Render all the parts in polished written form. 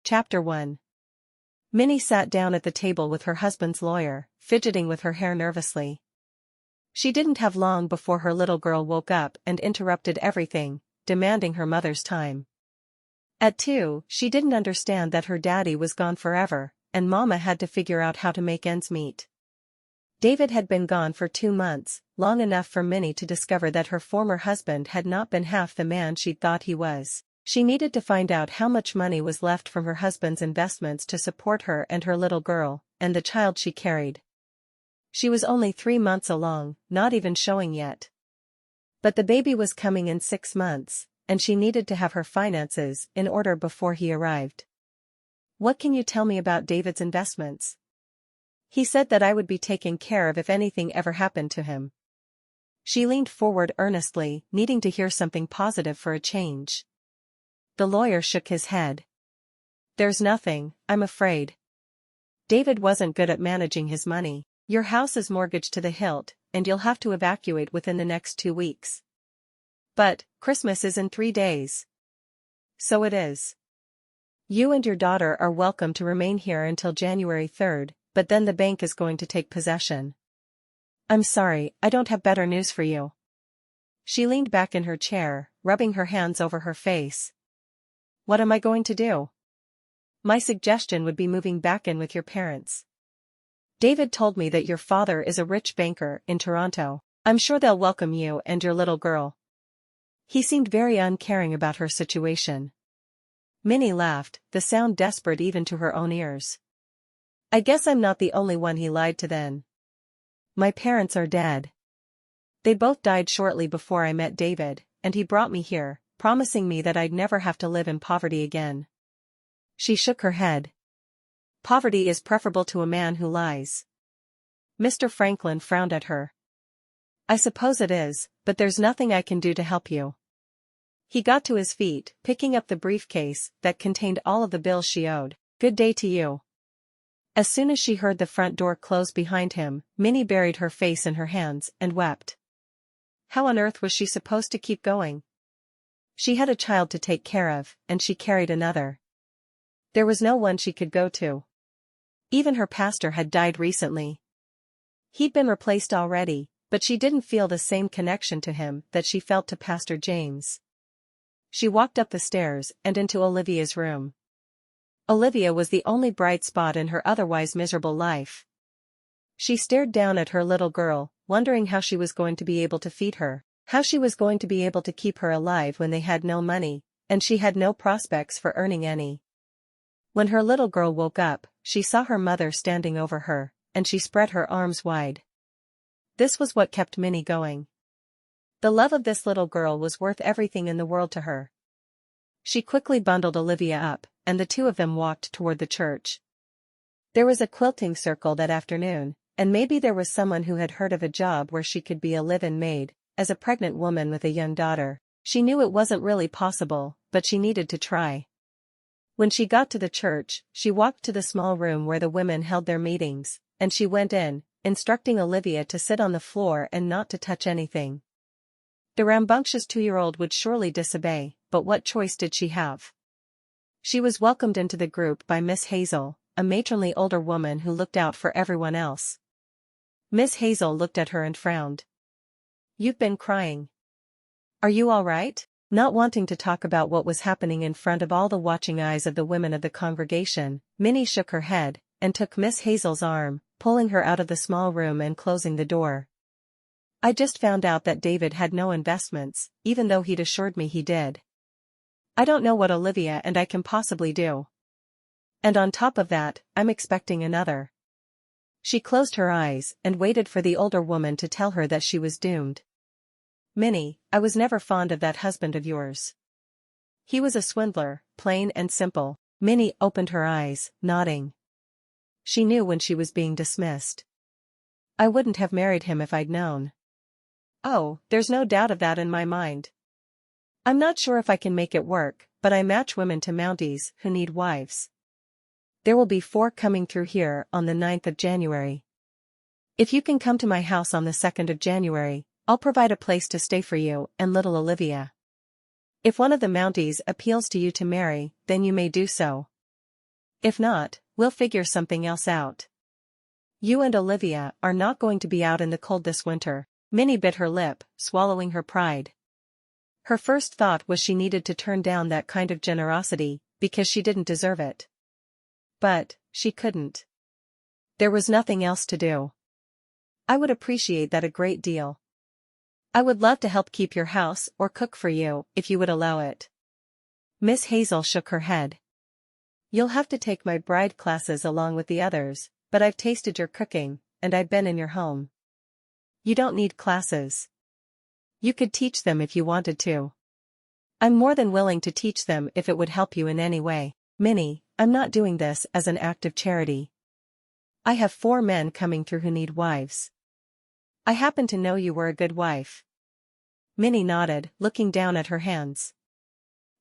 Chapter 1. Minnie sat down at the table with her husband's lawyer, fidgeting with her hair nervously. She didn't have long before her little girl woke up and interrupted everything, demanding her mother's time. At 2, she didn't understand that her daddy was gone forever, and Mama had to figure out how to make ends meet. David had been gone for 2 months, long enough for Minnie to discover that her former husband had not been half the man she'd thought he was. She needed to find out how much money was left from her husband's investments to support her and her little girl, and the child she carried. She was only 3 months along, not even showing yet. But the baby was coming in 6 months, and she needed to have her finances in order before he arrived. "What can you tell me about David's investments? He said that I would be taken care of if anything ever happened to him." She leaned forward earnestly, needing to hear something positive for a change. The lawyer shook his head. "There's nothing, I'm afraid. David wasn't good at managing his money. Your house is mortgaged to the hilt, and you'll have to evacuate within the next 2 weeks. But, Christmas is in 3 days. So it is. You and your daughter are welcome to remain here until January 3rd, but then the bank is going to take possession. I'm sorry, I don't have better news for you." She leaned back in her chair, rubbing her hands over her face. "What am I going to do? My suggestion would be moving back in with your parents. David told me that your father is a rich banker in Toronto. I'm sure they'll welcome you and your little girl." He seemed very uncaring about her situation. Minnie laughed, the sound desperate even to her own ears. "I guess I'm not the only one he lied to then. My parents are dead. They both died shortly before I met David, and he brought me here, promising me that I'd never have to live in poverty again." She shook her head. "Poverty is preferable to a man who lies." Mr. Franklin frowned at her. "I suppose it is, but there's nothing I can do to help you." He got to his feet, picking up the briefcase that contained all of the bills she owed. "Good day to you." As soon as she heard the front door close behind him, Minnie buried her face in her hands and wept. How on earth was she supposed to keep going? She had a child to take care of, and she carried another. There was no one she could go to. Even her pastor had died recently. He'd been replaced already, but she didn't feel the same connection to him that she felt to Pastor James. She walked up the stairs and into Olivia's room. Olivia was the only bright spot in her otherwise miserable life. She stared down at her little girl, wondering how she was going to be able to feed her, how she was going to be able to keep her alive when they had no money, and she had no prospects for earning any. When her little girl woke up, she saw her mother standing over her, and she spread her arms wide. This was what kept Minnie going. The love of this little girl was worth everything in the world to her. She quickly bundled Olivia up, and the 2 of them walked toward the church. There was a quilting circle that afternoon, and maybe there was someone who had heard of a job where she could be a live-in maid. As a pregnant woman with a young daughter, she knew it wasn't really possible, but she needed to try. When she got to the church, she walked to the small room where the women held their meetings, and she went in, instructing Olivia to sit on the floor and not to touch anything. The rambunctious 2-year-old would surely disobey, but what choice did she have? She was welcomed into the group by Miss Hazel, a matronly older woman who looked out for everyone else. Miss Hazel looked at her and frowned. "You've been crying. Are you all right?" Not wanting to talk about what was happening in front of all the watching eyes of the women of the congregation, Minnie shook her head, and took Miss Hazel's arm, pulling her out of the small room and closing the door. "I just found out that David had no investments, even though he'd assured me he did. I don't know what Olivia and I can possibly do. And on top of that, I'm expecting another." She closed her eyes and waited for the older woman to tell her that she was doomed. "Minnie, I was never fond of that husband of yours. He was a swindler, plain and simple." Minnie opened her eyes, nodding. She knew when she was being dismissed. "I wouldn't have married him if I'd known." "Oh, there's no doubt of that in my mind. I'm not sure if I can make it work, but I match women to Mounties who need wives. There will be 4 coming through here on the 9th of January. If you can come to my house on the 2nd of January, I'll provide a place to stay for you and little Olivia. If one of the Mounties appeals to you to marry, then you may do so. If not, we'll figure something else out. You and Olivia are not going to be out in the cold this winter. Minnie bit her lip, swallowing her pride. Her first thought was she needed to turn down that kind of generosity, because she didn't deserve it. But, she couldn't. There was nothing else to do. I would appreciate that a great deal. I would love to help keep your house or cook for you, if you would allow it. Miss Hazel shook her head. You'll have to take my bride classes along with the others, but I've tasted your cooking, and I've been in your home. You don't need classes. You could teach them if you wanted to. I'm more than willing to teach them if it would help you in any way. Minnie, I'm not doing this as an act of charity. I have 4 men coming through who need wives. I happen to know you were a good wife. Minnie nodded, looking down at her hands.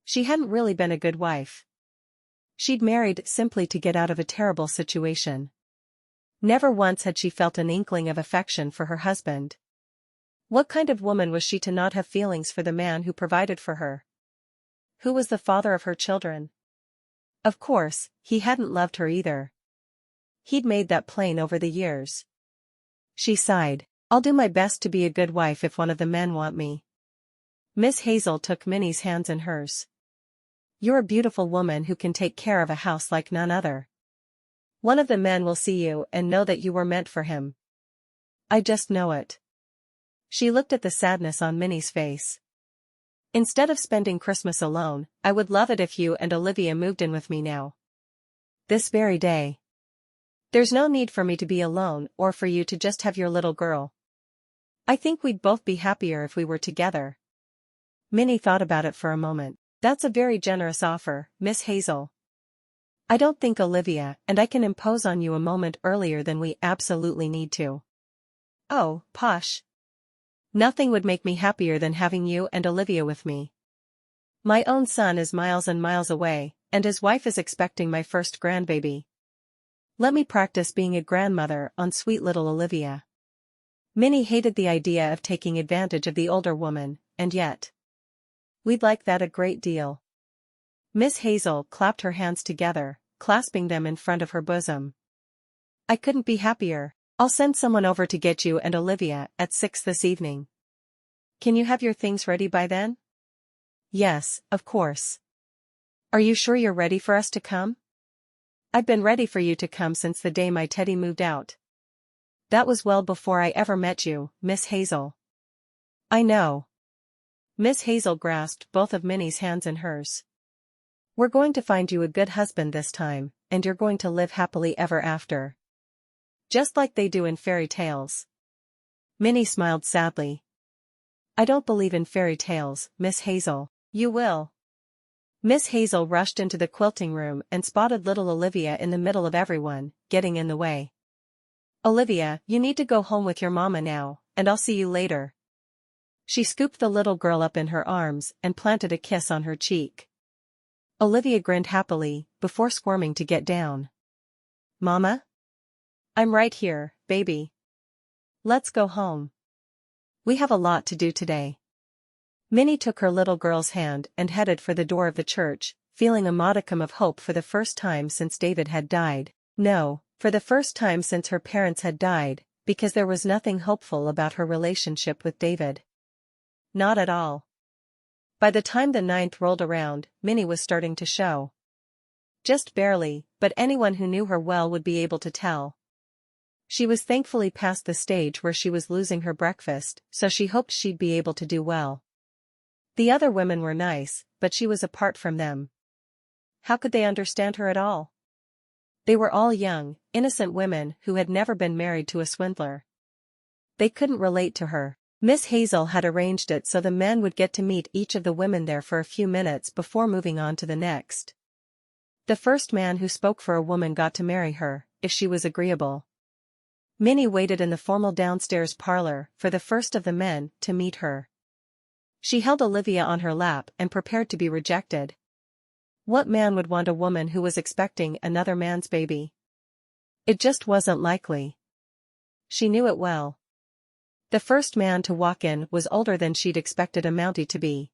She hadn't really been a good wife. She'd married simply to get out of a terrible situation. Never once had she felt an inkling of affection for her husband. What kind of woman was she to not have feelings for the man who provided for her? Who was the father of her children? Of course, he hadn't loved her either. He'd made that plain over the years. She sighed. I'll do my best to be a good wife if one of the men want me. Miss Hazel took Minnie's hands in hers. You're a beautiful woman who can take care of a house like none other. One of the men will see you and know that you were meant for him. I just know it. She looked at the sadness on Minnie's face. Instead of spending Christmas alone, I would love it if you and Olivia moved in with me now. This very day. There's no need for me to be alone or for you to just have your little girl. I think we'd both be happier if we were together. Minnie thought about it for a moment. That's a very generous offer, Miss Hazel. I don't think Olivia and I can impose on you a moment earlier than we absolutely need to. Oh, posh. Nothing would make me happier than having you and Olivia with me. My own son is miles and miles away, and his wife is expecting my first grandbaby. Let me practice being a grandmother on sweet little Olivia. Minnie hated the idea of taking advantage of the older woman, and yet. We'd like that a great deal. Miss Hazel clapped her hands together, clasping them in front of her bosom. I couldn't be happier. I'll send someone over to get you and Olivia at 6 this evening. Can you have your things ready by then? Yes, of course. Are you sure you're ready for us to come? I've been ready for you to come since the day my Teddy moved out. That was well before I ever met you, Miss Hazel. I know. Miss Hazel grasped both of Minnie's hands in hers. We're going to find you a good husband this time, and you're going to live happily ever after. Just like they do in fairy tales. Minnie smiled sadly. I don't believe in fairy tales, Miss Hazel. You will. Miss Hazel rushed into the quilting room and spotted little Olivia in the middle of everyone, getting in the way. Olivia, you need to go home with your mama now, and I'll see you later. She scooped the little girl up in her arms and planted a kiss on her cheek. Olivia grinned happily, before squirming to get down. Mama? I'm right here, baby. Let's go home. We have a lot to do today. Minnie took her little girl's hand and headed for the door of the church, feeling a modicum of hope for the first time since David had died. No, for the first time since her parents had died, because there was nothing hopeful about her relationship with David. Not at all. By the time the 9th rolled around, Minnie was starting to show. Just barely, but anyone who knew her well would be able to tell. She was thankfully past the stage where she was losing her breakfast, so she hoped she'd be able to do well. The other women were nice, but she was apart from them. How could they understand her at all? They were all young, innocent women who had never been married to a swindler. They couldn't relate to her. Miss Hazel had arranged it so the men would get to meet each of the women there for a few minutes before moving on to the next. The first man who spoke for a woman got to marry her, if she was agreeable. Minnie waited in the formal downstairs parlor for the first of the men to meet her. She held Olivia on her lap and prepared to be rejected. What man would want a woman who was expecting another man's baby? It just wasn't likely. She knew it well. The first man to walk in was older than she'd expected a Mountie to be.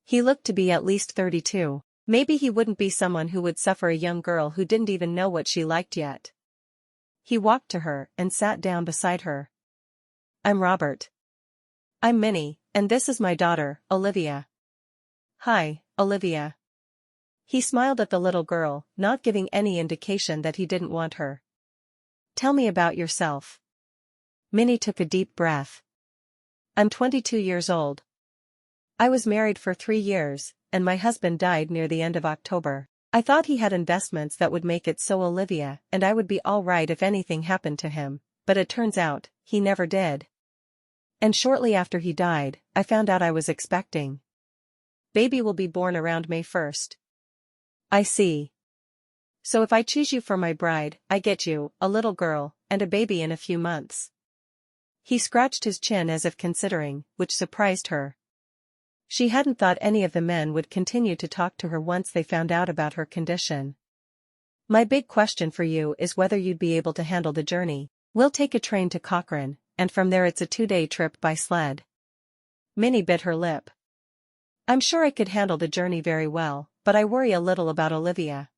He looked to be at least 32. Maybe he wouldn't be someone who would suffer a young girl who didn't even know what she liked yet. He walked to her and sat down beside her. I'm Robert. I'm Minnie, and this is my daughter, Olivia. Hi, Olivia. He smiled at the little girl, not giving any indication that he didn't want her. Tell me about yourself. Minnie took a deep breath. I'm 22 years old. I was married for 3 years, and my husband died near the end of October. I thought he had investments that would make it so Olivia and I would be all right if anything happened to him, but it turns out, he never did. And shortly after he died, I found out I was expecting. Baby will be born around May 1st. I see. So if I choose you for my bride, I get you, a little girl, and a baby in a few months. He scratched his chin as if considering, which surprised her. She hadn't thought any of the men would continue to talk to her once they found out about her condition. My big question for you is whether you'd be able to handle the journey. We'll take a train to Cochrane, and from there it's a 2-day trip by sled. Minnie bit her lip. I'm sure I could handle the journey very well, but I worry a little about Olivia.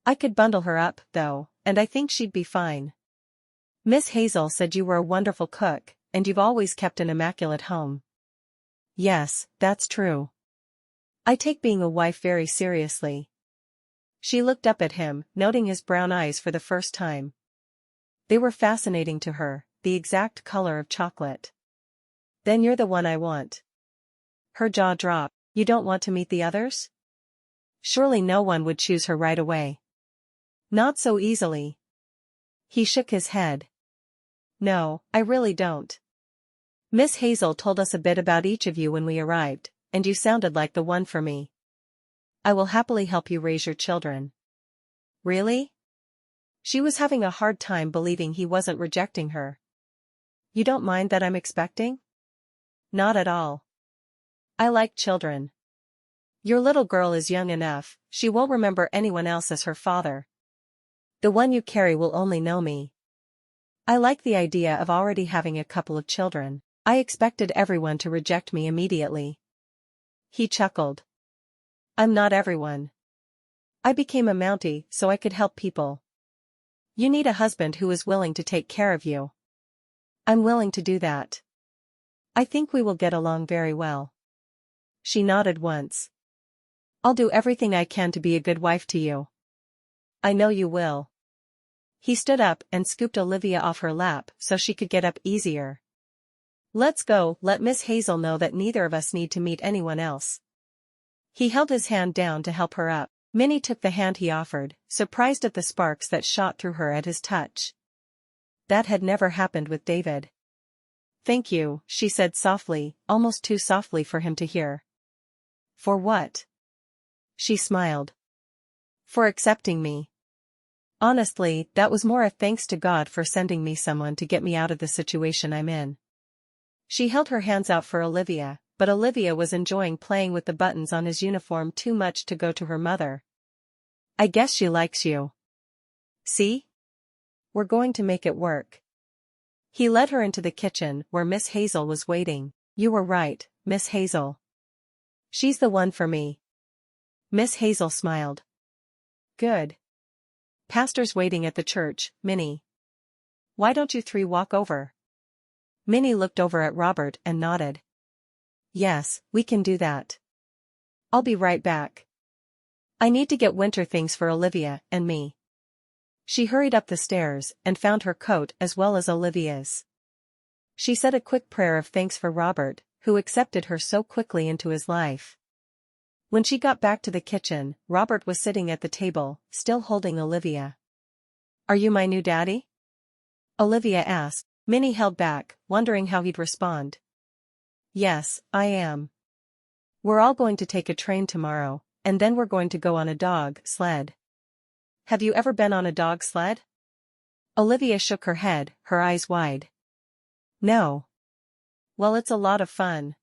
I could bundle her up, though, and I think she'd be fine. Miss Hazel said you were a wonderful cook, and you've always kept an immaculate home. Yes, that's true. I take being a wife very seriously. She looked up at him, noting his brown eyes for the first time. They were fascinating to her, the exact color of chocolate. Then you're the one I want. Her jaw dropped. You don't want to meet the others? Surely no one would choose her right away. Not so easily. He shook his head. No, I really don't. Miss Hazel told us a bit about each of you when we arrived, and you sounded like the one for me. I will happily help you raise your children. Really? She was having a hard time believing he wasn't rejecting her. You don't mind that I'm expecting? Not at all. I like children. Your little girl is young enough, she won't remember anyone else as her father. The one you carry will only know me. I like the idea of already having a couple of children. I expected everyone to reject me immediately. He chuckled. I'm not everyone. I became a Mountie so I could help people. You need a husband who is willing to take care of you. I'm willing to do that. I think we will get along very well. She nodded once. I'll do everything I can to be a good wife to you. I know you will. He stood up and scooped Olivia off her lap so she could get up easier. Let's go, let Miss Hazel know that neither of us need to meet anyone else. He held his hand down to help her up. Minnie took the hand he offered, surprised at the sparks that shot through her at his touch. That had never happened with David. Thank you, she said softly, almost too softly for him to hear. For what? She smiled. For accepting me. Honestly, that was more a thanks to God for sending me someone to get me out of the situation I'm in. She held her hands out for Olivia, but Olivia was enjoying playing with the buttons on his uniform too much to go to her mother. I guess she likes you. See? We're going to make it work. He led her into the kitchen where Miss Hazel was waiting. You were right, Miss Hazel. She's the one for me. Miss Hazel smiled. Good. Pastor's waiting at the church, Minnie. Why don't you 3 walk over? Minnie looked over at Robert and nodded. Yes, we can do that. I'll be right back. I need to get winter things for Olivia and me. She hurried up the stairs and found her coat as well as Olivia's. She said a quick prayer of thanks for Robert, who accepted her so quickly into his life. When she got back to the kitchen, Robert was sitting at the table, still holding Olivia. Are you my new daddy? Olivia asked. Minnie held back, wondering how he'd respond. Yes, I am. We're all going to take a train tomorrow, and then we're going to go on a dog sled. Have you ever been on a dog sled? Olivia shook her head, her eyes wide. No. Well, it's a lot of fun.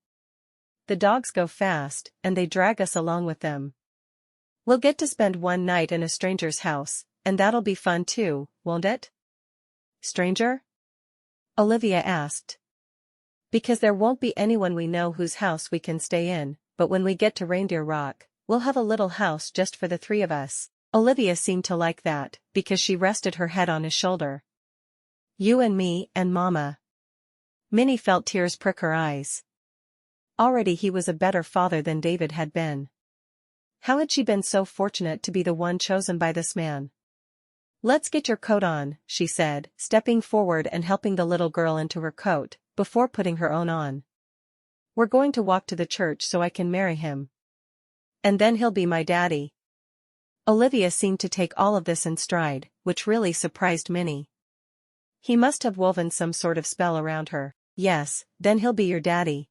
The dogs go fast, and they drag us along with them. We'll get to spend one night in a stranger's house, and that'll be fun too, won't it? Stranger? Olivia asked. Because there won't be anyone we know whose house we can stay in, but when we get to Reindeer Rock, we'll have a little house just for the three of us. Olivia seemed to like that, because she rested her head on his shoulder. You and me and Mama. Minnie felt tears prick her eyes. Already he was a better father than David had been. How had she been so fortunate to be the one chosen by this man? Let's get your coat on, she said, stepping forward and helping the little girl into her coat, before putting her own on. We're going to walk to the church so I can marry him. And then he'll be my daddy. Olivia seemed to take all of this in stride, which really surprised Minnie. He must have woven some sort of spell around her. Yes, then he'll be your daddy.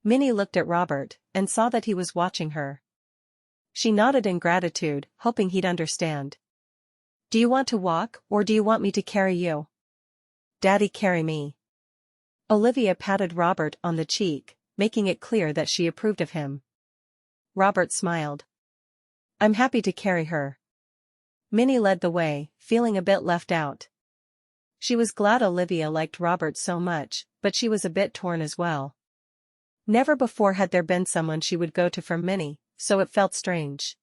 Minnie looked at Robert, and saw that he was watching her. She nodded in gratitude, hoping he'd understand. Do you want to walk, or do you want me to carry you? Daddy, carry me. Olivia patted Robert on the cheek, making it clear that she approved of him. Robert smiled. I'm happy to carry her. Minnie led the way, feeling a bit left out. She was glad Olivia liked Robert so much, but she was a bit torn as well. Never before had there been someone she would go to for Minnie, so it felt strange.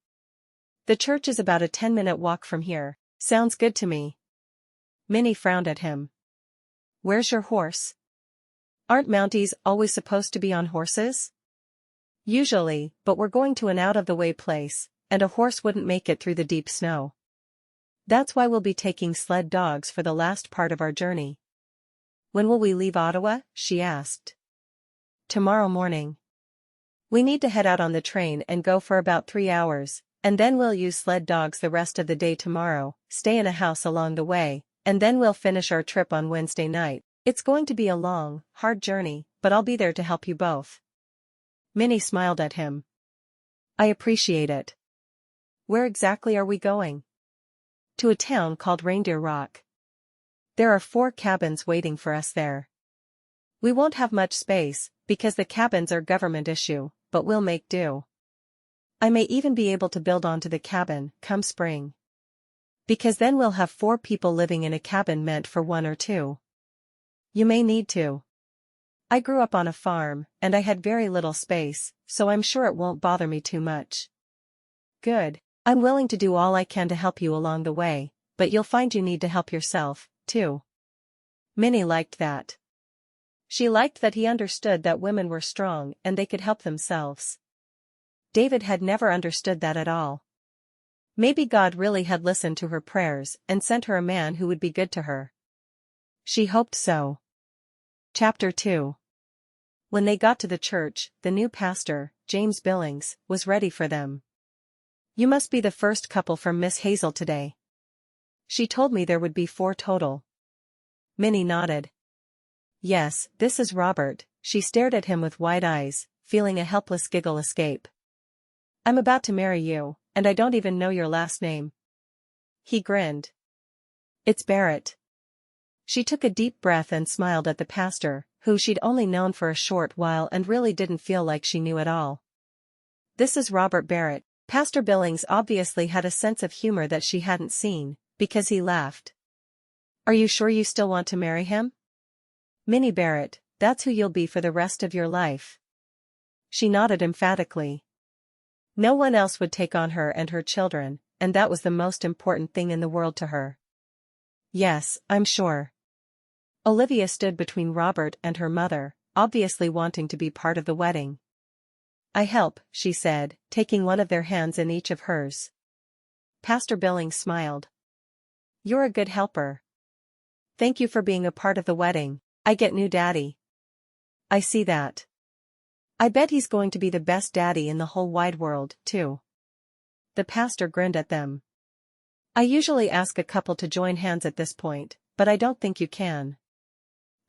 The church is about a 10-minute walk from here. Sounds good to me. Minnie frowned at him. Where's your horse? Aren't Mounties always supposed to be on horses? Usually, but we're going to an out-of-the-way place, and a horse wouldn't make it through the deep snow. That's why we'll be taking sled dogs for the last part of our journey. When will we leave Ottawa? She asked. Tomorrow morning. We need to head out on the train and go for about 3 hours. And then we'll use sled dogs the rest of the day tomorrow, stay in a house along the way, and then we'll finish our trip on Wednesday night. It's going to be a long, hard journey, but I'll be there to help you both. Minnie smiled at him. I appreciate it. Where exactly are we going? To a town called Reindeer Rock. There are 4 cabins waiting for us there. We won't have much space, because the cabins are government issue, but we'll make do. I may even be able to build onto the cabin, come spring. Because then we'll have 4 people living in a cabin meant for 1 or 2. You may need to. I grew up on a farm, and I had very little space, so I'm sure it won't bother me too much. Good. I'm willing to do all I can to help you along the way, but you'll find you need to help yourself, too. Minnie liked that. She liked that he understood that women were strong and they could help themselves. David had never understood that at all. Maybe God really had listened to her prayers and sent her a man who would be good to her. She hoped so. Chapter 2. When they got to the church, the new pastor, James Billings, was ready for them. You must be the first couple from Miss Hazel today. She told me there would be 4 total. Minnie nodded. Yes, this is Robert. She stared at him with wide eyes, feeling a helpless giggle escape. I'm about to marry you, and I don't even know your last name. He grinned. It's Barret. She took a deep breath and smiled at the pastor, who she'd only known for a short while and really didn't feel like she knew at all. This is Robert Barret. Pastor Billings obviously had a sense of humor that she hadn't seen, because he laughed. Are you sure you still want to marry him? Minnie Barret, that's who you'll be for the rest of your life. She nodded emphatically. No one else would take on her and her children, and that was the most important thing in the world to her. Yes, I'm sure. Olivia stood between Robert and her mother, obviously wanting to be part of the wedding. I help, she said, taking one of their hands in each of hers. Pastor Billings smiled. You're a good helper. Thank you for being a part of the wedding. I get new daddy. I see that. I bet he's going to be the best daddy in the whole wide world, too. The pastor grinned at them. I usually ask a couple to join hands at this point, but I don't think you can.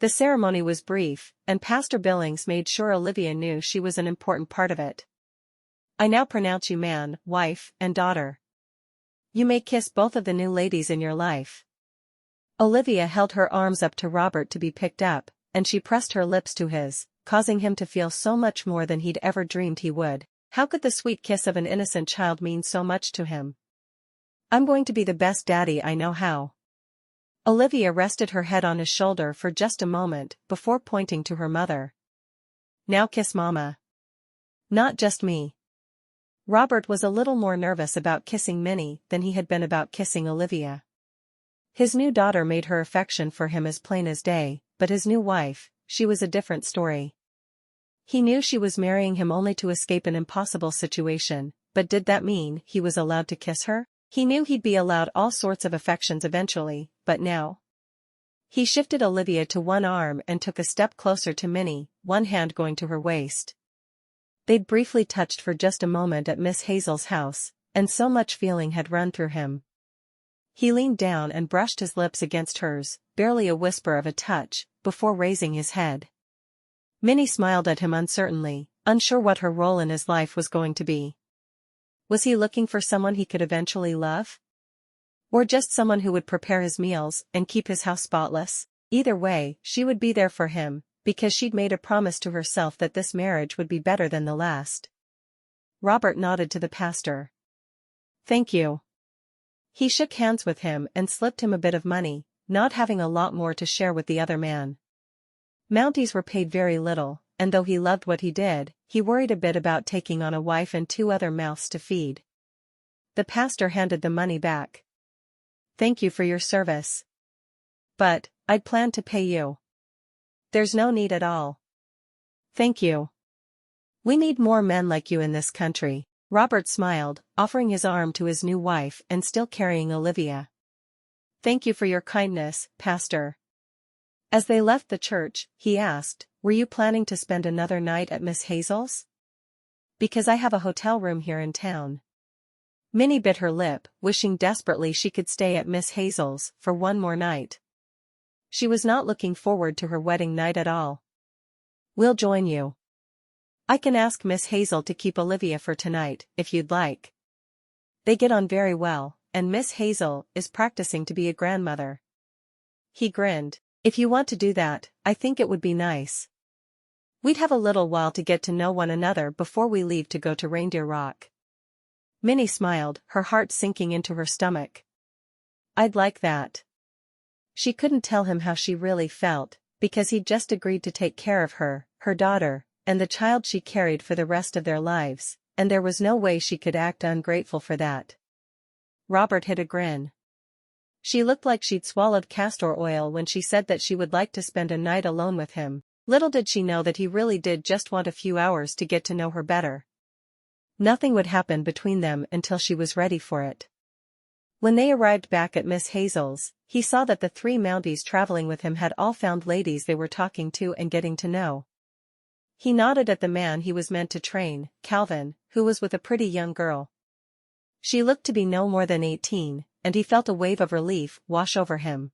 The ceremony was brief, and Pastor Billings made sure Olivia knew she was an important part of it. I now pronounce you man, wife, and daughter. You may kiss both of the new ladies in your life. Olivia held her arms up to Robert to be picked up, and she pressed her lips to his, causing him to feel so much more than he'd ever dreamed he would. How could the sweet kiss of an innocent child mean so much to him? I'm going to be the best daddy I know how. Olivia rested her head on his shoulder for just a moment before pointing to her mother. Now kiss Mama. Not just me. Robert was a little more nervous about kissing Minnie than he had been about kissing Olivia. His new daughter made her affection for him as plain as day, but his new wife, she was a different story. He knew she was marrying him only to escape an impossible situation, but did that mean he was allowed to kiss her? He knew he'd be allowed all sorts of affections eventually, but now. He shifted Olivia to one arm and took a step closer to Minnie, one hand going to her waist. They'd briefly touched for just a moment at Miss Hazel's house, and so much feeling had run through him. He leaned down and brushed his lips against hers, barely a whisper of a touch, before raising his head. Minnie smiled at him uncertainly, unsure what her role in his life was going to be. Was he looking for someone he could eventually love? Or just someone who would prepare his meals and keep his house spotless? Either way, she would be there for him, because she'd made a promise to herself that this marriage would be better than the last. Robert nodded to the pastor. "Thank you." He shook hands with him and slipped him a bit of money, not having a lot more to share with the other man. Mounties were paid very little, and though he loved what he did, he worried a bit about taking on a wife and 2 other mouths to feed. The pastor handed the money back. "Thank you for your service. But, I'd planned to pay you." "There's no need at all. Thank you. We need more men like you in this country." Robert smiled, offering his arm to his new wife and still carrying Olivia. "Thank you for your kindness, Pastor." As they left the church, he asked, "Were you planning to spend another night at Miss Hazel's?" "Because I have a hotel room here in town." Minnie bit her lip, wishing desperately she could stay at Miss Hazel's for one more night. She was not looking forward to her wedding night at all. "We'll join you. I can ask Miss Hazel to keep Olivia for tonight, if you'd like. They get on very well, and Miss Hazel is practicing to be a grandmother." He grinned. "If you want to do that, I think it would be nice. We'd have a little while to get to know one another before we leave to go to Reindeer Rock." Minnie smiled, her heart sinking into her stomach. "I'd like that." She couldn't tell him how she really felt, because he'd just agreed to take care of her, her daughter, and the child she carried for the rest of their lives, and there was no way she could act ungrateful for that. Robert hid a grin. She looked like she'd swallowed castor oil when she said that she would like to spend a night alone with him. Little did she know that he really did just want a few hours to get to know her better. Nothing would happen between them until she was ready for it. When they arrived back at Miss Hazel's, he saw that the 3 Mounties traveling with him had all found ladies they were talking to and getting to know. He nodded at the man he was meant to train, Calvin, who was with a pretty young girl. She looked to be no more than 18, and he felt a wave of relief wash over him.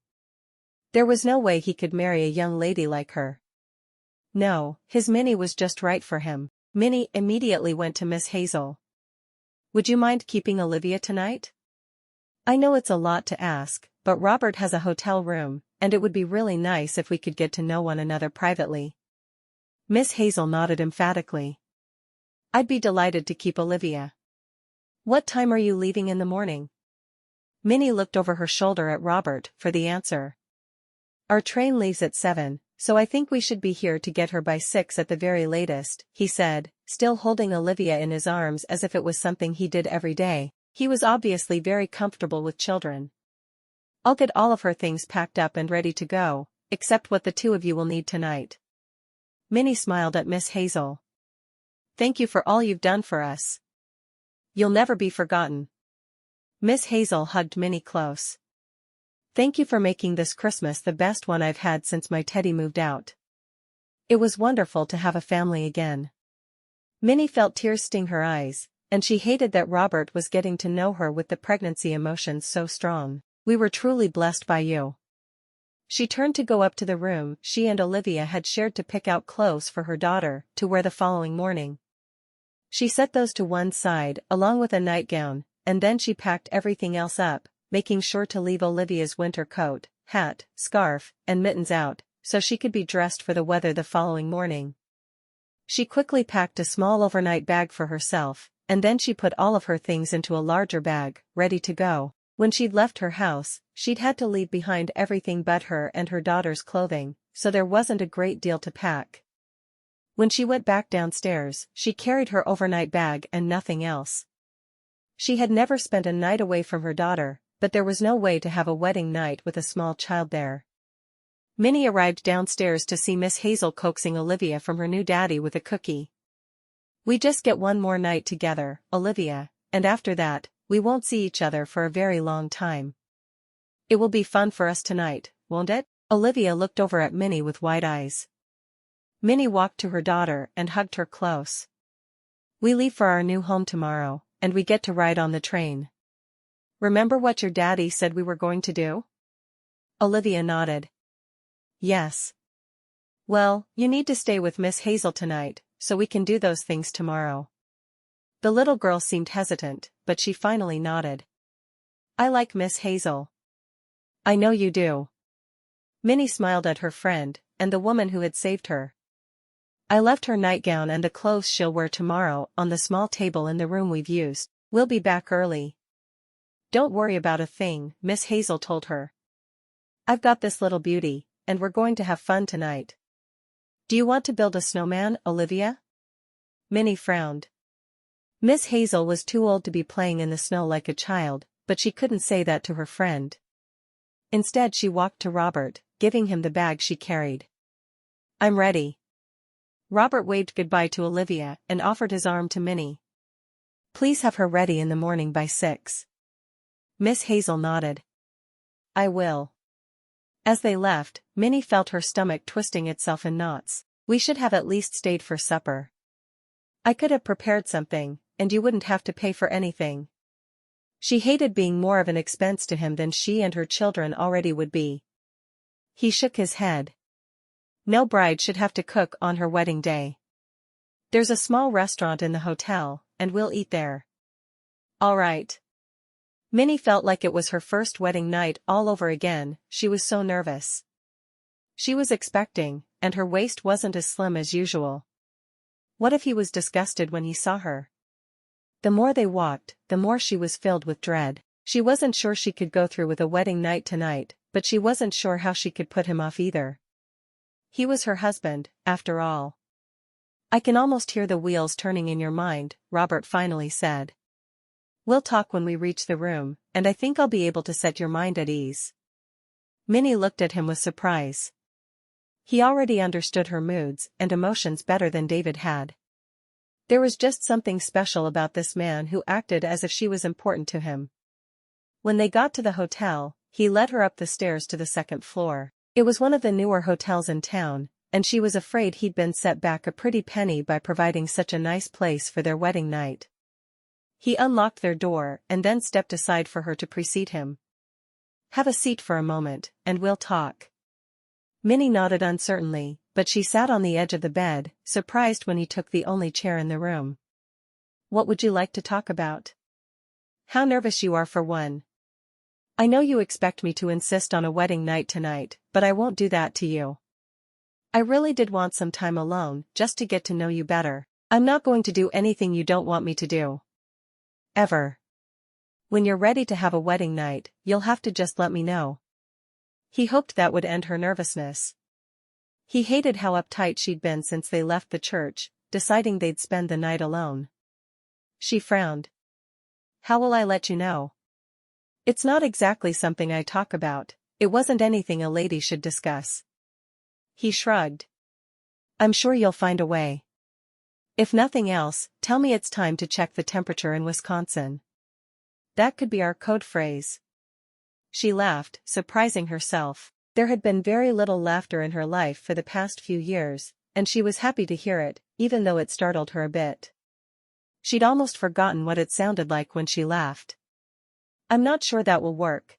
There was no way he could marry a young lady like her. No, his Minnie was just right for him. Minnie immediately went to Miss Hazel. "Would you mind keeping Olivia tonight? I know it's a lot to ask, but Robert has a hotel room, and it would be really nice if we could get to know one another privately." Miss Hazel nodded emphatically. "I'd be delighted to keep Olivia. What time are you leaving in the morning?" Minnie looked over her shoulder at Robert for the answer. "Our train leaves at 7, so I think we should be here to get her by 6 at the very latest," he said, still holding Olivia in his arms as if it was something he did every day. He was obviously very comfortable with children. "I'll get all of her things packed up and ready to go, except what the 2 of you will need tonight." Minnie smiled at Miss Hazel. "Thank you for all you've done for us. You'll never be forgotten." Miss Hazel hugged Minnie close. "Thank you for making this Christmas the best one I've had since my Teddy moved out. It was wonderful to have a family again." Minnie felt tears sting her eyes, and she hated that Robert was getting to know her with the pregnancy emotions so strong. "We were truly blessed by you." She turned to go up to the room she and Olivia had shared to pick out clothes for her daughter to wear the following morning. She set those to one side along with a nightgown, and then she packed everything else up, making sure to leave Olivia's winter coat, hat, scarf, and mittens out, so she could be dressed for the weather the following morning. She quickly packed a small overnight bag for herself, and then she put all of her things into a larger bag, ready to go. When she'd left her house, she'd had to leave behind everything but her and her daughter's clothing, so there wasn't a great deal to pack. When she went back downstairs, she carried her overnight bag and nothing else. She had never spent a night away from her daughter, but there was no way to have a wedding night with a small child there. Minnie arrived downstairs to see Miss Hazel coaxing Olivia from her new daddy with a cookie. "We just get one more night together, Olivia, and after that, we won't see each other for a very long time. It will be fun for us tonight, won't it?" Olivia looked over at Minnie with wide eyes. Minnie walked to her daughter and hugged her close. "We leave for our new home tomorrow, and we get to ride on the train. Remember what your daddy said we were going to do?" Olivia nodded. "Yes. Well, you need to stay with Miss Hazel tonight, so we can do those things tomorrow." The little girl seemed hesitant, but she finally nodded. "I like Miss Hazel." "I know you do." Minnie smiled at her friend, and the woman who had saved her. "I left her nightgown and the clothes she'll wear tomorrow on the small table in the room we've used. We'll be back early." "Don't worry about a thing," Miss Hazel told her. "I've got this little beauty, and we're going to have fun tonight." "Do you want to build a snowman, Olivia?" Minnie frowned. Miss Hazel was too old to be playing in the snow like a child, but she couldn't say that to her friend. Instead she walked to Robert, giving him the bag she carried. "I'm ready." Robert waved goodbye to Olivia and offered his arm to Minnie. "Please have her ready in the morning by 6. Miss Hazel nodded. "I will." As they left, Minnie felt her stomach twisting itself in knots. "We should have at least stayed for supper. I could have prepared something, and you wouldn't have to pay for anything." She hated being more of an expense to him than she and her children already would be. He shook his head. "No bride should have to cook on her wedding day. There's a small restaurant in the hotel, and we'll eat there." "All right." Minnie felt like it was her first wedding night all over again. She was so nervous. She was expecting, and her waist wasn't as slim as usual. What if he was disgusted when he saw her? The more they walked, the more she was filled with dread. She wasn't sure she could go through with a wedding night tonight, but she wasn't sure how she could put him off either. He was her husband, after all. "I can almost hear the wheels turning in your mind," Robert finally said. "We'll talk when we reach the room, and I think I'll be able to set your mind at ease." Minnie looked at him with surprise. He already understood her moods and emotions better than David had. There was just something special about this man who acted as if she was important to him. When they got to the hotel, he led her up the stairs to the second floor. It was one of the newer hotels in town, and she was afraid he'd been set back a pretty penny by providing such a nice place for their wedding night. He unlocked their door and then stepped aside for her to precede him. "Have a seat for a moment, and we'll talk." Minnie nodded uncertainly, but she sat on the edge of the bed, surprised when he took the only chair in the room. "What would you like to talk about?" "How nervous you are for one." "I know you expect me to insist on a wedding night tonight, but I won't do that to you. I really did want some time alone, just to get to know you better. I'm not going to do anything you don't want me to do. Ever. When you're ready to have a wedding night, you'll have to just let me know." He hoped that would end her nervousness. He hated how uptight she'd been since they left the church, deciding they'd spend the night alone. She frowned. "How will I let you know?" "It's not exactly something I talk about. It wasn't anything a lady should discuss." He shrugged. "I'm sure you'll find a way. If nothing else, tell me it's time to check the temperature in Wisconsin. That could be our code phrase." She laughed, surprising herself. There had been very little laughter in her life for the past few years, and she was happy to hear it, even though it startled her a bit. She'd almost forgotten what it sounded like when she laughed. "I'm not sure that will work."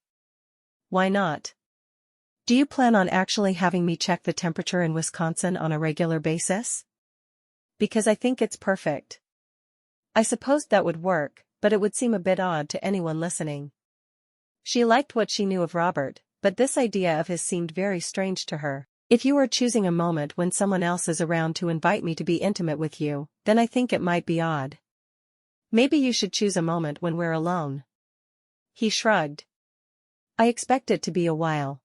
"Why not?" "Do you plan on actually having me check the temperature in Wisconsin on a regular basis?" "Because I think it's perfect." I supposed that would work, but it would seem a bit odd to anyone listening. She liked what she knew of Robert, but this idea of his seemed very strange to her. "If you were choosing a moment when someone else is around to invite me to be intimate with you, then I think it might be odd. Maybe you should choose a moment when we're alone." He shrugged. "I expect it to be a while."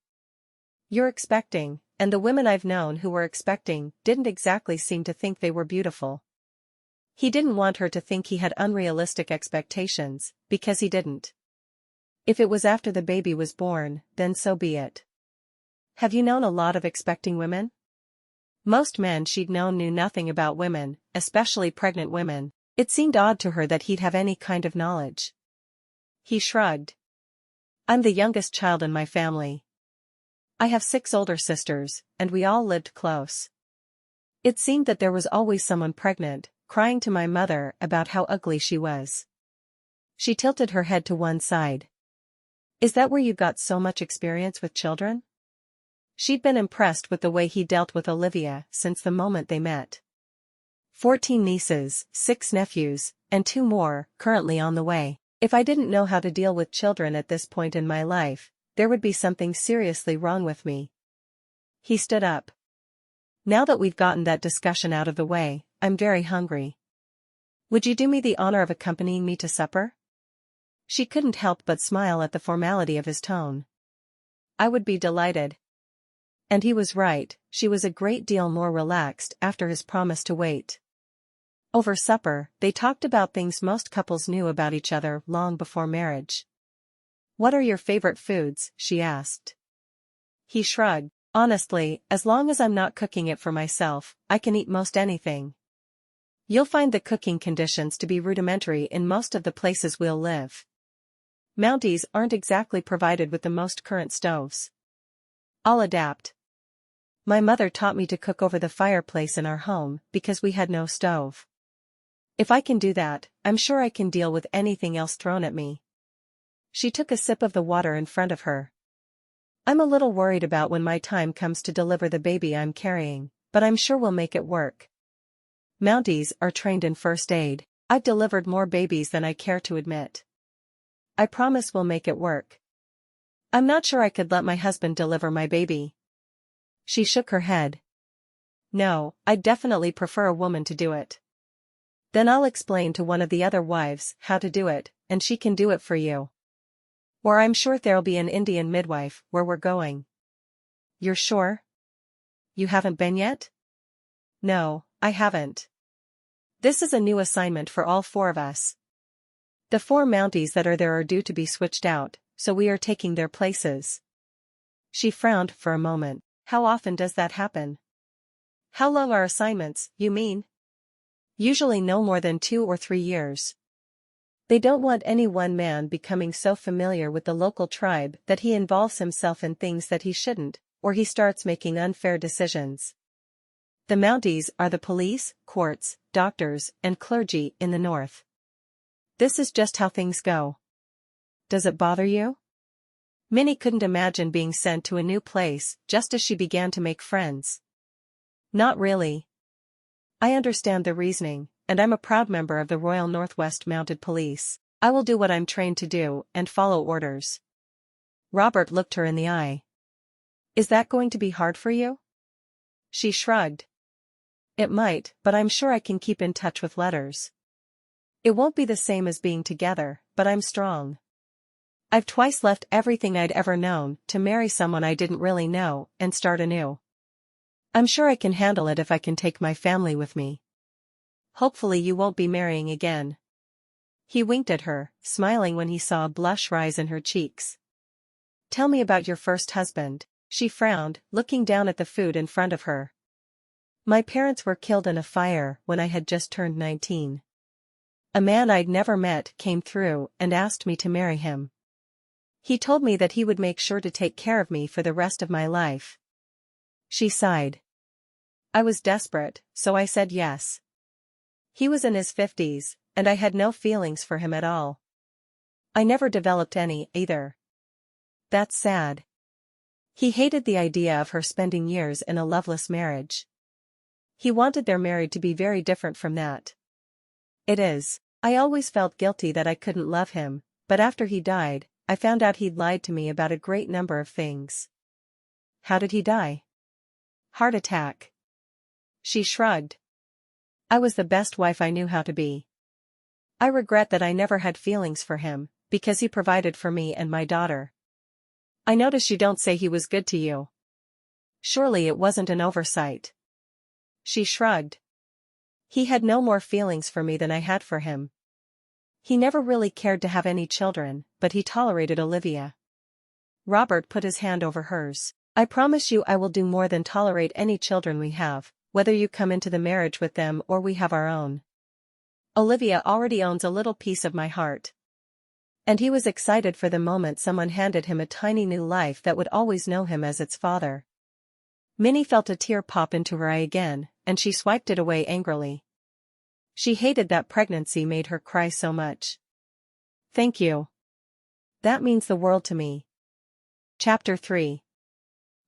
"You're expecting, and the women I've known who were expecting didn't exactly seem to think they were beautiful. He didn't want her to think he had unrealistic expectations, because he didn't. If it was after the baby was born, then so be it. Have you known a lot of expecting women? Most men she'd known knew nothing about women, especially pregnant women. It seemed odd to her that he'd have any kind of knowledge. He shrugged. I'm the youngest child in my family. I have 6 older sisters, and we all lived close. It seemed that there was always someone pregnant, crying to my mother about how ugly she was. She tilted her head to one side. Is that where you got so much experience with children? She'd been impressed with the way he dealt with Olivia since the moment they met. 14 nieces, 6 nephews, and 2 more, currently on the way. If I didn't know how to deal with children at this point in my life, there would be something seriously wrong with me. He stood up. Now that we've gotten that discussion out of the way, I'm very hungry. Would you do me the honor of accompanying me to supper? She couldn't help but smile at the formality of his tone. I would be delighted. And he was right, she was a great deal more relaxed after his promise to wait. Over supper, they talked about things most couples knew about each other long before marriage. What are your favorite foods? She asked. He shrugged. Honestly, as long as I'm not cooking it for myself, I can eat most anything. You'll find the cooking conditions to be rudimentary in most of the places we'll live. Mounties aren't exactly provided with the most current stoves. I'll adapt. My mother taught me to cook over the fireplace in our home because we had no stove. If I can do that, I'm sure I can deal with anything else thrown at me. She took a sip of the water in front of her. I'm a little worried about when my time comes to deliver the baby I'm carrying, but I'm sure we'll make it work. Mounties are trained in first aid. I've delivered more babies than I care to admit. I promise we'll make it work. I'm not sure I could let my husband deliver my baby. She shook her head. No, I'd definitely prefer a woman to do it. Then I'll explain to one of the other wives how to do it, and she can do it for you. Or I'm sure there'll be an Indian midwife where we're going. You're sure? You haven't been yet? No, I haven't. This is a new assignment for all 4 of us. The 4 Mounties that are there are due to be switched out, so we are taking their places. She frowned for a moment. How often does that happen? How long are assignments, you mean? Usually no more than 2 or 3 years. They don't want any one man becoming so familiar with the local tribe that he involves himself in things that he shouldn't, or he starts making unfair decisions. The Mounties are the police, courts, doctors, and clergy in the north. This is just how things go. Does it bother you? Minnie couldn't imagine being sent to a new place just as she began to make friends. Not really. I understand the reasoning, and I'm a proud member of the Royal Northwest Mounted Police. I will do what I'm trained to do and follow orders. Robert looked her in the eye. Is that going to be hard for you? She shrugged. It might, but I'm sure I can keep in touch with letters. It won't be the same as being together, but I'm strong. I've twice left everything I'd ever known to marry someone I didn't really know and start anew. I'm sure I can handle it if I can take my family with me. Hopefully you won't be marrying again. He winked at her, smiling when he saw a blush rise in her cheeks. Tell me about your first husband. She frowned, looking down at the food in front of her. My parents were killed in a fire when I had just turned 19. A man I'd never met came through and asked me to marry him. He told me that he would make sure to take care of me for the rest of my life. She sighed. I was desperate, so I said yes. He was in his 50s, and I had no feelings for him at all. I never developed any, either. That's sad. He hated the idea of her spending years in a loveless marriage. He wanted their marriage to be very different from that. It is. I always felt guilty that I couldn't love him, but after he died, I found out he'd lied to me about a great number of things. How did he die? Heart attack. She shrugged. I was the best wife I knew how to be. I regret that I never had feelings for him, because he provided for me and my daughter. I notice you don't say he was good to you. Surely it wasn't an oversight. She shrugged. He had no more feelings for me than I had for him. He never really cared to have any children, but he tolerated Olivia. Robert put his hand over hers. I promise you I will do more than tolerate any children we have, whether you come into the marriage with them or we have our own. Olivia already owns a little piece of my heart. And he was excited for the moment someone handed him a tiny new life that would always know him as its father. Minnie felt a tear pop into her eye again, and she swiped it away angrily. She hated that pregnancy made her cry so much. Thank you. That means the world to me. Chapter 3.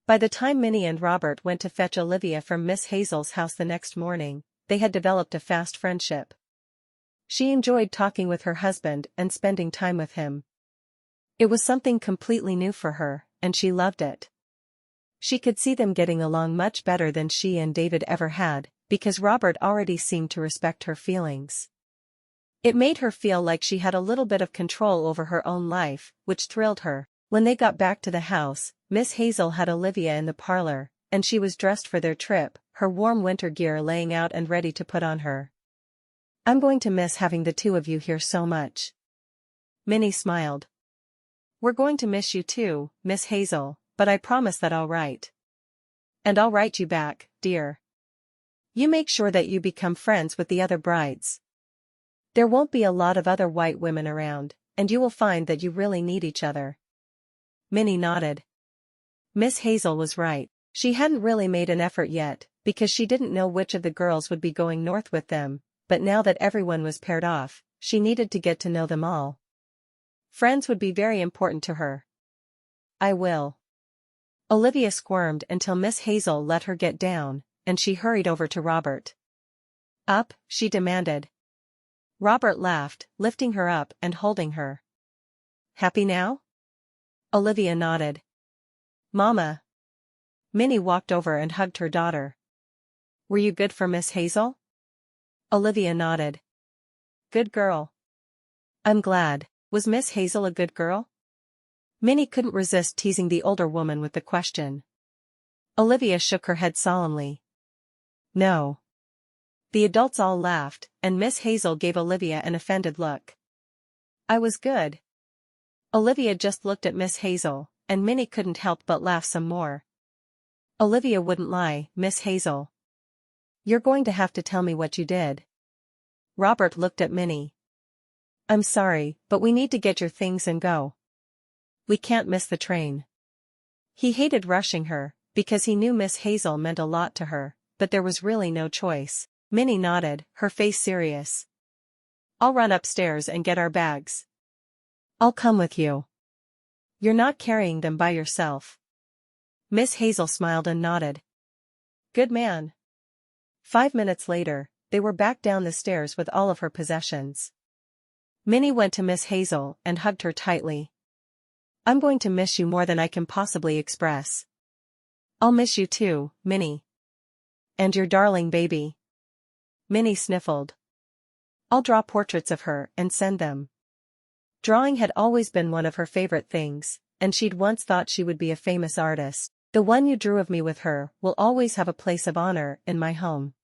By the time Minnie and Robert went to fetch Olivia from Miss Hazel's house the next morning, they had developed a fast friendship. She enjoyed talking with her husband and spending time with him. It was something completely new for her, and she loved it. She could see them getting along much better than she and David ever had, because Robert already seemed to respect her feelings. It made her feel like she had a little bit of control over her own life, which thrilled her. When they got back to the house, Miss Hazel had Olivia in the parlor, and she was dressed for their trip, her warm winter gear laying out and ready to put on her. I'm going to miss having the two of you here so much. Minnie smiled. We're going to miss you too, Miss Hazel, but I promise that I'll write. And I'll write you back, dear. You make sure that you become friends with the other brides. There won't be a lot of other white women around, and you will find that you really need each other. Minnie nodded. Miss Hazel was right. She hadn't really made an effort yet, because she didn't know which of the girls would be going north with them, but now that everyone was paired off, she needed to get to know them all. Friends would be very important to her. I will. Olivia squirmed until Miss Hazel let her get down, and she hurried over to Robert. Up, she demanded. Robert laughed, lifting her up and holding her. Happy now? Olivia nodded. Mama. Minnie walked over and hugged her daughter. Were you good for Miss Hazel? Olivia nodded. Good girl. I'm glad. Was Miss Hazel a good girl? Minnie couldn't resist teasing the older woman with the question. Olivia shook her head solemnly. No. The adults all laughed, and Miss Hazel gave Olivia an offended look. I was good. Olivia just looked at Miss Hazel, and Minnie couldn't help but laugh some more. Olivia wouldn't lie, Miss Hazel. You're going to have to tell me what you did. Robert looked at Minnie. I'm sorry, but we need to get your things and go. We can't miss the train. He hated rushing her, because he knew Miss Hazel meant a lot to her, but there was really no choice. Minnie nodded, her face serious. I'll run upstairs and get our bags. I'll come with you. You're not carrying them by yourself. Miss Hazel smiled and nodded. Good man. 5 minutes later, they were back down the stairs with all of her possessions. Minnie went to Miss Hazel and hugged her tightly. I'm going to miss you more than I can possibly express. I'll miss you too, Minnie. And your darling baby. Minnie sniffled. I'll draw portraits of her and send them. Drawing had always been one of her favorite things, and she'd once thought she would be a famous artist. The one you drew of me with her will always have a place of honor in my home.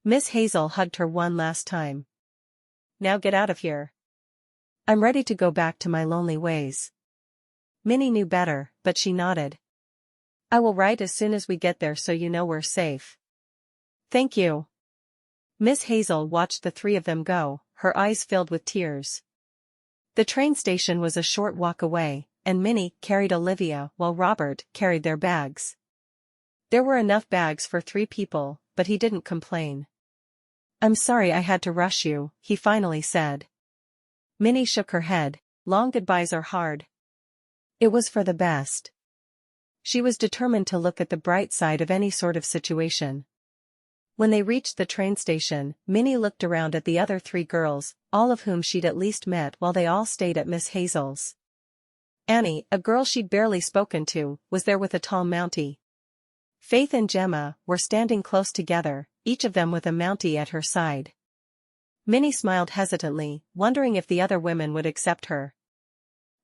Miss Hazel hugged her one last time. Now get out of here. I'm ready to go back to my lonely ways. Minnie knew better, but she nodded. I will write as soon as we get there so you know we're safe. Thank you. Miss Hazel watched the three of them go, her eyes filled with tears. The train station was a short walk away, and Minnie carried Olivia while Robert carried their bags. There were enough bags for 3 people, but he didn't complain. I'm sorry I had to rush you, he finally said. Minnie shook her head. Long goodbyes are hard. It was for the best. She was determined to look at the bright side of any sort of situation. When they reached the train station, Minnie looked around at the other 3 girls, all of whom she'd at least met while they all stayed at Miss Hazel's. Annie, a girl she'd barely spoken to, was there with a tall Mountie. Faith and Gemma were standing close together, each of them with a Mountie at her side. Minnie smiled hesitantly, wondering if the other women would accept her.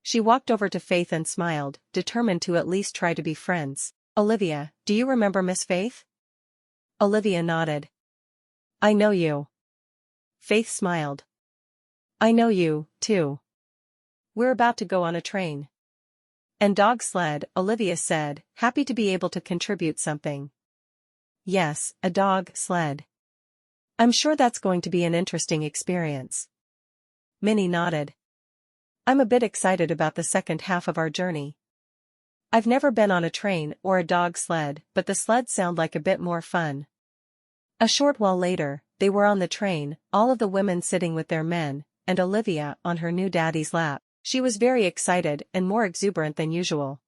She walked over to Faith and smiled, determined to at least try to be friends. Olivia, do you remember Miss Faith? Olivia nodded. I know you. Faith smiled. I know you, too. We're about to go on a train. And dog sled, Olivia said, happy to be able to contribute something. Yes, a dog sled. I'm sure that's going to be an interesting experience. Minnie nodded. I'm a bit excited about the second half of our journey. I've never been on a train or a dog sled, but the sleds sound like a bit more fun. A short while later, they were on the train, all of the women sitting with their men, and Olivia on her new daddy's lap. She was very excited and more exuberant than usual.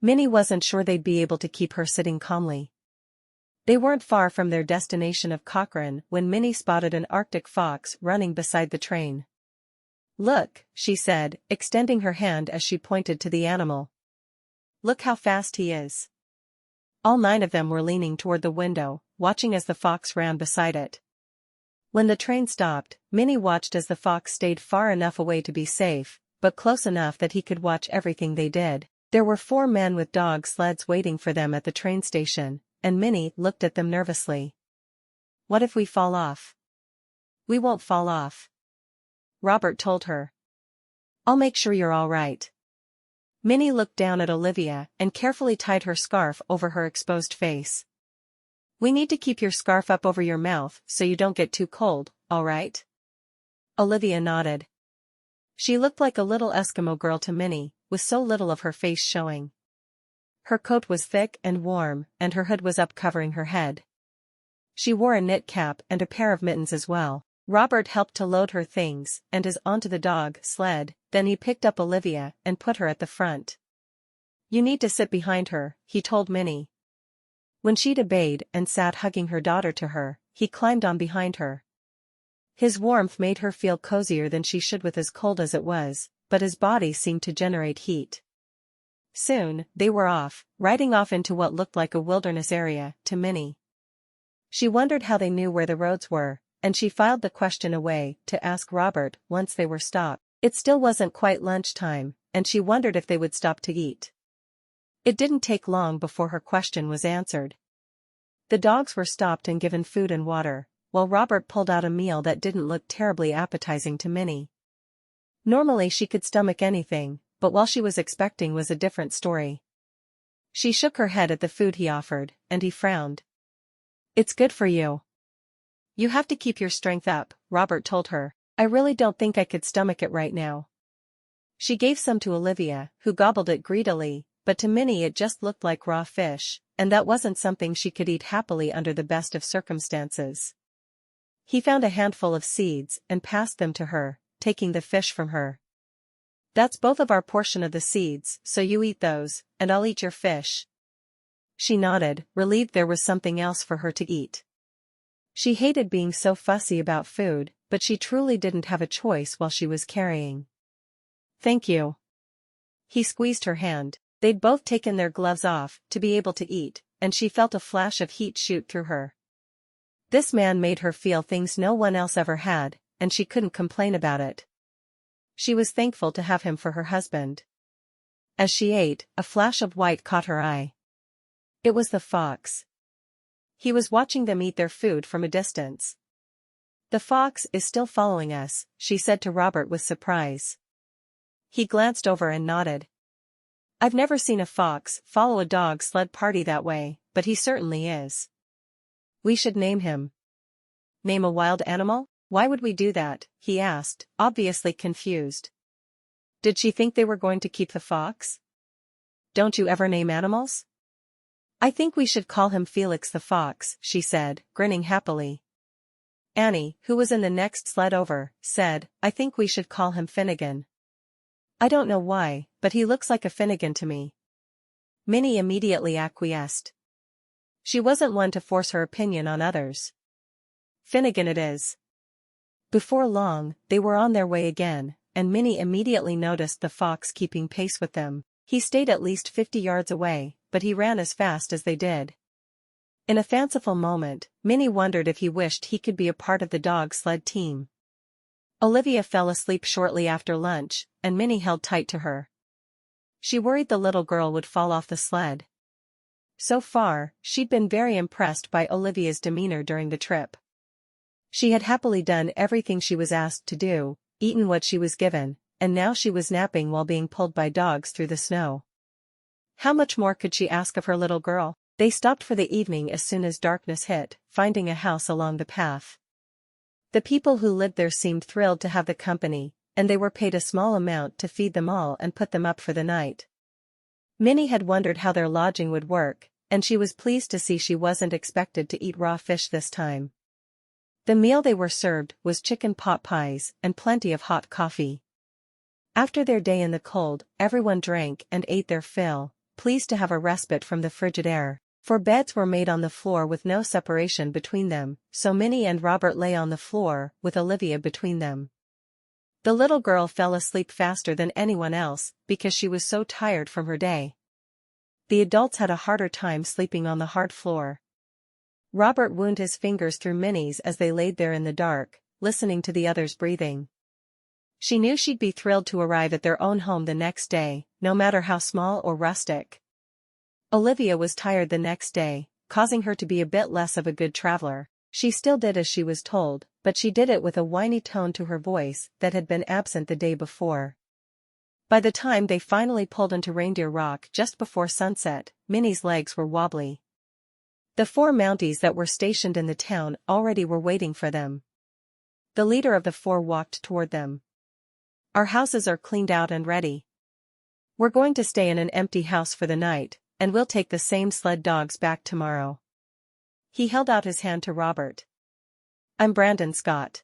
Minnie wasn't sure they'd be able to keep her sitting calmly. They weren't far from their destination of Cochrane when Minnie spotted an Arctic fox running beside the train. Look, she said, extending her hand as she pointed to the animal. Look how fast he is. All 9 of them were leaning toward the window, watching as the fox ran beside it. When the train stopped, Minnie watched as the fox stayed far enough away to be safe, but close enough that he could watch everything they did. There were 4 men with dog sleds waiting for them at the train station, and Minnie looked at them nervously. What if we fall off? We won't fall off. Robert told her. I'll make sure you're all right. Minnie looked down at Olivia and carefully tied her scarf over her exposed face. We need to keep your scarf up over your mouth so you don't get too cold, all right? Olivia nodded. She looked like a little Eskimo girl to Minnie, with so little of her face showing. Her coat was thick and warm, and her hood was up covering her head. She wore a knit cap and a pair of mittens as well. Robert helped to load her things and is onto the dog sled, then he picked up Olivia and put her at the front. You need to sit behind her, he told Minnie. When she'd obeyed and sat hugging her daughter to her, he climbed on behind her. His warmth made her feel cozier than she should with as cold as it was, but his body seemed to generate heat. Soon, they were off, riding off into what looked like a wilderness area, to Minnie. She wondered how they knew where the roads were, and she filed the question away to ask Robert once they were stopped. It still wasn't quite lunchtime, and she wondered if they would stop to eat. It didn't take long before her question was answered. The dogs were stopped and given food and water, while Robert pulled out a meal that didn't look terribly appetizing to Minnie. Normally she could stomach anything, but what she was expecting was a different story. She shook her head at the food he offered, and he frowned. It's good for you. You have to keep your strength up, Robert told her. I really don't think I could stomach it right now. She gave some to Olivia, who gobbled it greedily, but to Minnie it just looked like raw fish, and that wasn't something she could eat happily under the best of circumstances. He found a handful of seeds and passed them to her, taking the fish from her. That's both of our portion of the seeds, so you eat those, and I'll eat your fish. She nodded, relieved there was something else for her to eat. She hated being so fussy about food, but she truly didn't have a choice while she was carrying. Thank you. He squeezed her hand. They'd both taken their gloves off to be able to eat, and she felt a flash of heat shoot through her. This man made her feel things no one else ever had, and she couldn't complain about it. She was thankful to have him for her husband. As she ate, a flash of white caught her eye. It was the fox. He was watching them eat their food from a distance. The fox is still following us, she said to Robert with surprise. He glanced over and nodded. I've never seen a fox follow a dog sled party that way, but he certainly is. We should name him. Name a wild animal? Why would we do that? He asked, obviously confused. Did she think they were going to keep the fox? Don't you ever name animals? I think we should call him Felix the Fox, she said, grinning happily. Annie, who was in the next sled over, said, I think we should call him Finnegan. I don't know why, but he looks like a Finnegan to me. Minnie immediately acquiesced. She wasn't one to force her opinion on others. Finnegan it is. Before long, they were on their way again, and Minnie immediately noticed the fox keeping pace with them. He stayed at least 50 yards away, but he ran as fast as they did. In a fanciful moment, Minnie wondered if he wished he could be a part of the dog sled team. Olivia fell asleep shortly after lunch, and Minnie held tight to her. She worried the little girl would fall off the sled. So far, she'd been very impressed by Olivia's demeanor during the trip. She had happily done everything she was asked to do, eaten what she was given, and now she was napping while being pulled by dogs through the snow. How much more could she ask of her little girl? They stopped for the evening as soon as darkness hit, finding a house along the path. The people who lived there seemed thrilled to have the company, and they were paid a small amount to feed them all and put them up for the night. Minnie had wondered how their lodging would work, and she was pleased to see she wasn't expected to eat raw fish this time. The meal they were served was chicken pot pies and plenty of hot coffee. After their day in the cold, everyone drank and ate their fill, pleased to have a respite from the frigid air. For beds were made on the floor with no separation between them, so Minnie and Robert lay on the floor, with Olivia between them. The little girl fell asleep faster than anyone else, because she was so tired from her day. The adults had a harder time sleeping on the hard floor. Robert wound his fingers through Minnie's as they laid there in the dark, listening to the others breathing. She knew she'd be thrilled to arrive at their own home the next day, no matter how small or rustic. Olivia was tired the next day, causing her to be a bit less of a good traveler. She still did as she was told, but she did it with a whiny tone to her voice that had been absent the day before. By the time they finally pulled into Reindeer Rock just before sunset, Minnie's legs were wobbly. The 4 Mounties that were stationed in the town already were waiting for them. The leader of the 4 walked toward them. "Our houses are cleaned out and ready. We're going to stay in an empty house for the night, and we'll take the same sled dogs back tomorrow." He held out his hand to Robert. "I'm Brandon Scott.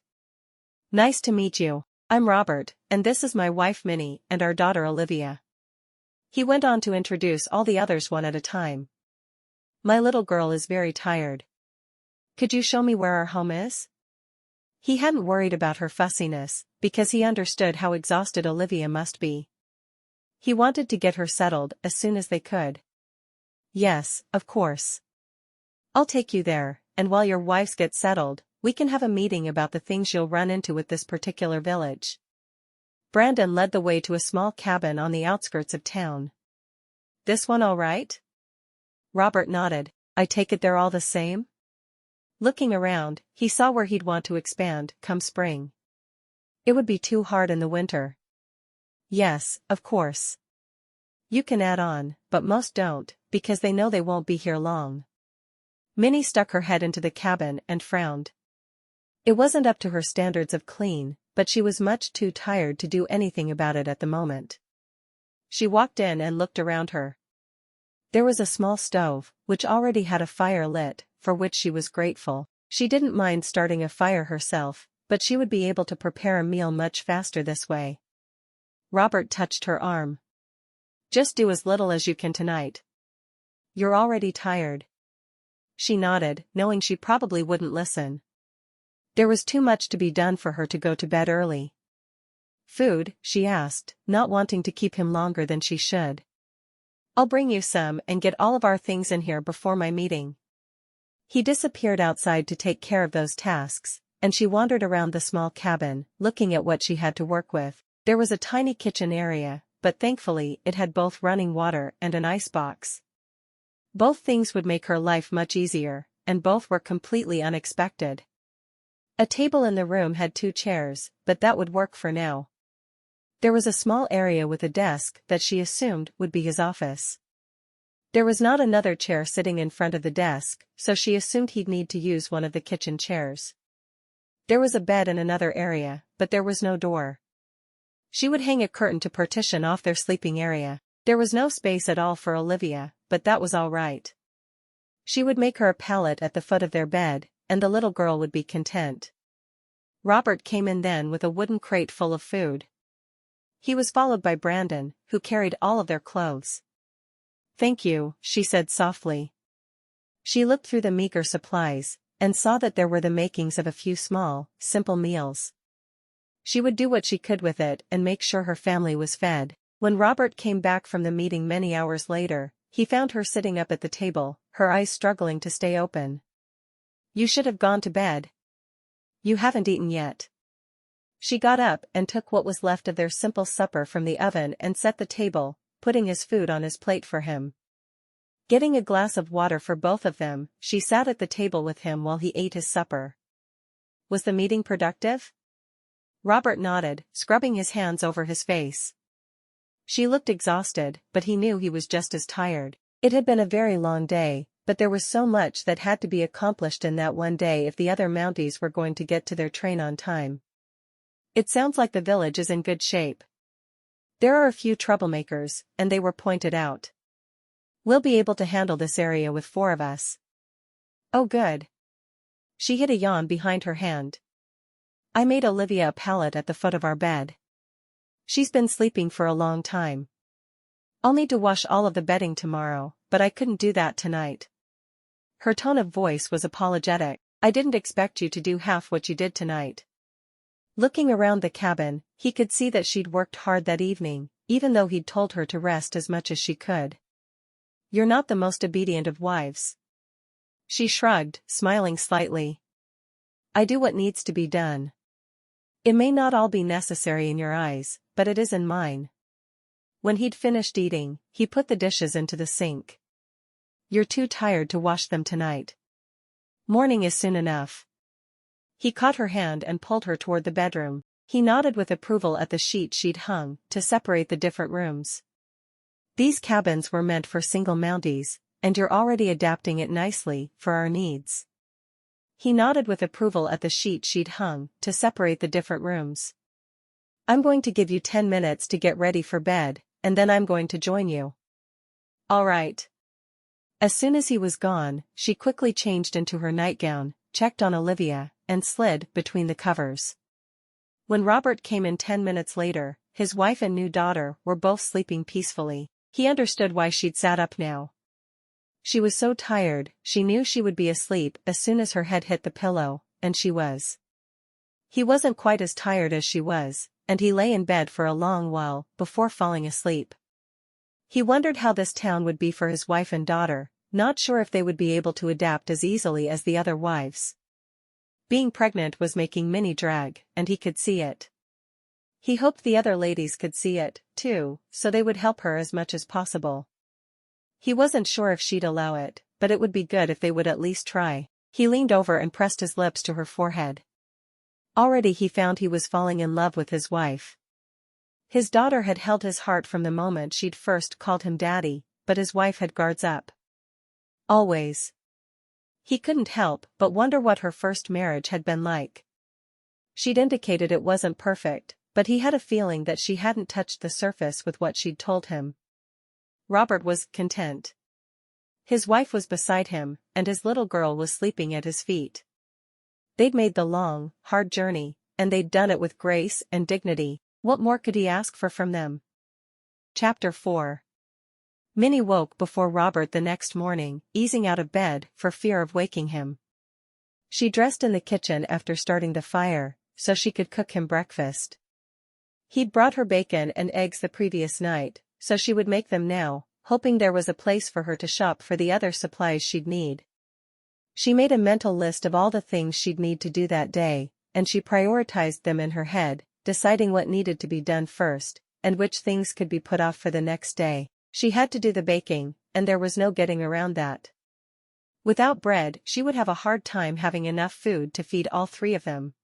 Nice to meet you. I'm Robert, and this is my wife Minnie and our daughter Olivia." He went on to introduce all the others one at a time. "My little girl is very tired. Could you show me where our home is?" He hadn't worried about her fussiness, because he understood how exhausted Olivia must be. He wanted to get her settled as soon as they could. "Yes, of course. I'll take you there, and while your wives get settled, we can have a meeting about the things you'll run into with this particular village." Brandon led the way to a small cabin on the outskirts of town. "This one all right?" Robert nodded. "I take it they're all the same?" Looking around, he saw where he'd want to expand come spring. It would be too hard in the winter. "Yes, of course. You can add on, but most don't, because they know they won't be here long." Minnie stuck her head into the cabin and frowned. It wasn't up to her standards of clean, but she was much too tired to do anything about it at the moment. She walked in and looked around her. There was a small stove, which already had a fire lit, for which she was grateful. She didn't mind starting a fire herself, but she would be able to prepare a meal much faster this way. Robert touched her arm. "Just do as little as you can tonight. You're already tired." She nodded, knowing she probably wouldn't listen. There was too much to be done for her to go to bed early. "Food?" she asked, not wanting to keep him longer than she should. "I'll bring you some and get all of our things in here before my meeting." He disappeared outside to take care of those tasks, and she wandered around the small cabin, looking at what she had to work with. There was a tiny kitchen area, but thankfully it had both running water and an icebox. Both things would make her life much easier, and both were completely unexpected. A table in the room had 2 chairs, but that would work for now. There was a small area with a desk that she assumed would be his office. There was not another chair sitting in front of the desk, so she assumed he'd need to use one of the kitchen chairs. There was a bed in another area, but there was no door. She would hang a curtain to partition off their sleeping area. There was no space at all for Olivia, but that was all right. She would make her a pallet at the foot of their bed, and the little girl would be content. Robert came in then with a wooden crate full of food. He was followed by Brandon, who carried all of their clothes. "Thank you," she said softly. She looked through the meager supplies, and saw that there were the makings of a few small, simple meals. She would do what she could with it and make sure her family was fed. When Robert came back from the meeting many hours later, he found her sitting up at the table, her eyes struggling to stay open. "You should have gone to bed. You haven't eaten yet." She got up and took what was left of their simple supper from the oven and set the table, putting his food on his plate for him. Getting a glass of water for both of them, she sat at the table with him while he ate his supper. Was the meeting productive? Robert nodded, scrubbing his hands over his face. She looked exhausted, but he knew he was just as tired. It had been a very long day, but there was so much that had to be accomplished in that one day if the other Mounties were going to get to their train on time. It sounds like the village is in good shape. There are a few troublemakers, and they were pointed out. We'll be able to handle this area with 4 of us. Oh good. She hid a yawn behind her hand. I made Olivia a pallet at the foot of our bed. She's been sleeping for a long time. I'll need to wash all of the bedding tomorrow, but I couldn't do that tonight. Her tone of voice was apologetic. I didn't expect you to do half what you did tonight. Looking around the cabin, he could see that she'd worked hard that evening, even though he'd told her to rest as much as she could. You're not the most obedient of wives. She shrugged, smiling slightly. I do what needs to be done. It may not all be necessary in your eyes, but it is in mine. When he'd finished eating, he put the dishes into the sink. You're too tired to wash them tonight. Morning is soon enough. He caught her hand and pulled her toward the bedroom. He nodded with approval at the sheet she'd hung to separate the different rooms. These cabins were meant for single Mounties, and you're already adapting it nicely for our needs. He nodded with approval at the sheet she'd hung to separate the different rooms. I'm going to give you 10 minutes to get ready for bed, and then I'm going to join you. All right. As soon as he was gone, she quickly changed into her nightgown, checked on Olivia, and slid between the covers. When Robert came in 10 minutes later, his wife and new daughter were both sleeping peacefully. He understood why she'd sat up now. She was so tired, she knew she would be asleep as soon as her head hit the pillow, and she was. He wasn't quite as tired as she was, and he lay in bed for a long while before falling asleep. He wondered how this town would be for his wife and daughter, not sure if they would be able to adapt as easily as the other wives. Being pregnant was making Minnie drag, and he could see it. He hoped the other ladies could see it, too, so they would help her as much as possible. He wasn't sure if she'd allow it, but it would be good if they would at least try. He leaned over and pressed his lips to her forehead. Already he found he was falling in love with his wife. His daughter had held his heart from the moment she'd first called him daddy, but his wife had guards up. Always. He couldn't help but wonder what her first marriage had been like. She'd indicated it wasn't perfect, but he had a feeling that she hadn't touched the surface with what she'd told him. Robert was content. His wife was beside him, and his little girl was sleeping at his feet. They'd made the long, hard journey, and they'd done it with grace and dignity. What more could he ask for from them? Chapter 4. Minnie woke before Robert the next morning, easing out of bed for fear of waking him. She dressed in the kitchen after starting the fire, so she could cook him breakfast. He'd brought her bacon and eggs the previous night, so she would make them now, hoping there was a place for her to shop for the other supplies she'd need. She made a mental list of all the things she'd need to do that day, and she prioritized them in her head, deciding what needed to be done first, and which things could be put off for the next day. She had to do the baking, and there was no getting around that. Without bread, she would have a hard time having enough food to feed all 3 of them.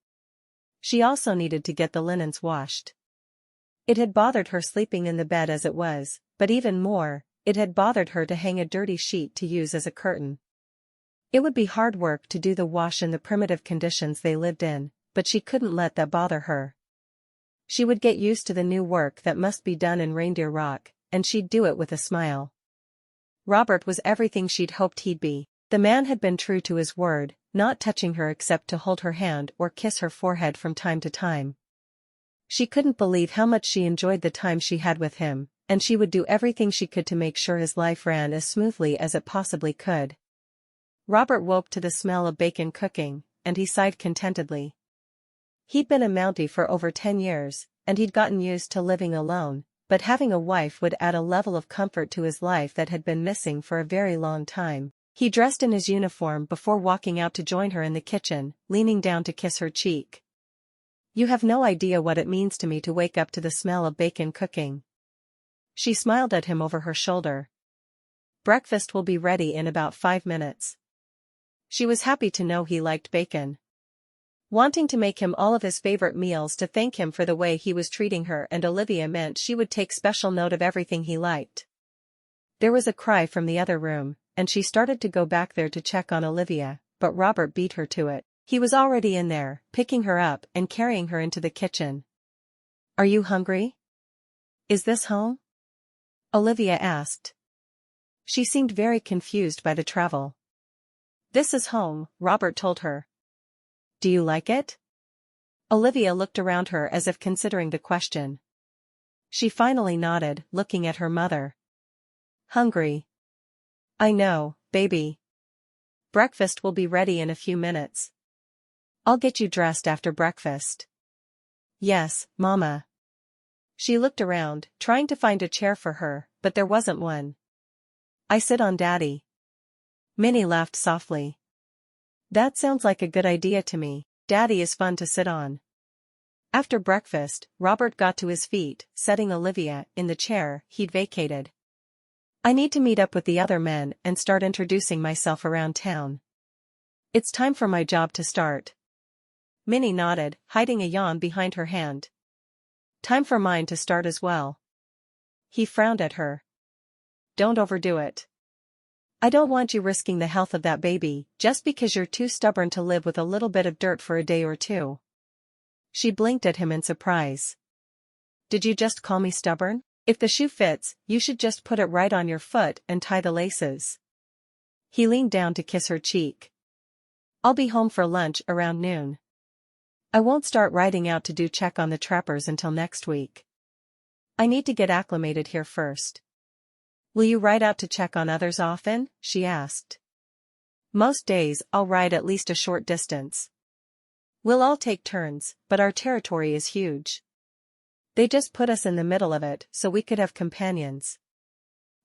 She also needed to get the linens washed. It had bothered her sleeping in the bed as it was, but even more, it had bothered her to hang a dirty sheet to use as a curtain. It would be hard work to do the wash in the primitive conditions they lived in, but she couldn't let that bother her. She would get used to the new work that must be done in Reindeer Rock, and she'd do it with a smile. Robert was everything she'd hoped he'd be. The man had been true to his word, not touching her except to hold her hand or kiss her forehead from time to time. She couldn't believe how much she enjoyed the time she had with him, and she would do everything she could to make sure his life ran as smoothly as it possibly could. Robert woke to the smell of bacon cooking, and he sighed contentedly. He'd been a Mountie for over 10 years, and he'd gotten used to living alone, but having a wife would add a level of comfort to his life that had been missing for a very long time. He dressed in his uniform before walking out to join her in the kitchen, leaning down to kiss her cheek. You have no idea what it means to me to wake up to the smell of bacon cooking. She smiled at him over her shoulder. Breakfast will be ready in about 5 minutes. She was happy to know he liked bacon. Wanting to make him all of his favorite meals to thank him for the way he was treating her and Olivia meant she would take special note of everything he liked. There was a cry from the other room, and she started to go back there to check on Olivia, but Robert beat her to it. He was already in there, picking her up and carrying her into the kitchen. "Are you hungry? Is this home?" Olivia asked. She seemed very confused by the travel. "This is home," Robert told her. "Do you like it?" Olivia looked around her as if considering the question. She finally nodded, looking at her mother. "Hungry. I know, baby. Breakfast will be ready in a few minutes. I'll get you dressed after breakfast." "Yes, Mama." She looked around, trying to find a chair for her, but there wasn't one. "I sit on Daddy." Minnie laughed softly. "That sounds like a good idea to me. Daddy is fun to sit on." After breakfast, Robert got to his feet, setting Olivia in the chair he'd vacated. "I need to meet up with the other men and start introducing myself around town. It's time for my job to start." Minnie nodded, hiding a yawn behind her hand. "Time for mine to start as well." He frowned at her. "Don't overdo it. I don't want you risking the health of that baby just because you're too stubborn to live with a little bit of dirt for a day or two." She blinked at him in surprise. "Did you just call me stubborn? If the shoe fits, you should just put it right on your foot and tie the laces." He leaned down to kiss her cheek. "I'll be home for lunch around noon. I won't start riding out to do check on the trappers until next week. I need to get acclimated here first." "Will you ride out to check on others often?" she asked. "Most days I'll ride at least a short distance. We'll all take turns, but our territory is huge. They just put us in the middle of it so we could have companions.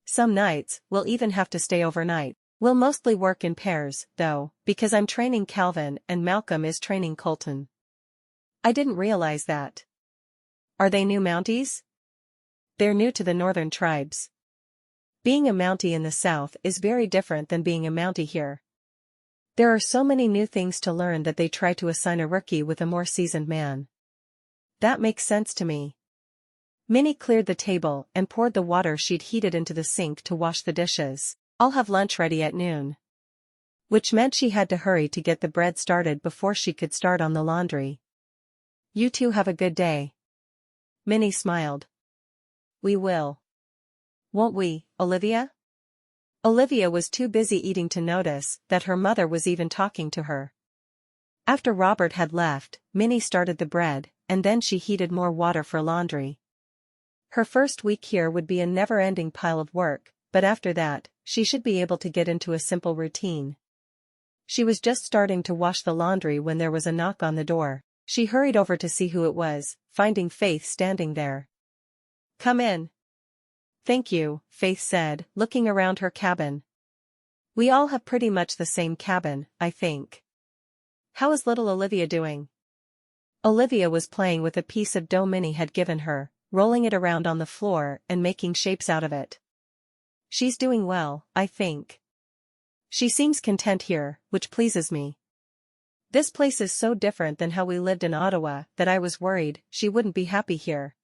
Some nights, we'll even have to stay overnight. We'll mostly work in pairs, though, because I'm training Calvin and Malcolm is training Colton." "I didn't realize that. Are they new Mounties?" "They're new to the northern tribes. Being a Mountie in the south is very different than being a Mountie here. There are so many new things to learn that they try to assign a rookie with a more seasoned man." "That makes sense to me." Minnie cleared the table and poured the water she'd heated into the sink to wash the dishes. "I'll have lunch ready at noon." Which meant she had to hurry to get the bread started before she could start on the laundry. "You two have a good day." Minnie smiled. "We will. Won't we, Olivia?" Olivia was too busy eating to notice that her mother was even talking to her. After Robert had left, Minnie started the bread, and then she heated more water for laundry. Her first week here would be a never-ending pile of work, but after that, she should be able to get into a simple routine. She was just starting to wash the laundry when there was a knock on the door. She hurried over to see who it was, finding Faith standing there. "Come in." "Thank you," Faith said, looking around her cabin. "We all have pretty much the same cabin, I think. How is little Olivia doing?" Olivia was playing with a piece of dough Minnie had given her, rolling it around on the floor and making shapes out of it. "She's doing well, I think. She seems content here, which pleases me. This place is so different than how we lived in Ottawa that I was worried she wouldn't be happy here."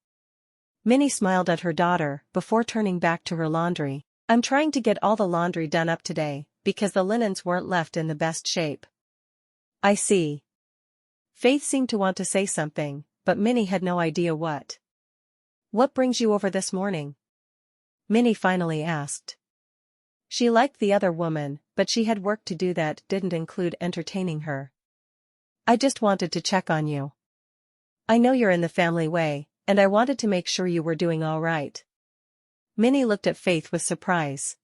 Minnie smiled at her daughter before turning back to her laundry. "I'm trying to get all the laundry done up today, because the linens weren't left in the best shape." "I see." Faith seemed to want to say something, but Minnie had no idea what. "What brings you over this morning?" Minnie finally asked. She liked the other woman, but she had work to do that didn't include entertaining her. "I just wanted to check on you. I know you're in the family way, and I wanted to make sure you were doing all right." Minnie looked at Faith with surprise.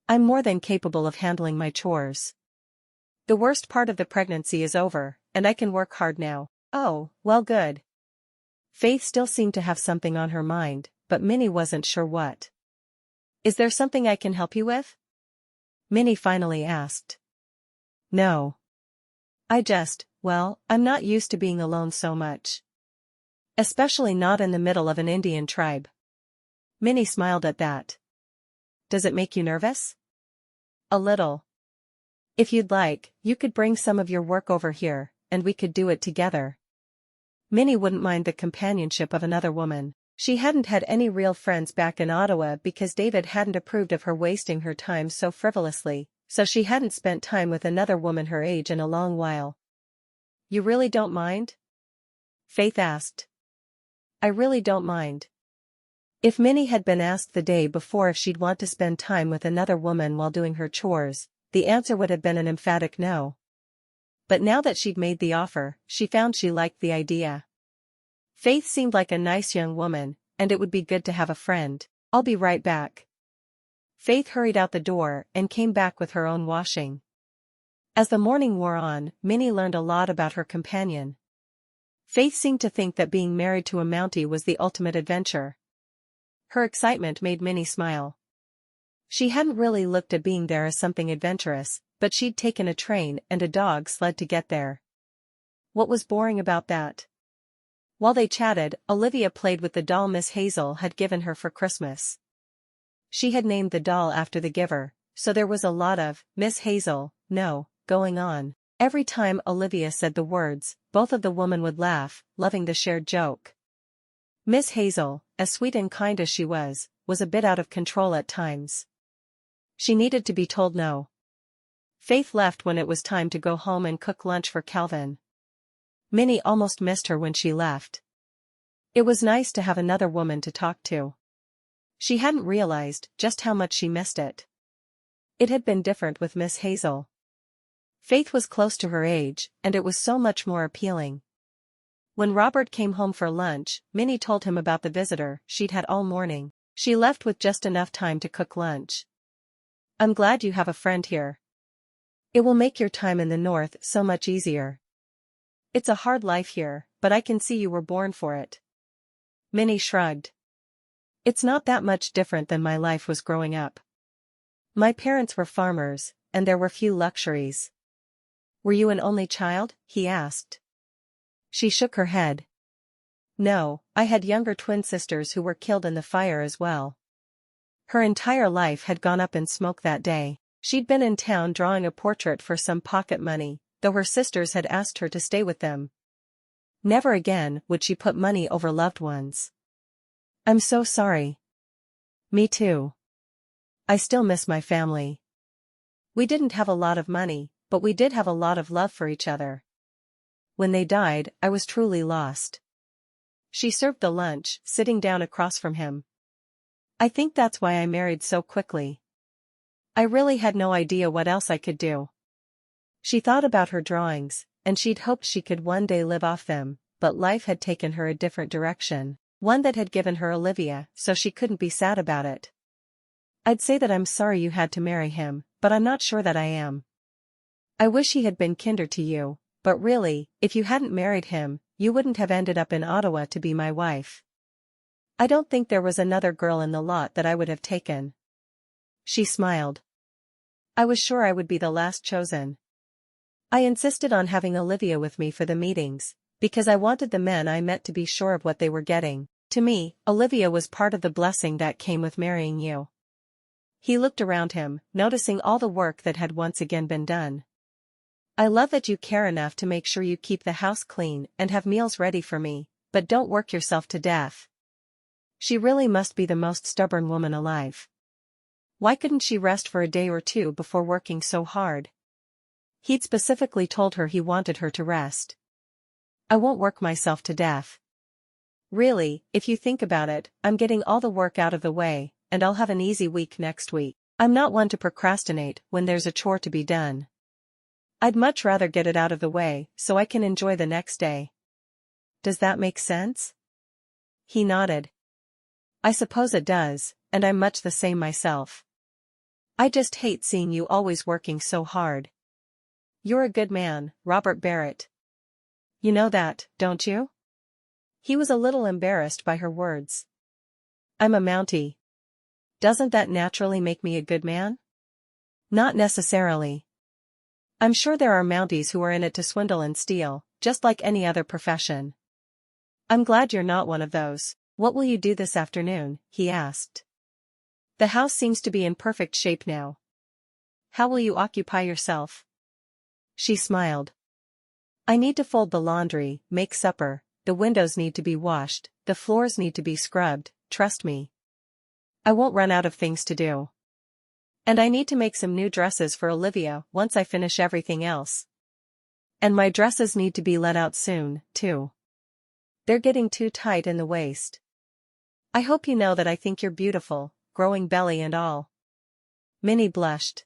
"I'm more than capable of handling my chores. The worst part of the pregnancy is over, and I can work hard now." "Oh, well, good." Faith still seemed to have something on her mind, but Minnie wasn't sure what. "Is there something I can help you with?" Minnie finally asked. "No. I'm not used to being alone so much. Especially not in the middle of an Indian tribe." Minnie smiled at that. Does it make you nervous? A little. If you'd like, you could bring some of your work over here, and we could do it together. Minnie wouldn't mind the companionship of another woman. She hadn't had any real friends back in Ottawa because David hadn't approved of her wasting her time so frivolously, so she hadn't spent time with another woman her age in a long while. You really don't mind? Faith asked. I really don't mind. If Minnie had been asked the day before if she'd want to spend time with another woman while doing her chores, the answer would have been an emphatic no. But now that she'd made the offer, she found she liked the idea. Faith seemed like a nice young woman, and it would be good to have a friend. I'll be right back. Faith hurried out the door and came back with her own washing. As the morning wore on, Minnie learned a lot about her companion. Faith seemed to think that being married to a Mountie was the ultimate adventure. Her excitement made Minnie smile. She hadn't really looked at being there as something adventurous, but she'd taken a train and a dog sled to get there. What was boring about that? While they chatted, Olivia played with the doll Miss Hazel had given her for Christmas. She had named the doll after the giver, so there was a lot of Miss Hazel, no, going on. Every time Olivia said the words, both of the women would laugh, loving the shared joke. Miss Hazel, as sweet and kind as she was a bit out of control at times. She needed to be told no. Faith left when it was time to go home and cook lunch for Calvin. Minnie almost missed her when she left. It was nice to have another woman to talk to. She hadn't realized just how much she missed it. It had been different with Miss Hazel. Faith was close to her age, and it was so much more appealing. When Robert came home for lunch, Minnie told him about the visitor she'd had all morning. She left with just enough time to cook lunch. I'm glad you have a friend here. It will make your time in the north so much easier. It's a hard life here, but I can see you were born for it. Minnie shrugged. It's not that much different than my life was growing up. My parents were farmers, and there were few luxuries. Were you an only child? He asked. She shook her head. No, I had younger twin sisters who were killed in the fire as well. Her entire life had gone up in smoke that day. She'd been in town drawing a portrait for some pocket money, though her sisters had asked her to stay with them. Never again would she put money over loved ones. I'm so sorry. Me too. I still miss my family. We didn't have a lot of money, but we did have a lot of love for each other. When they died, I was truly lost. She served the lunch, sitting down across from him. I think that's why I married so quickly. I really had no idea what else I could do. She thought about her drawings, and she'd hoped she could one day live off them, but life had taken her a different direction, one that had given her Olivia, so she couldn't be sad about it. I'd say that I'm sorry you had to marry him, but I'm not sure that I am. I wish he had been kinder to you, but really, if you hadn't married him, you wouldn't have ended up in Ottawa to be my wife. I don't think there was another girl in the lot that I would have taken. She smiled. I was sure I would be the last chosen. I insisted on having Olivia with me for the meetings, because I wanted the men I met to be sure of what they were getting. To me, Olivia was part of the blessing that came with marrying you. He looked around him, noticing all the work that had once again been done. I love that you care enough to make sure you keep the house clean and have meals ready for me, but don't work yourself to death. She really must be the most stubborn woman alive. Why couldn't she rest for a day or two before working so hard? He'd specifically told her he wanted her to rest. I won't work myself to death. Really, if you think about it, I'm getting all the work out of the way, and I'll have an easy week next week. I'm not one to procrastinate when there's a chore to be done. I'd much rather get it out of the way so I can enjoy the next day. Does that make sense? He nodded. I suppose it does, and I'm much the same myself. I just hate seeing you always working so hard. You're a good man, Robert Barret. You know that, don't you? He was a little embarrassed by her words. I'm a Mountie. Doesn't that naturally make me a good man? Not necessarily. I'm sure there are Mounties who are in it to swindle and steal, just like any other profession. I'm glad you're not one of those. What will you do this afternoon? He asked. The house seems to be in perfect shape now. How will you occupy yourself? She smiled. I need to fold the laundry, make supper, the windows need to be washed, the floors need to be scrubbed, trust me. I won't run out of things to do. And I need to make some new dresses for Olivia once I finish everything else. And my dresses need to be let out soon, too. They're getting too tight in the waist. I hope you know that I think you're beautiful, growing belly and all. Minnie blushed.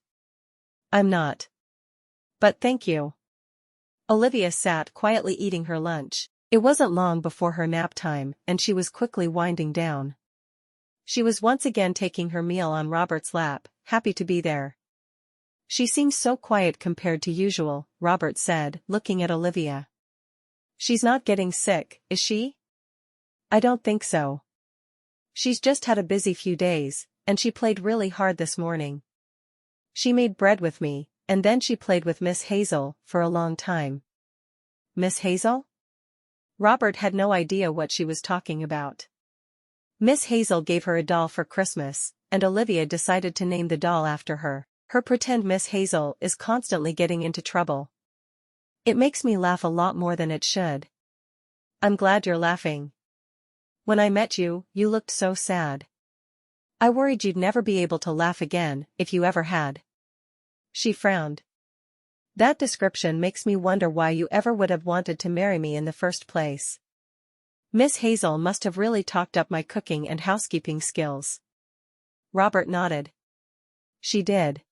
I'm not. But thank you. Olivia sat quietly eating her lunch. It wasn't long before her nap time, and she was quickly winding down. She was once again taking her meal on Robert's lap, happy to be there. She seems so quiet compared to usual, Robert said, looking at Olivia. She's not getting sick, is she? I don't think so. She's just had a busy few days, and she played really hard this morning. She made bread with me, and then she played with Miss Hazel for a long time. Miss Hazel? Robert had no idea what she was talking about. Miss Hazel gave her a doll for Christmas, and Olivia decided to name the doll after her. Her pretend Miss Hazel is constantly getting into trouble. It makes me laugh a lot more than it should. I'm glad you're laughing. When I met you, you looked so sad. I worried you'd never be able to laugh again, if you ever had. She frowned. That description makes me wonder why you ever would have wanted to marry me in the first place. Miss Hazel must have really talked up my cooking and housekeeping skills. Robert nodded. She did.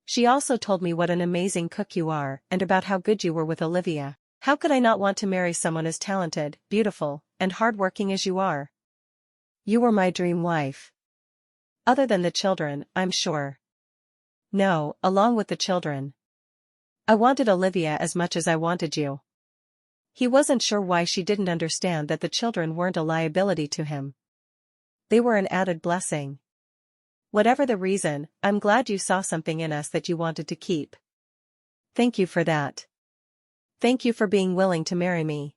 She also told me what an amazing cook you are and about how good you were with Olivia. How could I not want to marry someone as talented, beautiful, and hardworking as you are? You were my dream wife. Other than the children, I'm sure. No, along with the children. I wanted Olivia as much as I wanted you. He wasn't sure why she didn't understand that the children weren't a liability to him. They were an added blessing. Whatever the reason, I'm glad you saw something in us that you wanted to keep. Thank you for that. Thank you for being willing to marry me.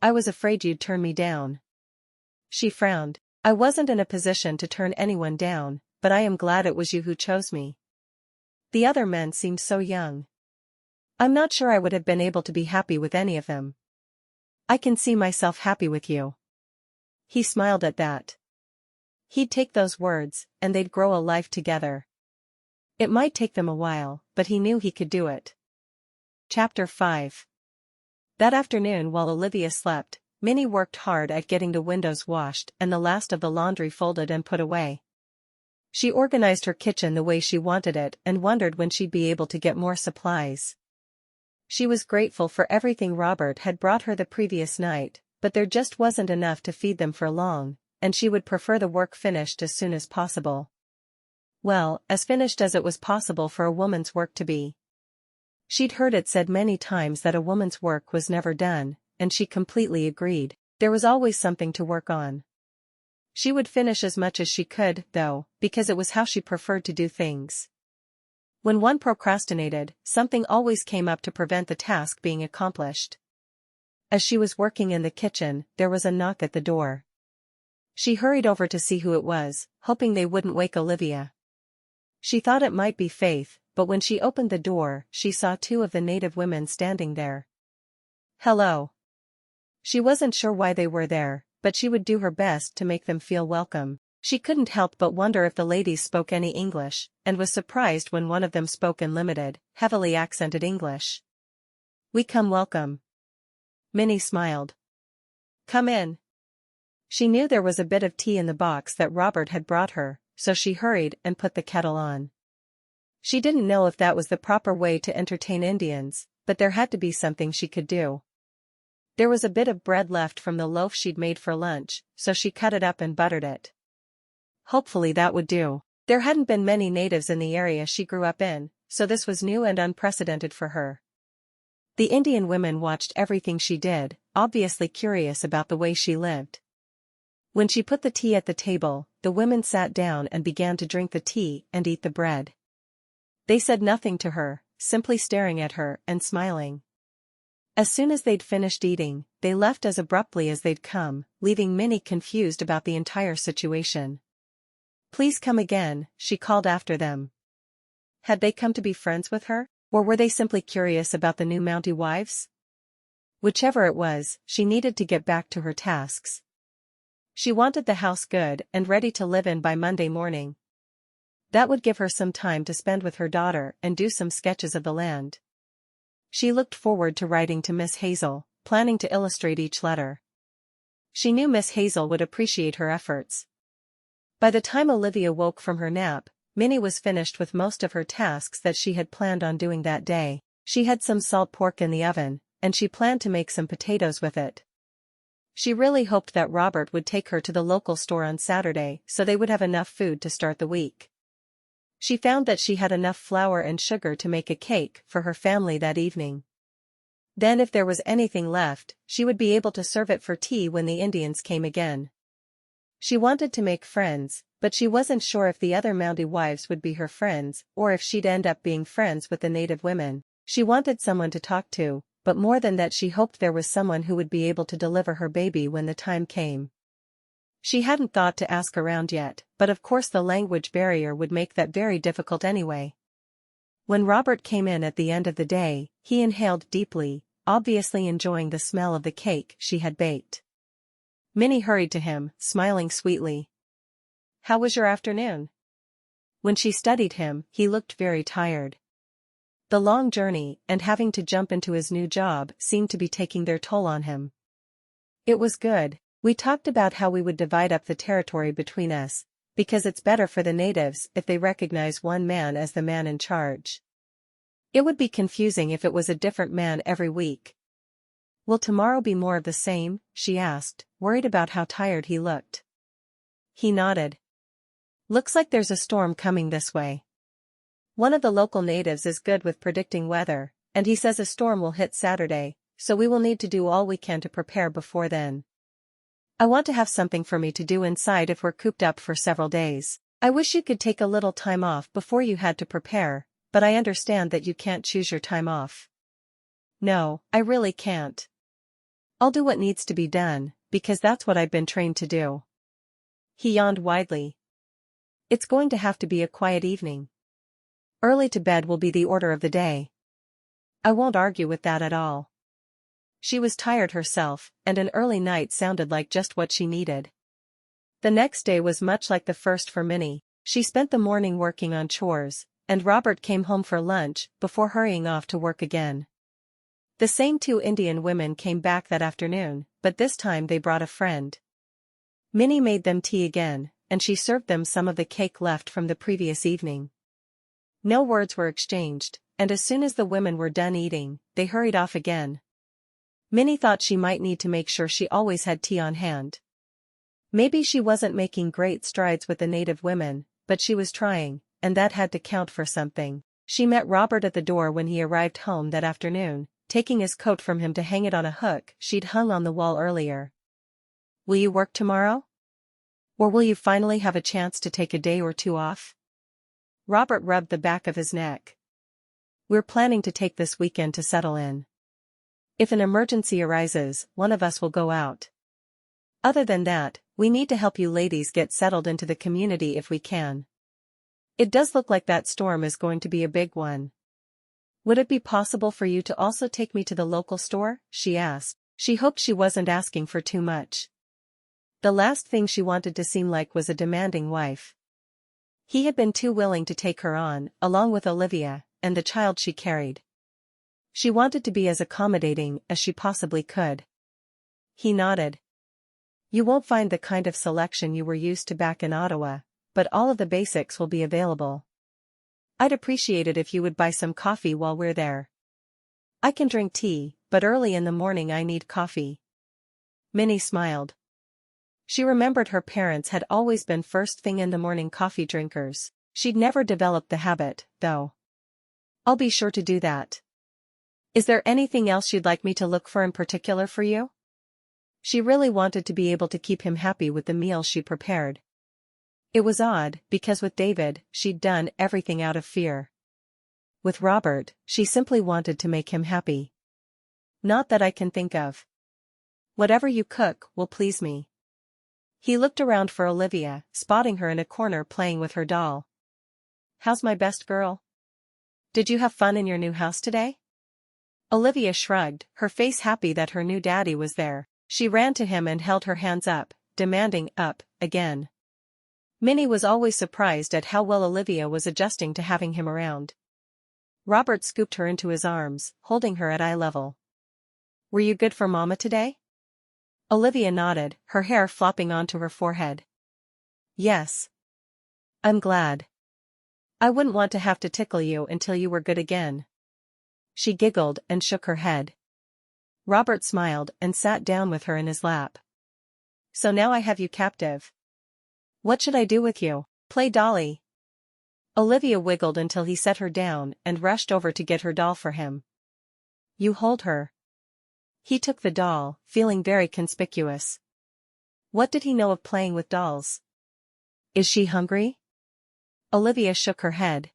I was afraid you'd turn me down. She frowned. I wasn't in a position to turn anyone down, but I am glad it was you who chose me. The other men seemed so young. I'm not sure I would have been able to be happy with any of them. I can see myself happy with you. He smiled at that. He'd take those words, and they'd grow a life together. It might take them a while, but he knew he could do it. Chapter 5. That afternoon while Olivia slept, Minnie worked hard at getting the windows washed and the last of the laundry folded and put away. She organized her kitchen the way she wanted it and wondered when she'd be able to get more supplies. She was grateful for everything Robert had brought her the previous night, but there just wasn't enough to feed them for long, and she would prefer the work finished as soon as possible. Well, as finished as it was possible for a woman's work to be. She'd heard it said many times that a woman's work was never done, and she completely agreed. There was always something to work on. She would finish as much as she could, though, because it was how she preferred to do things. When one procrastinated, something always came up to prevent the task being accomplished. As she was working in the kitchen, there was a knock at the door. She hurried over to see who it was, hoping they wouldn't wake Olivia. She thought it might be Faith, but when she opened the door, she saw two of the native women standing there. Hello. She wasn't sure why they were there, but she would do her best to make them feel welcome. She couldn't help but wonder if the ladies spoke any English, and was surprised when one of them spoke in limited, heavily accented English. We come welcome. Minnie smiled. Come in. She knew there was a bit of tea in the box that Robert had brought her, so she hurried and put the kettle on. She didn't know if that was the proper way to entertain Indians, but there had to be something she could do. There was a bit of bread left from the loaf she'd made for lunch, so she cut it up and buttered it. Hopefully that would do. There hadn't been many natives in the area she grew up in, so this was new and unprecedented for her. The Indian women watched everything she did, obviously curious about the way she lived. When she put the tea at the table, the women sat down and began to drink the tea and eat the bread. They said nothing to her, simply staring at her and smiling. As soon as they'd finished eating, they left as abruptly as they'd come, leaving Minnie confused about the entire situation. Please come again, she called after them. Had they come to be friends with her, or were they simply curious about the new Mountie wives? Whichever it was, she needed to get back to her tasks. She wanted the house good and ready to live in by Monday morning. That would give her some time to spend with her daughter and do some sketches of the land. She looked forward to writing to Miss Hazel, planning to illustrate each letter. She knew Miss Hazel would appreciate her efforts. By the time Olivia woke from her nap, Minnie was finished with most of her tasks that she had planned on doing that day. She had some salt pork in the oven, and she planned to make some potatoes with it. She really hoped that Robert would take her to the local store on Saturday so they would have enough food to start the week. She found that she had enough flour and sugar to make a cake for her family that evening. Then if there was anything left, she would be able to serve it for tea when the Indians came again. She wanted to make friends, but she wasn't sure if the other Mountie wives would be her friends or if she'd end up being friends with the native women. She wanted someone to talk to, but more than that she hoped there was someone who would be able to deliver her baby when the time came. She hadn't thought to ask around yet, but of course the language barrier would make that very difficult anyway. When Robert came in at the end of the day, he inhaled deeply, obviously enjoying the smell of the cake she had baked. Minnie hurried to him, smiling sweetly. "How was your afternoon?" When she studied him, he looked very tired. The long journey and having to jump into his new job seemed to be taking their toll on him. "It was good. We talked about how we would divide up the territory between us, because it's better for the natives if they recognize one man as the man in charge. It would be confusing if it was a different man every week." "Will tomorrow be more of the same?" she asked, worried about how tired he looked. He nodded. "Looks like there's a storm coming this way. One of the local natives is good with predicting weather, and he says a storm will hit Saturday, so we will need to do all we can to prepare before then. I want to have something for me to do inside if we're cooped up for several days. I wish you could take a little time off before you had to prepare, but I understand that you can't choose your time off." "No, I really can't. I'll do what needs to be done, because that's what I've been trained to do." He yawned widely. "It's going to have to be a quiet evening. Early to bed will be the order of the day." "I won't argue with that at all." She was tired herself, and an early night sounded like just what she needed. The next day was much like the first for Minnie. She spent the morning working on chores, and Robert came home for lunch before hurrying off to work again. The same two Indian women came back that afternoon, but this time they brought a friend. Minnie made them tea again, and she served them some of the cake left from the previous evening. No words were exchanged, and as soon as the women were done eating, they hurried off again. Minnie thought she might need to make sure she always had tea on hand. Maybe she wasn't making great strides with the native women, but she was trying, and that had to count for something. She met Robert at the door when he arrived home that afternoon, taking his coat from him to hang it on a hook she'd hung on the wall earlier. "Will you work tomorrow? Or will you finally have a chance to take a day or two off?" Robert rubbed the back of his neck. "We're planning to take this weekend to settle in. If an emergency arises, one of us will go out. Other than that, we need to help you ladies get settled into the community if we can. It does look like that storm is going to be a big one. Would it be possible for you to also take me to the local store?" she asked. She hoped she wasn't asking for too much. The last thing she wanted to seem like was a demanding wife. He had been too willing to take her on, along with Olivia, and the child she carried. She wanted to be as accommodating as she possibly could. He nodded. "You won't find the kind of selection you were used to back in Ottawa, but all of the basics will be available. I'd appreciate it if you would buy some coffee while we're there. I can drink tea, but early in the morning I need coffee." Minnie smiled. She remembered her parents had always been first thing in the morning coffee drinkers. She'd never developed the habit, though. "I'll be sure to do that. Is there anything else you'd like me to look for in particular for you?" She really wanted to be able to keep him happy with the meal she prepared. It was odd, because with David, she'd done everything out of fear. With Robert, she simply wanted to make him happy. "Not that I can think of. Whatever you cook will please me." He looked around for Olivia, spotting her in a corner playing with her doll. "How's my best girl? Did you have fun in your new house today?" Olivia shrugged, her face happy that her new daddy was there. She ran to him and held her hands up, demanding, "Up, again." Minnie was always surprised at how well Olivia was adjusting to having him around. Robert scooped her into his arms, holding her at eye level. "Were you good for Mama today?" Olivia nodded, her hair flopping onto her forehead. "Yes. I'm glad. I wouldn't want to have to tickle you until you were good again." She giggled and shook her head. Robert smiled and sat down with her in his lap. "So now I have you captive. What should I do with you? Play dolly?" Olivia wiggled until he set her down and rushed over to get her doll for him. "You hold her." He took the doll, feeling very conspicuous. What did he know of playing with dolls? "Is she hungry?" Olivia shook her head.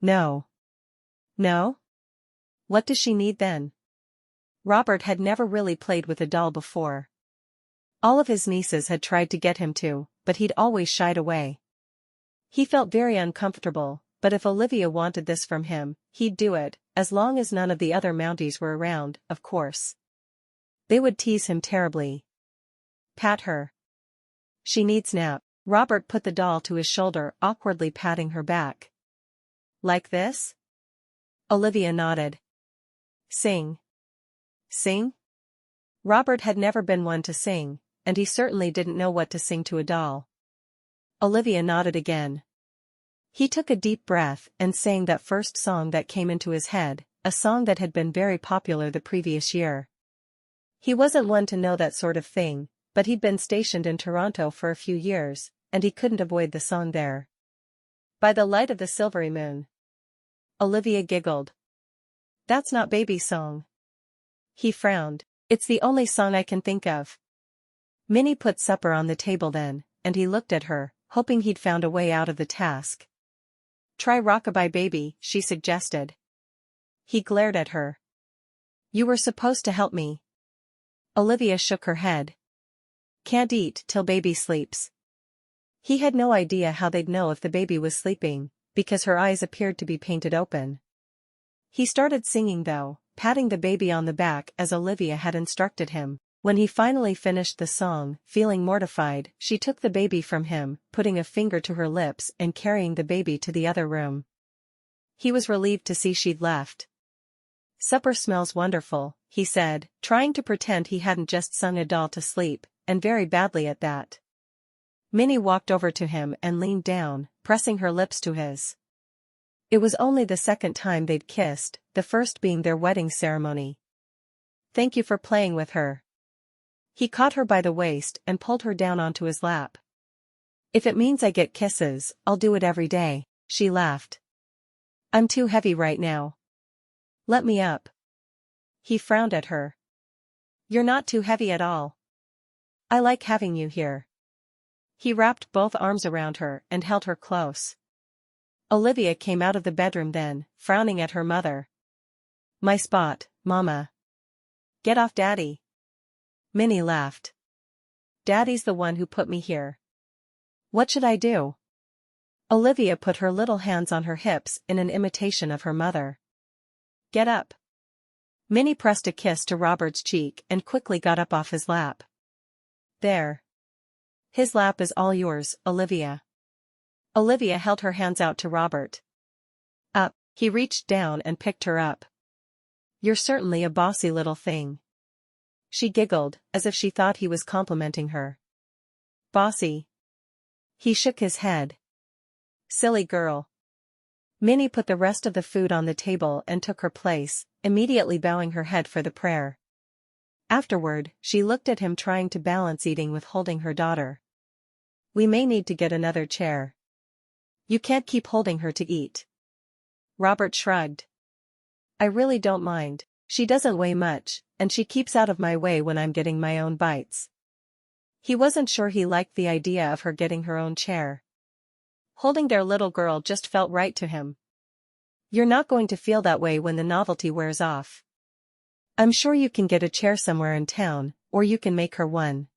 "No." "No? What does she need then?" Robert had never really played with a doll before. All of his nieces had tried to get him to, but he'd always shied away. He felt very uncomfortable, but if Olivia wanted this from him, he'd do it, as long as none of the other Mounties were around, of course. They would tease him terribly. "Pat her. She needs nap." Robert put the doll to his shoulder, awkwardly patting her back. "Like this?" Olivia nodded. "Sing." "Sing?" Robert had never been one to sing, and he certainly didn't know what to sing to a doll. Olivia nodded again. He took a deep breath and sang that first song that came into his head, a song that had been very popular the previous year. He wasn't one to know that sort of thing, but he'd been stationed in Toronto for a few years, and he couldn't avoid the song there. "By the light of the silvery moon." Olivia giggled. "That's not Baby's song." He frowned. "It's the only song I can think of." Minnie put supper on the table then, and he looked at her, hoping he'd found a way out of the task. "Try Rockabye Baby," she suggested. He glared at her. "You were supposed to help me." Olivia shook her head. "Can't eat till baby sleeps." He had no idea how they'd know if the baby was sleeping, because her eyes appeared to be painted open. He started singing though, patting the baby on the back as Olivia had instructed him. When he finally finished the song, feeling mortified, she took the baby from him, putting a finger to her lips and carrying the baby to the other room. He was relieved to see she'd left. "Supper smells wonderful," he said, trying to pretend he hadn't just sung a doll to sleep, and very badly at that. Minnie walked over to him and leaned down, pressing her lips to his. It was only the second time they'd kissed, the first being their wedding ceremony. "Thank you for playing with her." He caught her by the waist and pulled her down onto his lap. "If it means I get kisses, I'll do it every day," she laughed. "I'm too heavy right now. Let me up." He frowned at her. "You're not too heavy at all. I like having you here." He wrapped both arms around her and held her close. Olivia came out of the bedroom then, frowning at her mother. "My spot, Mama. Get off Daddy." Minnie laughed. "Daddy's the one who put me here. What should I do?" Olivia put her little hands on her hips in an imitation of her mother. "Get up." Minnie pressed a kiss to Robert's cheek and quickly got up off his lap. "There. His lap is all yours, Olivia." Olivia held her hands out to Robert. "Up." He reached down and picked her up. "You're certainly a bossy little thing." She giggled, as if she thought he was complimenting her. "Bossy?" He shook his head. "Silly girl." Minnie put the rest of the food on the table and took her place, immediately bowing her head for the prayer. Afterward, she looked at him trying to balance eating with holding her daughter. "We may need to get another chair. You can't keep holding her to eat." Robert shrugged. "I really don't mind. She doesn't weigh much, and she keeps out of my way when I'm getting my own bites." He wasn't sure he liked the idea of her getting her own chair. Holding their little girl just felt right to him. "You're not going to feel that way when the novelty wears off. I'm sure you can get a chair somewhere in town, or you can make her one."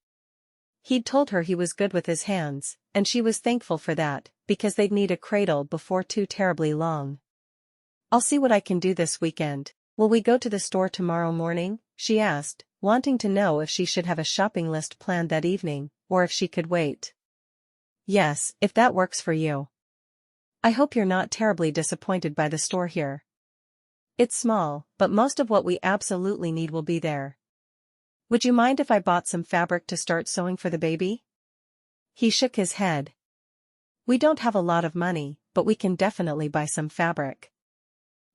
He'd told her he was good with his hands, and she was thankful for that, because they'd need a cradle before too terribly long. "I'll see what I can do this weekend. Will we go to the store tomorrow morning?" she asked, wanting to know if she should have a shopping list planned that evening, or if she could wait. "Yes, if that works for you. I hope you're not terribly disappointed by the store here. It's small, but most of what we absolutely need will be there. Would you mind if I bought some fabric to start sewing for the baby?" He shook his head. "We don't have a lot of money, but we can definitely buy some fabric.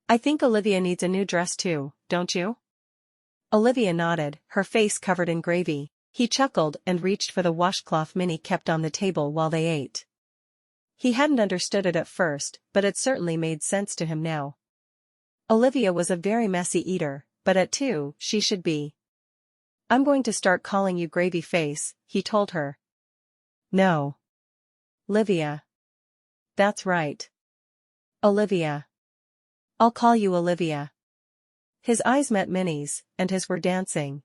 I think Olivia needs a new dress too, don't you?" Olivia nodded, her face covered in gravy. He chuckled and reached for the washcloth Minnie kept on the table while they ate. He hadn't understood it at first, but it certainly made sense to him now. Olivia was a very messy eater, but at 2, she should be. "I'm going to start calling you Gravy Face," he told her. "No. Olivia." "That's right. Olivia. I'll call you Olivia." His eyes met Minnie's, and his were dancing.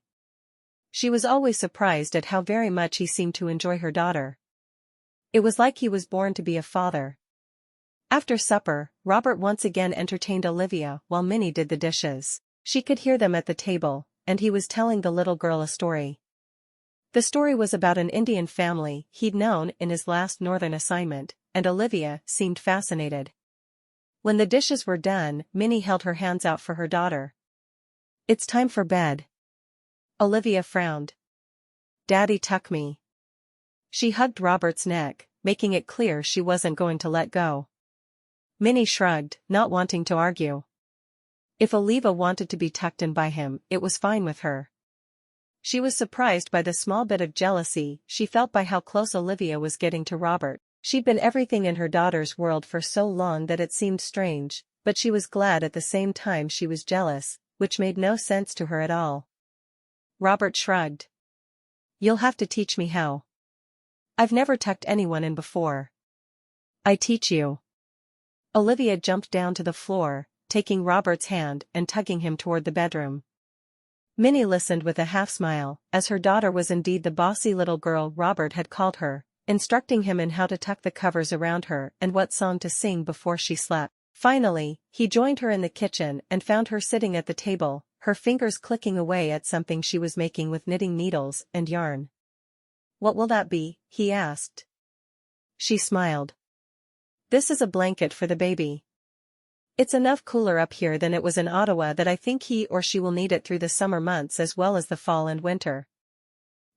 She was always surprised at how very much he seemed to enjoy her daughter. It was like he was born to be a father. After supper, Robert once again entertained Olivia while Minnie did the dishes. She could hear them at the table, and he was telling the little girl a story. The story was about an Indian family he'd known in his last northern assignment, and Olivia seemed fascinated. When the dishes were done, Minnie held her hands out for her daughter. "It's time for bed." Olivia frowned. "Daddy, tuck me." She hugged Robert's neck, making it clear she wasn't going to let go. Minnie shrugged, not wanting to argue. If Olivia wanted to be tucked in by him, it was fine with her. She was surprised by the small bit of jealousy she felt by how close Olivia was getting to Robert. She'd been everything in her daughter's world for so long that it seemed strange, but she was glad at the same time she was jealous, which made no sense to her at all. Robert shrugged. "You'll have to teach me how. I've never tucked anyone in before." "I teach you." Olivia jumped down to the floor, taking Robert's hand and tugging him toward the bedroom. Minnie listened with a half-smile, as her daughter was indeed the bossy little girl Robert had called her, instructing him in how to tuck the covers around her and what song to sing before she slept. Finally, he joined her in the kitchen and found her sitting at the table, her fingers clicking away at something she was making with knitting needles and yarn. "What will that be?" he asked. She smiled. "This is a blanket for the baby. It's enough cooler up here than it was in Ottawa that I think he or she will need it through the summer months as well as the fall and winter."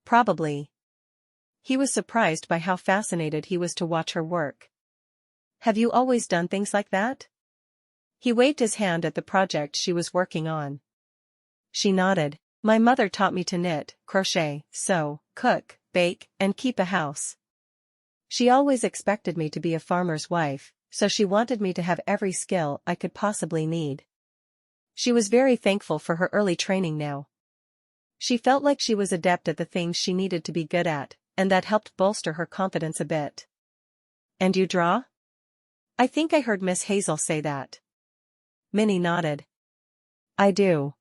"Probably." He was surprised by how fascinated he was to watch her work. "Have you always done things like that?" He waved his hand at the project she was working on. She nodded. "My mother taught me to knit, crochet, sew, cook, bake, and keep a house. She always expected me to be a farmer's wife, so she wanted me to have every skill I could possibly need." She was very thankful for her early training now. She felt like she was adept at the things she needed to be good at, and that helped bolster her confidence a bit. "And you draw?" "I think I heard Miss Hazel say that." Minnie nodded. "I do.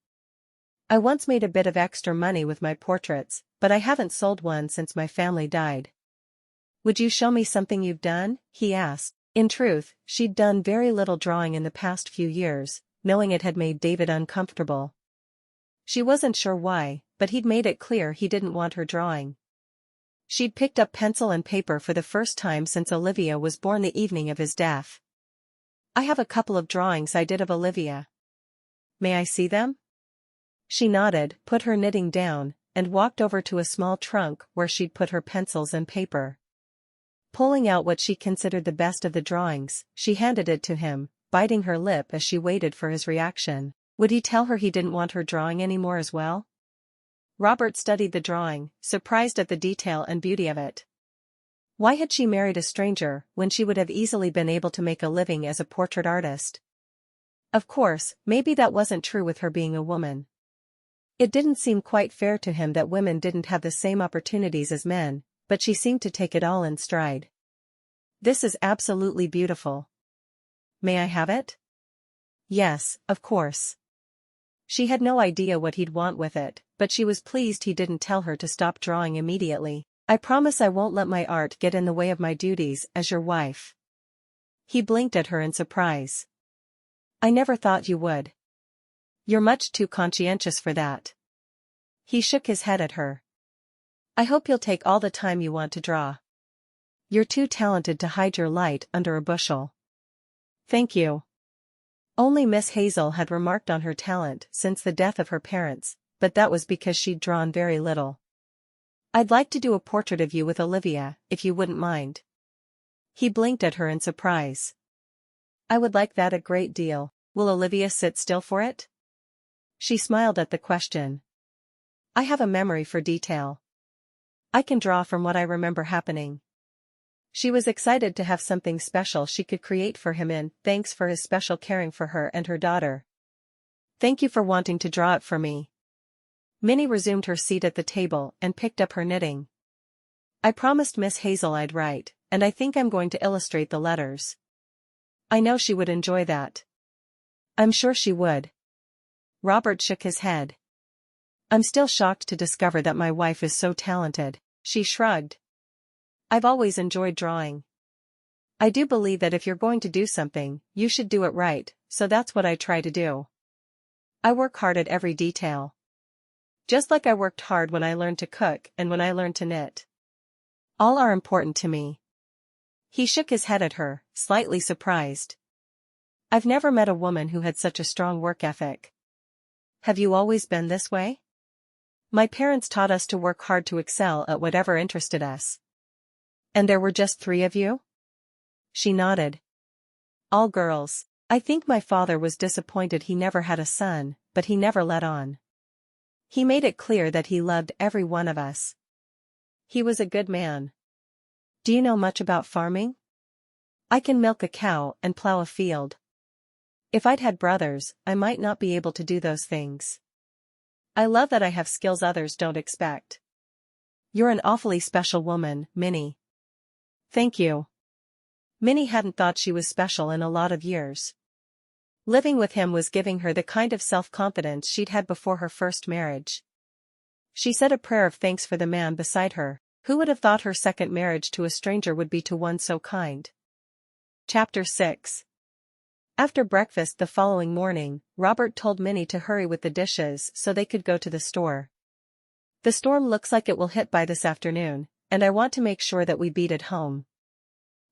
I once made a bit of extra money with my portraits, but I haven't sold one since my family died." "Would you show me something you've done?" he asked. In truth, she'd done very little drawing in the past few years, knowing it had made David uncomfortable. She wasn't sure why, but he'd made it clear he didn't want her drawing. She'd picked up pencil and paper for the first time since Olivia was born the evening of his death. "I have a couple of drawings I did of Olivia. May I see them?" She nodded, put her knitting down, and walked over to a small trunk where she'd put her pencils and paper. Pulling out what she considered the best of the drawings, she handed it to him, biting her lip as she waited for his reaction. Would he tell her he didn't want her drawing anymore as well? Robert studied the drawing, surprised at the detail and beauty of it. Why had she married a stranger when she would have easily been able to make a living as a portrait artist? Of course, maybe that wasn't true with her being a woman. It didn't seem quite fair to him that women didn't have the same opportunities as men, but she seemed to take it all in stride. "This is absolutely beautiful. May I have it?" "Yes, of course." She had no idea what he'd want with it, but she was pleased he didn't tell her to stop drawing immediately. I promise I won't let my art get in the way of my duties as your wife. He blinked at her in surprise. I never thought you would. You're much too conscientious for that. He shook his head at her. I hope you'll take all the time you want to draw. You're too talented to hide your light under a bushel. Thank you. Only Miss Hazel had remarked on her talent since the death of her parents, but that was because she'd drawn very little. I'd like to do a portrait of you with Olivia, if you wouldn't mind. He blinked at her in surprise. I would like that a great deal. Will Olivia sit still for it? She smiled at the question. I have a memory for detail. I can draw from what I remember happening. She was excited to have something special she could create for him in thanks for his special caring for her and her daughter. Thank you for wanting to draw it for me. Minnie resumed her seat at the table and picked up her knitting. I promised Miss Hazel I'd write, and I think I'm going to illustrate the letters. I know she would enjoy that. I'm sure she would. Robert shook his head. I'm still shocked to discover that my wife is so talented. She shrugged. I've always enjoyed drawing. I do believe that if you're going to do something, you should do it right, so that's what I try to do. I work hard at every detail. Just like I worked hard when I learned to cook and when I learned to knit. All are important to me. He shook his head at her, slightly surprised. I've never met a woman who had such a strong work ethic. Have you always been this way? My parents taught us to work hard to excel at whatever interested us. And there were just 3 of you? She nodded. All girls. I think my father was disappointed he never had a son, but he never let on. He made it clear that he loved every one of us. He was a good man. Do you know much about farming? I can milk a cow and plow a field. If I'd had brothers, I might not be able to do those things. I love that I have skills others don't expect. You're an awfully special woman, Minnie. Thank you. Minnie hadn't thought she was special in a lot of years. Living with him was giving her the kind of self-confidence she'd had before her first marriage. She said a prayer of thanks for the man beside her. Who would have thought her second marriage to a stranger would be to one so kind? Chapter 6. After breakfast the following morning, Robert told Minnie to hurry with the dishes so they could go to the store. The storm looks like it will hit by this afternoon, and I want to make sure that we beat it home.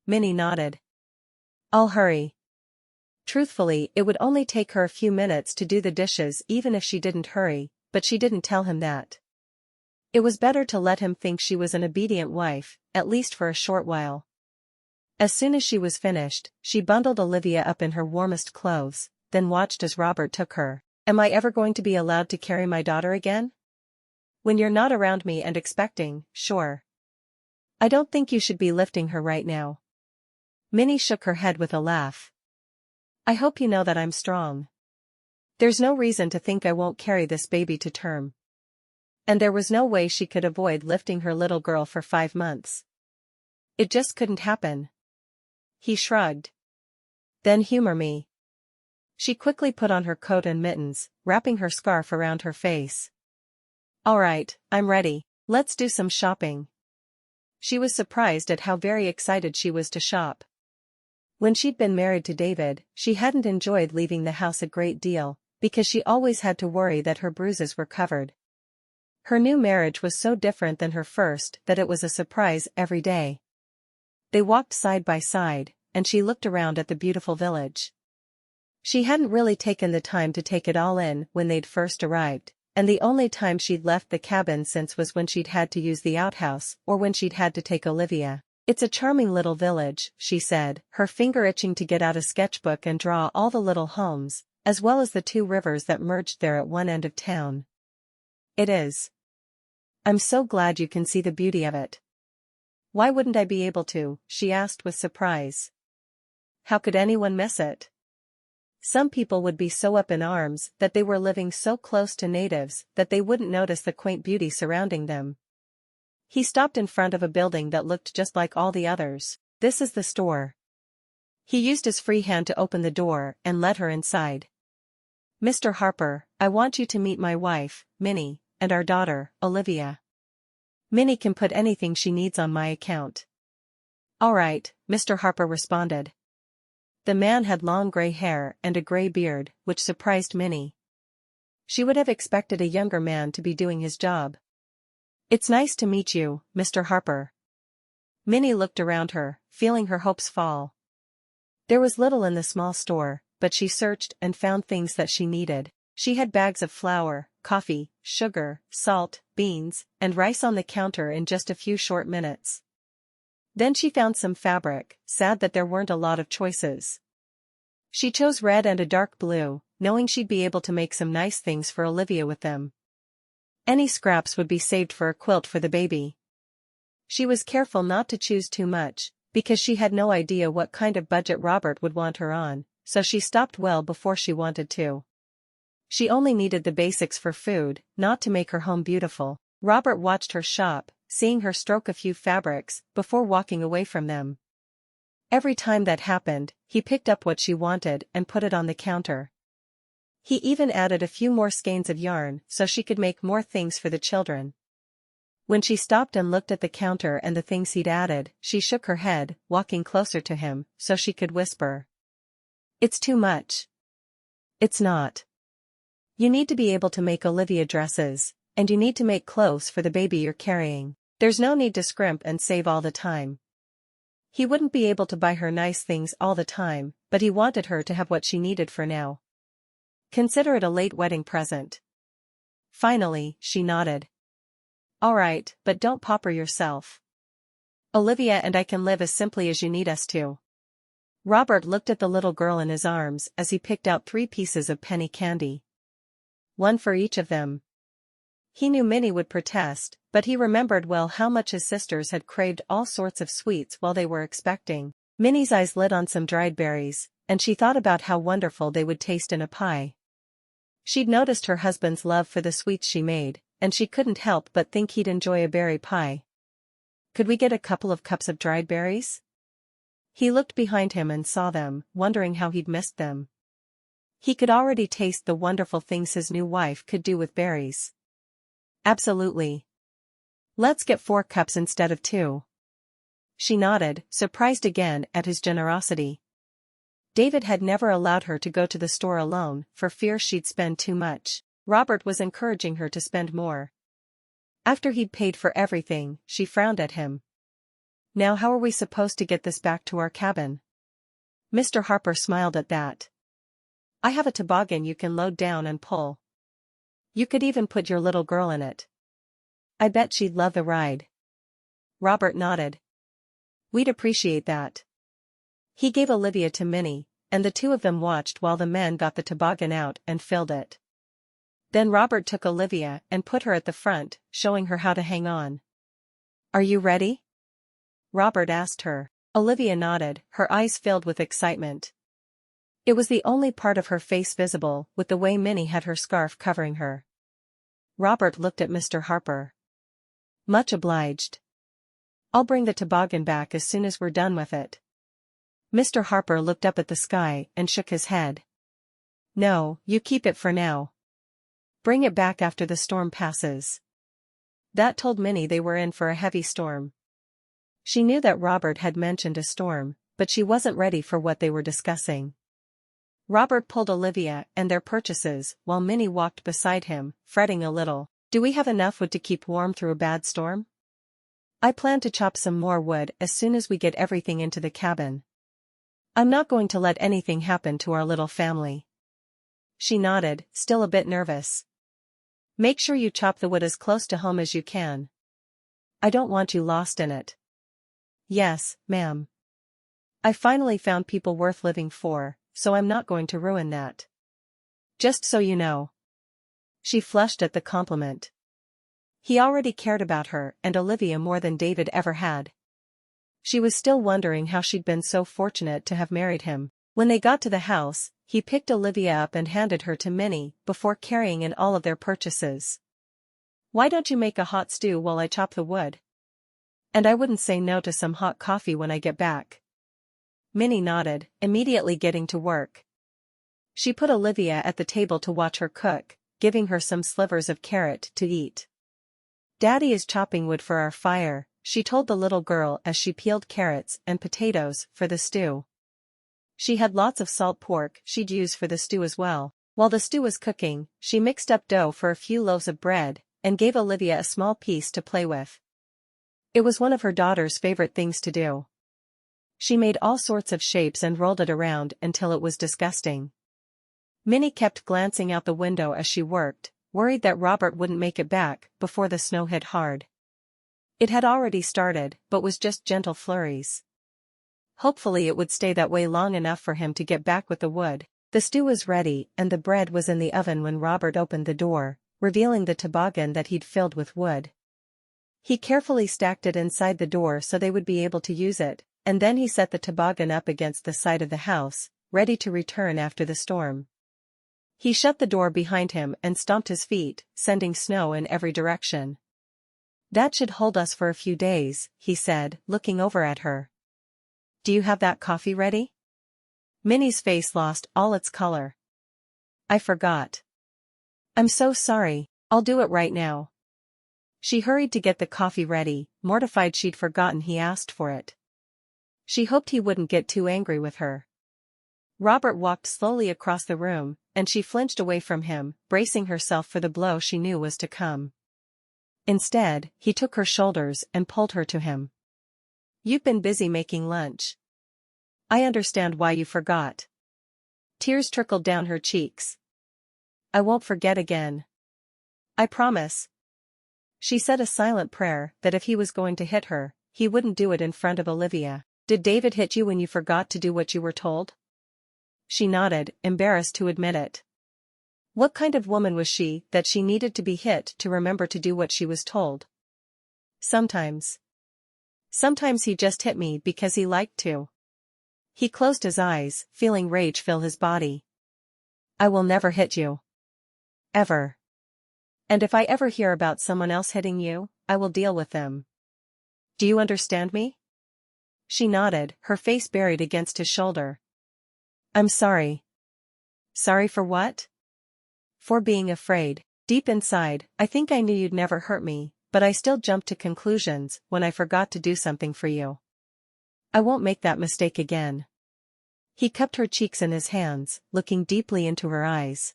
Minnie nodded. I'll hurry. Truthfully, it would only take her a few minutes to do the dishes even if she didn't hurry, but she didn't tell him that. It was better to let him think she was an obedient wife, at least for a short while. As soon as she was finished, she bundled Olivia up in her warmest clothes, then watched as Robert took her. Am I ever going to be allowed to carry my daughter again? When you're not around me and expecting, sure. I don't think you should be lifting her right now. Minnie shook her head with a laugh. I hope you know that I'm strong. There's no reason to think I won't carry this baby to term. And there was no way she could avoid lifting her little girl for 5 months. It just couldn't happen. He shrugged. Then humor me. She quickly put on her coat and mittens, wrapping her scarf around her face. All right, I'm ready. Let's do some shopping. She was surprised at how very excited she was to shop. When she'd been married to David, she hadn't enjoyed leaving the house a great deal, because she always had to worry that her bruises were covered. Her new marriage was so different than her first that it was a surprise every day. They walked side by side, and she looked around at the beautiful village. She hadn't really taken the time to take it all in when they'd first arrived, and the only time she'd left the cabin since was when she'd had to use the outhouse or when she'd had to take Olivia. It's a charming little village, she said, her finger itching to get out a sketchbook and draw all the little homes, as well as the 2 rivers that merged there at one end of town. It is. I'm so glad you can see the beauty of it. Why wouldn't I be able to? She asked with surprise. How could anyone miss it? Some people would be so up in arms that they were living so close to natives that they wouldn't notice the quaint beauty surrounding them. He stopped in front of a building that looked just like all the others. This is the store. He used his free hand to open the door and led her inside. Mr. Harper, I want you to meet my wife, Minnie, and our daughter, Olivia. Minnie can put anything she needs on my account. All right, Mr. Harper responded. The man had long gray hair and a gray beard, which surprised Minnie. She would have expected a younger man to be doing his job. It's nice to meet you, Mr. Harper. Minnie looked around her, feeling her hopes fall. There was little in the small store, but she searched and found things that she needed. She had bags of flour, coffee, sugar, salt, beans, and rice on the counter in just a few short minutes. Then she found some fabric, sad that there weren't a lot of choices. She chose red and a dark blue, knowing she'd be able to make some nice things for Olivia with them. Any scraps would be saved for a quilt for the baby. She was careful not to choose too much, because she had no idea what kind of budget Robert would want her on, so she stopped well before she wanted to. She only needed the basics for food, not to make her home beautiful. Robert watched her shop, seeing her stroke a few fabrics, before walking away from them. Every time that happened, he picked up what she wanted and put it on the counter. He even added a few more skeins of yarn so she could make more things for the children. When she stopped and looked at the counter and the things he'd added, she shook her head, walking closer to him, so she could whisper. It's too much. It's not. You need to be able to make Olivia dresses, and you need to make clothes for the baby you're carrying. There's no need to scrimp and save all the time. He wouldn't be able to buy her nice things all the time, but he wanted her to have what she needed for now. Consider it a late wedding present. Finally, she nodded. All right, but don't pauper yourself. Olivia and I can live as simply as you need us to. Robert looked at the little girl in his arms as he picked out 3 pieces of penny candy. One for each of them. He knew Minnie would protest, but he remembered well how much his sisters had craved all sorts of sweets while they were expecting. Minnie's eyes lit on some dried berries, and she thought about how wonderful they would taste in a pie. She'd noticed her husband's love for the sweets she made, and she couldn't help but think he'd enjoy a berry pie. Could we get a couple of cups of dried berries? He looked behind him and saw them, wondering how he'd missed them. He could already taste the wonderful things his new wife could do with berries. Absolutely. Let's get 4 cups instead of 2. She nodded, surprised again at his generosity. David had never allowed her to go to the store alone, for fear she'd spend too much. Robert was encouraging her to spend more. After he'd paid for everything, she frowned at him. Now how are we supposed to get this back to our cabin? Mr. Harper smiled at that. I have a toboggan you can load down and pull. You could even put your little girl in it. I bet she'd love the ride. Robert nodded. We'd appreciate that. He gave Olivia to Minnie, and the 2 of them watched while the men got the toboggan out and filled it. Then Robert took Olivia and put her at the front, showing her how to hang on. Are you ready? Robert asked her. Olivia nodded, her eyes filled with excitement. It was the only part of her face visible, with the way Minnie had her scarf covering her. Robert looked at Mr. Harper. Much obliged. I'll bring the toboggan back as soon as we're done with it. Mr. Harper looked up at the sky and shook his head. No, you keep it for now. Bring it back after the storm passes. That told Minnie they were in for a heavy storm. She knew that Robert had mentioned a storm, but she wasn't ready for what they were discussing. Robert pulled Olivia and their purchases while Minnie walked beside him, fretting a little. Do we have enough wood to keep warm through a bad storm? I plan to chop some more wood as soon as we get everything into the cabin. I'm not going to let anything happen to our little family. She nodded, still a bit nervous. Make sure you chop the wood as close to home as you can. I don't want you lost in it. Yes, ma'am. I finally found people worth living for, so I'm not going to ruin that. Just so you know. She flushed at the compliment. He already cared about her and Olivia more than David ever had. She was still wondering how she'd been so fortunate to have married him. When they got to the house, he picked Olivia up and handed her to Minnie, before carrying in all of their purchases. Why don't you make a hot stew while I chop the wood? And I wouldn't say no to some hot coffee when I get back. Minnie nodded, immediately getting to work. She put Olivia at the table to watch her cook, giving her some slivers of carrot to eat. "Daddy is chopping wood for our fire," she told the little girl as she peeled carrots and potatoes for the stew. She had lots of salt pork she'd use for the stew as well. While the stew was cooking, she mixed up dough for a few loaves of bread, and gave Olivia a small piece to play with. It was one of her daughter's favorite things to do. She made all sorts of shapes and rolled it around until it was disgusting. Minnie kept glancing out the window as she worked, worried that Robert wouldn't make it back before the snow hit hard. It had already started, but was just gentle flurries. Hopefully it would stay that way long enough for him to get back with the wood. The stew was ready and the bread was in the oven when Robert opened the door, revealing the toboggan that he'd filled with wood. He carefully stacked it inside the door so they would be able to use it, and then he set the toboggan up against the side of the house, ready to return after the storm. He shut the door behind him and stomped his feet, sending snow in every direction. "That should hold us for a few days," he said, looking over at her. "Do you have that coffee ready?" Minnie's face lost all its color. "I forgot." "I'm so sorry, I'll do it right now." She hurried to get the coffee ready, mortified she'd forgotten he asked for it. She hoped he wouldn't get too angry with her. Robert walked slowly across the room, and she flinched away from him, bracing herself for the blow she knew was to come. Instead, he took her shoulders and pulled her to him. "You've been busy making lunch. I understand why you forgot." Tears trickled down her cheeks. "I won't forget again. I promise." She said a silent prayer that if he was going to hit her, he wouldn't do it in front of Olivia. "Did David hit you when you forgot to do what you were told?" She nodded, embarrassed to admit it. What kind of woman was she that she needed to be hit to remember to do what she was told? Sometimes. Sometimes he just hit me because he liked to." He closed his eyes, feeling rage fill his body. "I will never hit you. Ever. And if I ever hear about someone else hitting you, I will deal with them. Do you understand me?" She nodded, her face buried against his shoulder. "I'm sorry." "Sorry for what?" "For being afraid. Deep inside, I think I knew you'd never hurt me, but I still jumped to conclusions when I forgot to do something for you. I won't make that mistake again." He cupped her cheeks in his hands, looking deeply into her eyes.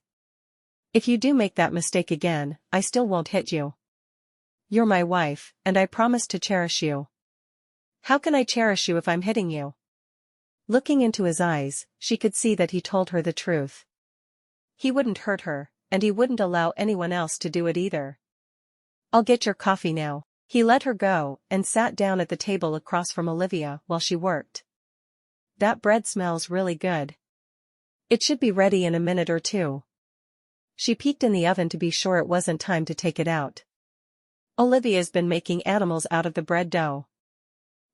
"If you do make that mistake again, I still won't hit you. You're my wife, and I promise to cherish you." "How can I cherish you if I'm hitting you?" Looking into his eyes, she could see that he told her the truth. He wouldn't hurt her, and he wouldn't allow anyone else to do it either. "I'll get your coffee now." He let her go and sat down at the table across from Olivia while she worked. "That bread smells really good. It should be ready in a minute or two." She peeked in the oven to be sure it wasn't time to take it out. Olivia's been making animals out of the bread dough.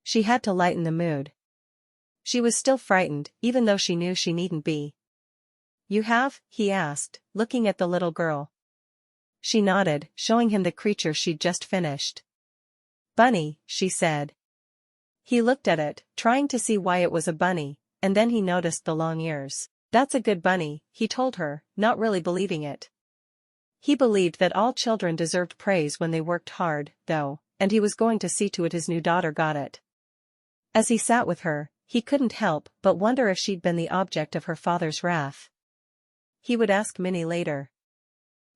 She had to lighten the mood. She was still frightened, even though she knew she needn't be. "You have?" he asked, looking at the little girl. She nodded, showing him the creature she'd just finished. "Bunny," she said. He looked at it, trying to see why it was a bunny, and then he noticed the long ears. "That's a good bunny," he told her, not really believing it. He believed that all children deserved praise when they worked hard, though, and he was going to see to it his new daughter got it. As he sat with her, he couldn't help but wonder if she'd been the object of her father's wrath. He would ask Minnie later.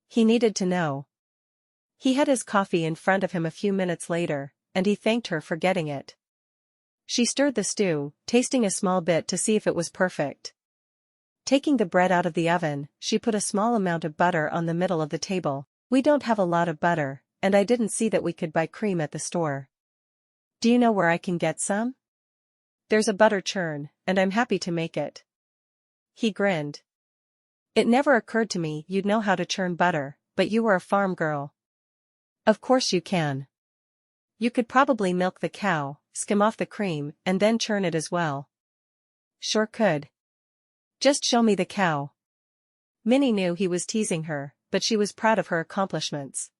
He needed to know. He had his coffee in front of him a few minutes later, and he thanked her for getting it. She stirred the stew, tasting a small bit to see if it was perfect. Taking the bread out of the oven, she put a small amount of butter on the middle of the table. "We don't have a lot of butter, and I didn't see that we could buy cream at the store. Do you know where I can get some? There's a butter churn, and I'm happy to make it." He grinned. "It never occurred to me you'd know how to churn butter, but you were a farm girl." "Of course you can. You could probably milk the cow, skim off the cream, and then churn it as well." "Sure could. Just show me the cow." Minnie knew he was teasing her, but she was proud of her accomplishments.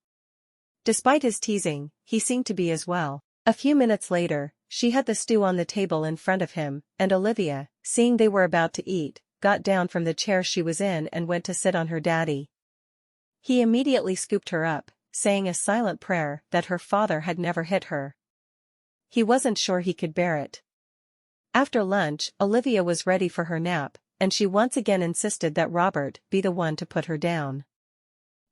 Despite his teasing, he seemed to be as well. A few minutes later, she had the stew on the table in front of him, and Olivia, seeing they were about to eat, got down from the chair she was in and went to sit on her daddy. He immediately scooped her up, saying a silent prayer that her father had never hit her. He wasn't sure he could bear it. After lunch, Olivia was ready for her nap, and she once again insisted that Robert be the one to put her down.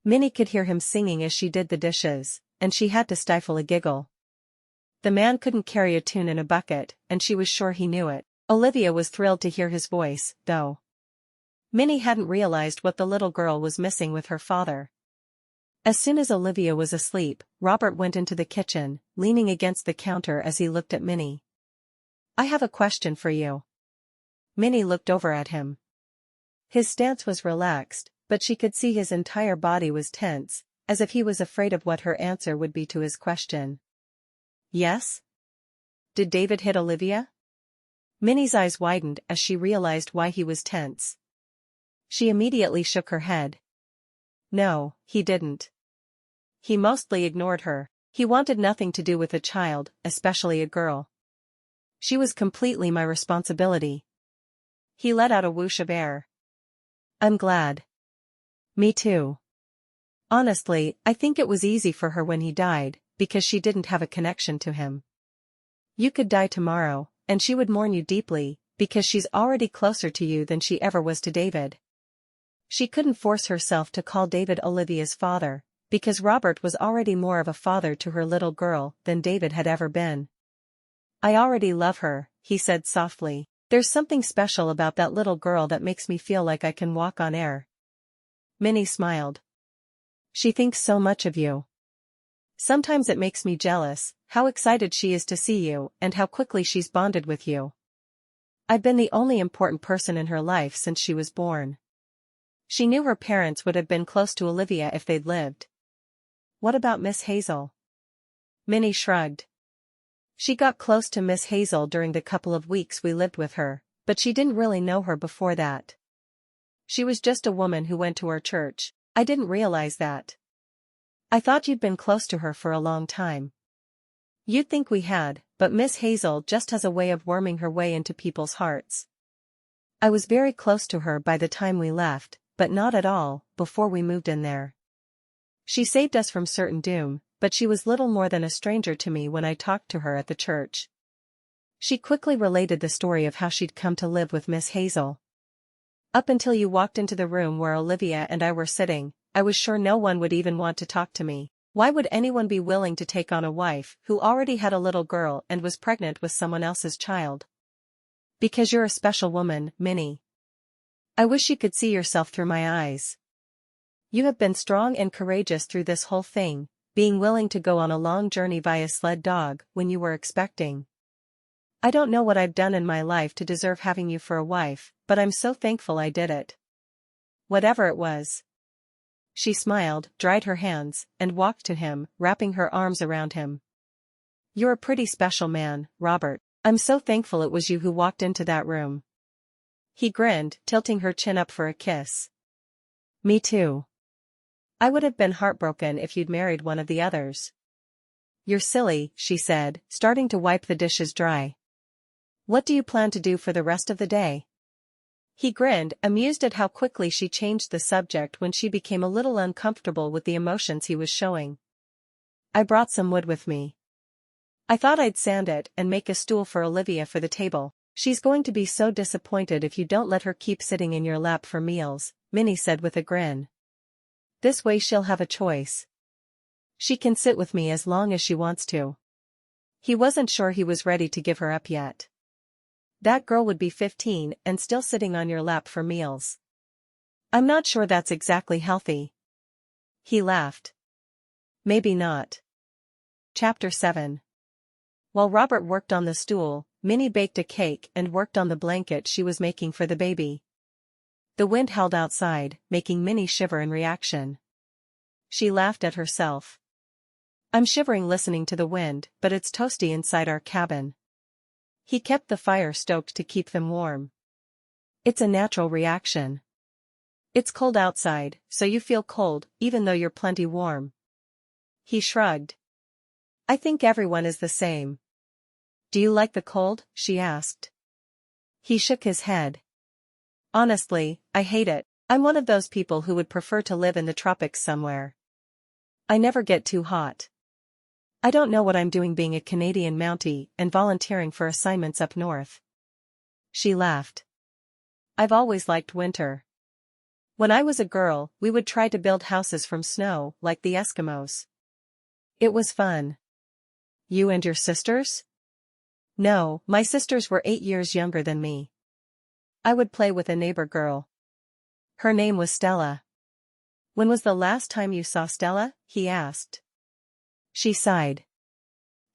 Minnie could hear him singing as she did the dishes, and she had to stifle a giggle. The man couldn't carry a tune in a bucket, and she was sure he knew it. Olivia was thrilled to hear his voice, though. Minnie hadn't realized what the little girl was missing with her father. As soon as Olivia was asleep, Robert went into the kitchen, leaning against the counter as he looked at Minnie. "I have a question for you." Minnie looked over at him. His stance was relaxed, but she could see his entire body was tense, as if he was afraid of what her answer would be to his question. "Yes? Did David hit Olivia?" Minnie's eyes widened as she realized why he was tense. She immediately shook her head. "No, he didn't. He mostly ignored her. He wanted nothing to do with a child, especially a girl. She was completely my responsibility." He let out a whoosh of air. "I'm glad." "Me too. Honestly, I think it was easy for her when he died, because she didn't have a connection to him. You could die tomorrow, and she would mourn you deeply, because she's already closer to you than she ever was to David. She couldn't force herself to call David Olivia's father, because Robert was already more of a father to her little girl than David had ever been. "I already love her," he said softly. "There's something special about that little girl that makes me feel like I can walk on air." Minnie smiled. "She thinks so much of you. Sometimes it makes me jealous, how excited she is to see you and how quickly she's bonded with you. I've been the only important person in her life since she was born. She knew her parents would have been close to Olivia if they'd lived." "What about Miss Hazel?" Minnie shrugged. "She got close to Miss Hazel during the couple of weeks we lived with her, but she didn't really know her before that. She was just a woman who went to our church. I didn't realize that. I thought you'd been close to her for a long time." "You'd think we had, but Miss Hazel just has a way of worming her way into people's hearts. I was very close to her by the time we left, but not at all before we moved in there. She saved us from certain doom, but she was little more than a stranger to me when I talked to her at the church." She quickly related the story of how she'd come to live with Miss Hazel. "Up until you walked into the room where Olivia and I were sitting, I was sure no one would even want to talk to me. Why would anyone be willing to take on a wife who already had a little girl and was pregnant with someone else's child? Because you're a special woman, Minnie. I wish you could see yourself through my eyes. You have been strong and courageous through this whole thing, being willing to go on a long journey via sled dog when you were expecting. I don't know what I've done in my life to deserve having you for a wife, but I'm so thankful I did it. Whatever it was." She smiled, dried her hands, and walked to him, wrapping her arms around him. "You're a pretty special man, Robert. I'm so thankful it was you who walked into that room." He grinned, tilting her chin up for a kiss. "Me too. I would have been heartbroken if you'd married one of the others." "You're silly," she said, starting to wipe the dishes dry. "What do you plan to do for the rest of the day?" He grinned, amused at how quickly she changed the subject when she became a little uncomfortable with the emotions he was showing. "I brought some wood with me. I thought I'd sand it and make a stool for Olivia for the table. She's going to be so disappointed if you don't let her keep sitting in your lap for meals," Minnie said with a grin. "This way she'll have a choice. She can sit with me as long as she wants to." He wasn't sure he was ready to give her up yet. That girl would be 15 and still sitting on your lap for meals. "I'm not sure that's exactly healthy." He laughed. "Maybe not." Chapter 7. While Robert worked on the stool, Minnie baked a cake and worked on the blanket she was making for the baby. The wind howled outside, making Minnie shiver in reaction. She laughed at herself. "I'm shivering listening to the wind, but it's toasty inside our cabin." He kept the fire stoked to keep them warm. "It's a natural reaction. It's cold outside, so you feel cold, even though you're plenty warm." He shrugged. "I think everyone is the same." "Do you like the cold?" she asked. He shook his head. "Honestly, I hate it. I'm one of those people who would prefer to live in the tropics somewhere." I never get too hot. I don't know what I'm doing being a Canadian Mountie and volunteering for assignments up north. She laughed. I've always liked winter. When I was a girl, we would try to build houses from snow, like the Eskimos. It was fun. You and your sisters? No, my sisters were 8 years younger than me. I would play with a neighbor girl. Her name was Stella. When was the last time you saw Stella? He asked. She sighed.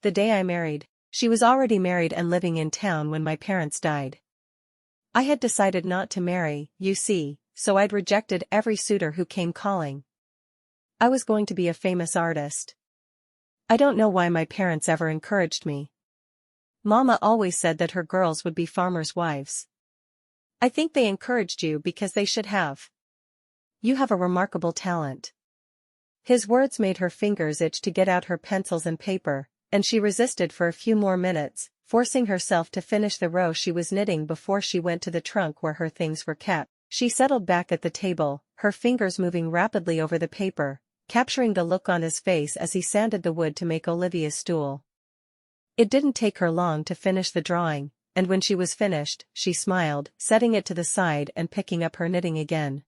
The day I married. She was already married and living in town when my parents died. I had decided not to marry, you see, so I'd rejected every suitor who came calling. I was going to be a famous artist. I don't know why my parents ever encouraged me. Mama always said that her girls would be farmers' wives. I think they encouraged you because they should have. You have a remarkable talent. His words made her fingers itch to get out her pencils and paper, and she resisted for a few more minutes, forcing herself to finish the row she was knitting before she went to the trunk where her things were kept. She settled back at the table, her fingers moving rapidly over the paper, capturing the look on his face as he sanded the wood to make Olivia's stool. It didn't take her long to finish the drawing, and when she was finished, she smiled, setting it to the side and picking up her knitting again.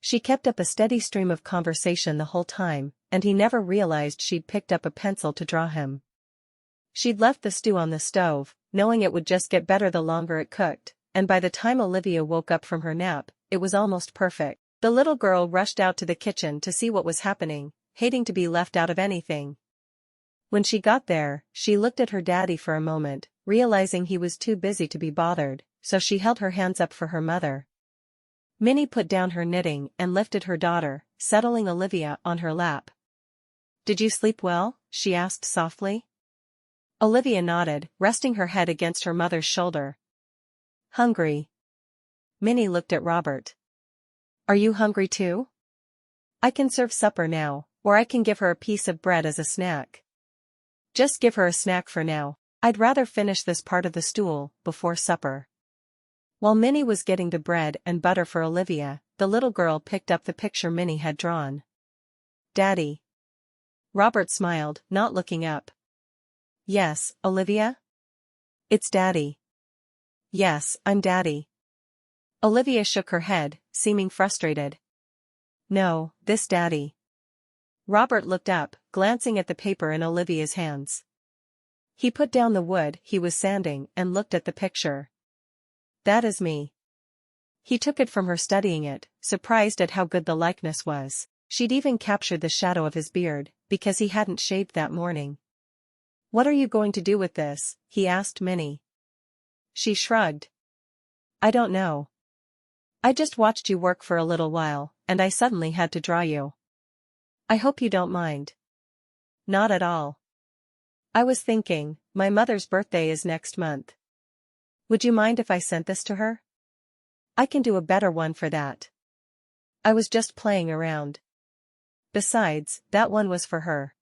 She kept up a steady stream of conversation the whole time, and he never realized she'd picked up a pencil to draw him. She'd left the stew on the stove, knowing it would just get better the longer it cooked, and by the time Olivia woke up from her nap, it was almost perfect. The little girl rushed out to the kitchen to see what was happening, hating to be left out of anything. When she got there, she looked at her daddy for a moment, realizing he was too busy to be bothered, so she held her hands up for her mother. Minnie put down her knitting and lifted her daughter, settling Olivia on her lap. Did you sleep well? She asked softly. Olivia nodded, resting her head against her mother's shoulder. Hungry. Minnie looked at Robert. Are you hungry too? I can serve supper now, or I can give her a piece of bread as a snack. Just give her a snack for now. I'd rather finish this part of the stool before supper. While Minnie was getting the bread and butter for Olivia, the little girl picked up the picture Minnie had drawn. Daddy. Robert smiled, not looking up. Yes, Olivia? It's Daddy. Yes, I'm Daddy. Olivia shook her head, seeming frustrated. No, this Daddy. Robert looked up, glancing at the paper in Olivia's hands. He put down the wood he was sanding and looked at the picture. That is me. He took it from her, studying it, surprised at how good the likeness was. She'd even captured the shadow of his beard, because he hadn't shaved that morning. What are you going to do with this? He asked Minnie. She shrugged. I don't know. I just watched you work for a little while, and I suddenly had to draw you. I hope you don't mind. Not at all. I was thinking, my mother's birthday is next month. Would you mind if I sent this to her? I can do a better one for that. I was just playing around. Besides, that one was for her.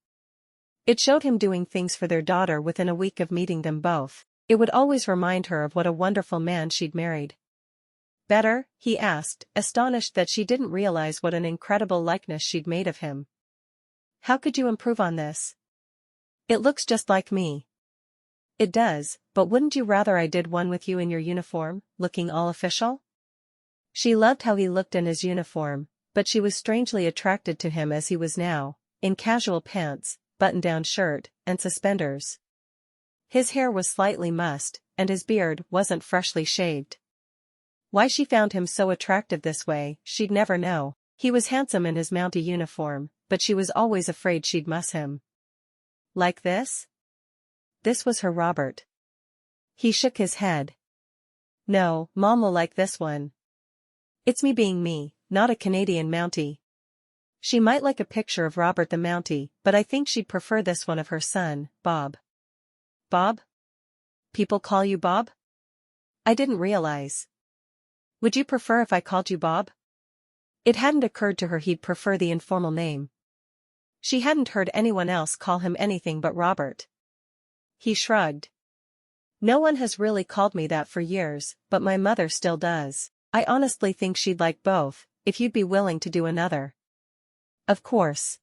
It showed him doing things for their daughter within a week of meeting them both. It would always remind her of what a wonderful man she'd married. Better? He asked, astonished that she didn't realize what an incredible likeness she'd made of him. How could you improve on this? It looks just like me. It does, but wouldn't you rather I did one with you in your uniform, looking all official? She loved how he looked in his uniform, but she was strangely attracted to him as he was now, in casual pants, button-down shirt, and suspenders. His hair was slightly mussed, and his beard wasn't freshly shaved. Why she found him so attractive this way, she'd never know. He was handsome in his Mountie uniform, but she was always afraid she'd muss him. Like this? This was her Robert. He shook his head. No, Mom will like this one. It's me being me, not a Canadian Mountie. She might like a picture of Robert the Mountie, but I think she'd prefer this one of her son, Bob. Bob? People call you Bob? I didn't realize. Would you prefer if I called you Bob? It hadn't occurred to her he'd prefer the informal name. She hadn't heard anyone else call him anything but Robert. He shrugged. No one has really called me that for years, but my mother still does. I honestly think she'd like both, if you'd be willing to do another. Of course.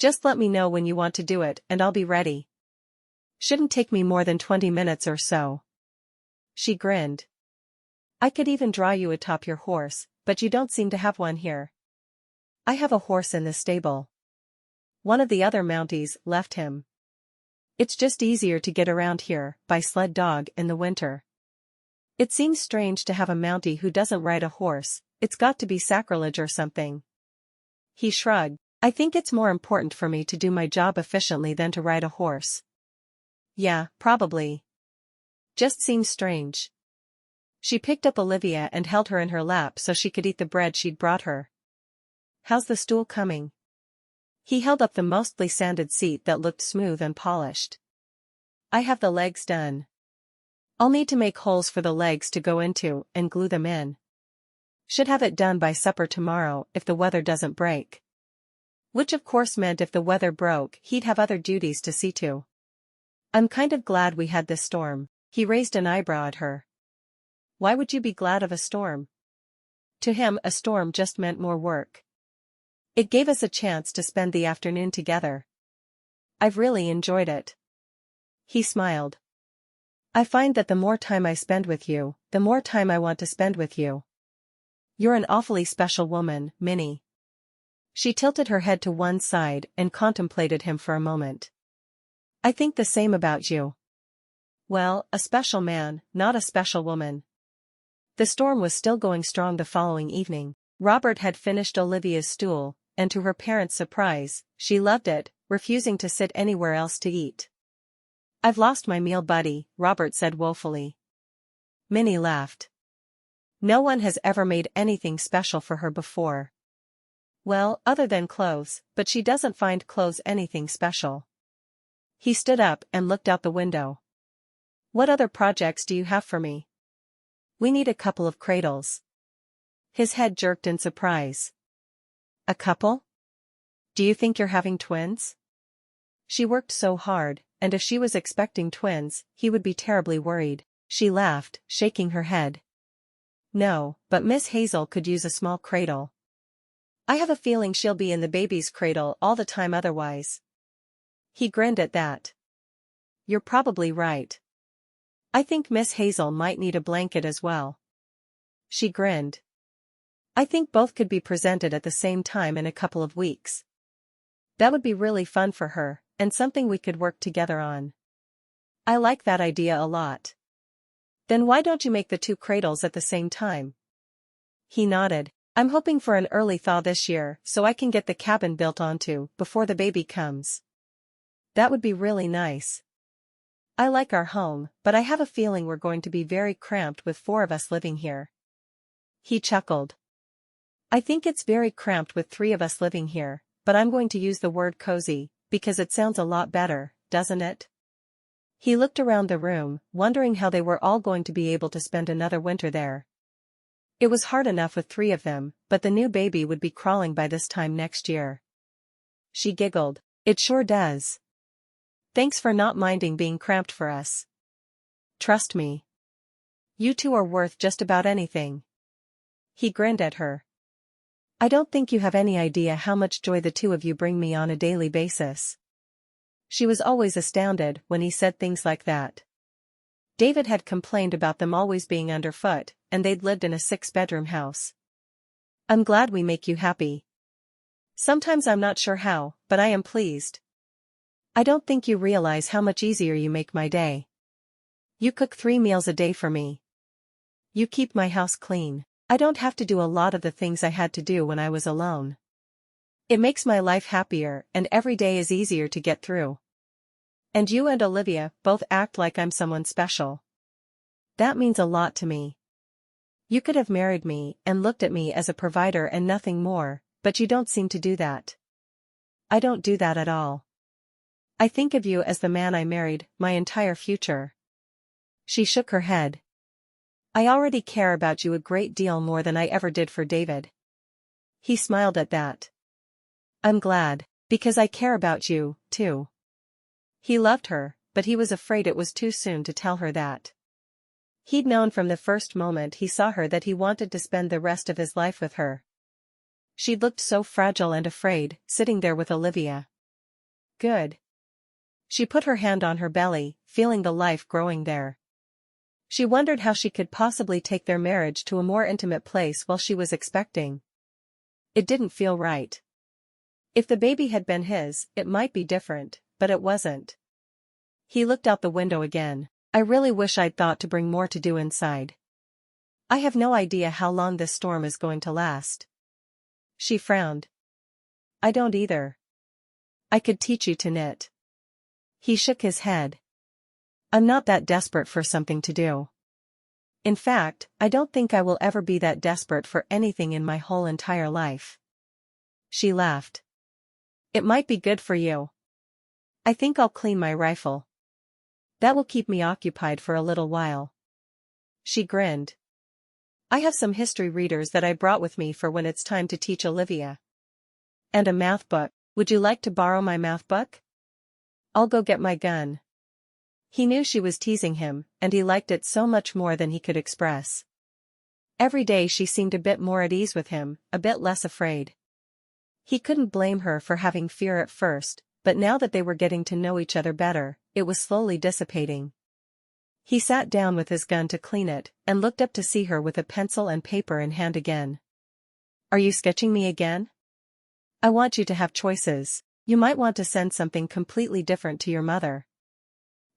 Just let me know when you want to do it and I'll be ready. Shouldn't take me more than 20 minutes or so. She grinned. I could even draw you atop your horse, but you don't seem to have one here. I have a horse in the stable. One of the other Mounties left him. It's just easier to get around here by sled dog in the winter. It seems strange to have a Mountie who doesn't ride a horse. It's got to be sacrilege or something. He shrugged. I think it's more important for me to do my job efficiently than to ride a horse. Yeah, probably. Just seems strange. She picked up Olivia and held her in her lap so she could eat the bread she'd brought her. How's the stool coming? He held up the mostly sanded seat that looked smooth and polished. I have the legs done. I'll need to make holes for the legs to go into and glue them in. Should have it done by supper tomorrow if the weather doesn't break. Which of course meant if the weather broke he'd have other duties to see to. I'm kind of glad we had this storm. He raised an eyebrow at her. Why would you be glad of a storm? To him a storm just meant more work. It gave us a chance to spend the afternoon together. I've really enjoyed it. He smiled. I find that the more time I spend with you, the more time I want to spend with you. You're an awfully special woman, Minnie. She tilted her head to one side and contemplated him for a moment. I think the same about you. Well, a special man, not a special woman. The storm was still going strong the following evening. Robert had finished Olivia's stool, and to her parents' surprise, she loved it, refusing to sit anywhere else to eat. I've lost my meal buddy, Robert said woefully. Minnie laughed. No one has ever made anything special for her before. Well, other than clothes, but she doesn't find clothes anything special. He stood up and looked out the window. What other projects do you have for me? We need a couple of cradles. His head jerked in surprise. A couple? Do you think you're having twins? She worked so hard, and if she was expecting twins, he would be terribly worried. She laughed, shaking her head. No, but Miss Hazel could use a small cradle. I have a feeling she'll be in the baby's cradle all the time otherwise. He grinned at that. You're probably right. I think Miss Hazel might need a blanket as well. She grinned. I think both could be presented at the same time in a couple of weeks. That would be really fun for her, and something we could work together on. I like that idea a lot. Then why don't you make the two cradles at the same time? He nodded. I'm hoping for an early thaw this year so I can get the cabin built onto before the baby comes. That would be really nice. I like our home, but I have a feeling we're going to be very cramped with 4 of us living here. He chuckled. I think it's very cramped with 3 of us living here, but I'm going to use the word cozy, because it sounds a lot better, doesn't it? He looked around the room, wondering how they were all going to be able to spend another winter there. It was hard enough with 3 of them, but the new baby would be crawling by this time next year. She giggled. It sure does. Thanks for not minding being cramped for us. Trust me. You two are worth just about anything. He grinned at her. I don't think you have any idea how much joy the 2 of you bring me on a daily basis. She was always astounded when he said things like that. David had complained about them always being underfoot, and they'd lived in a 6-bedroom house. I'm glad we make you happy. Sometimes I'm not sure how, but I am pleased. I don't think you realize how much easier you make my day. You cook 3 meals a day for me. You keep my house clean. I don't have to do a lot of the things I had to do when I was alone. It makes my life happier and every day is easier to get through. And you and Olivia both act like I'm someone special. That means a lot to me. You could have married me and looked at me as a provider and nothing more, but you don't seem to do that. I don't do that at all. I think of you as the man I married, my entire future. She shook her head. I already care about you a great deal more than I ever did for David. He smiled at that. I'm glad, because I care about you, too. He loved her, but he was afraid it was too soon to tell her that. He'd known from the first moment he saw her that he wanted to spend the rest of his life with her. She looked so fragile and afraid, sitting there with Olivia. Good. She put her hand on her belly, feeling the life growing there. She wondered how she could possibly take their marriage to a more intimate place while she was expecting. It didn't feel right. If the baby had been his, it might be different, but it wasn't. He looked out the window again. I really wish I'd thought to bring more to do inside. I have no idea how long this storm is going to last. She frowned. I don't either. I could teach you to knit. He shook his head. I'm not that desperate for something to do. In fact, I don't think I will ever be that desperate for anything in my whole entire life. She laughed. It might be good for you. I think I'll clean my rifle. That will keep me occupied for a little while. She grinned. I have some history readers that I brought with me for when it's time to teach Olivia. And a math book. Would you like to borrow my math book? I'll go get my gun. He knew she was teasing him, and he liked it so much more than he could express. Every day she seemed a bit more at ease with him, a bit less afraid. He couldn't blame her for having fear at first, but now that they were getting to know each other better, it was slowly dissipating. He sat down with his gun to clean it, and looked up to see her with a pencil and paper in hand again. Are you sketching me again? I want you to have choices. You might want to send something completely different to your mother.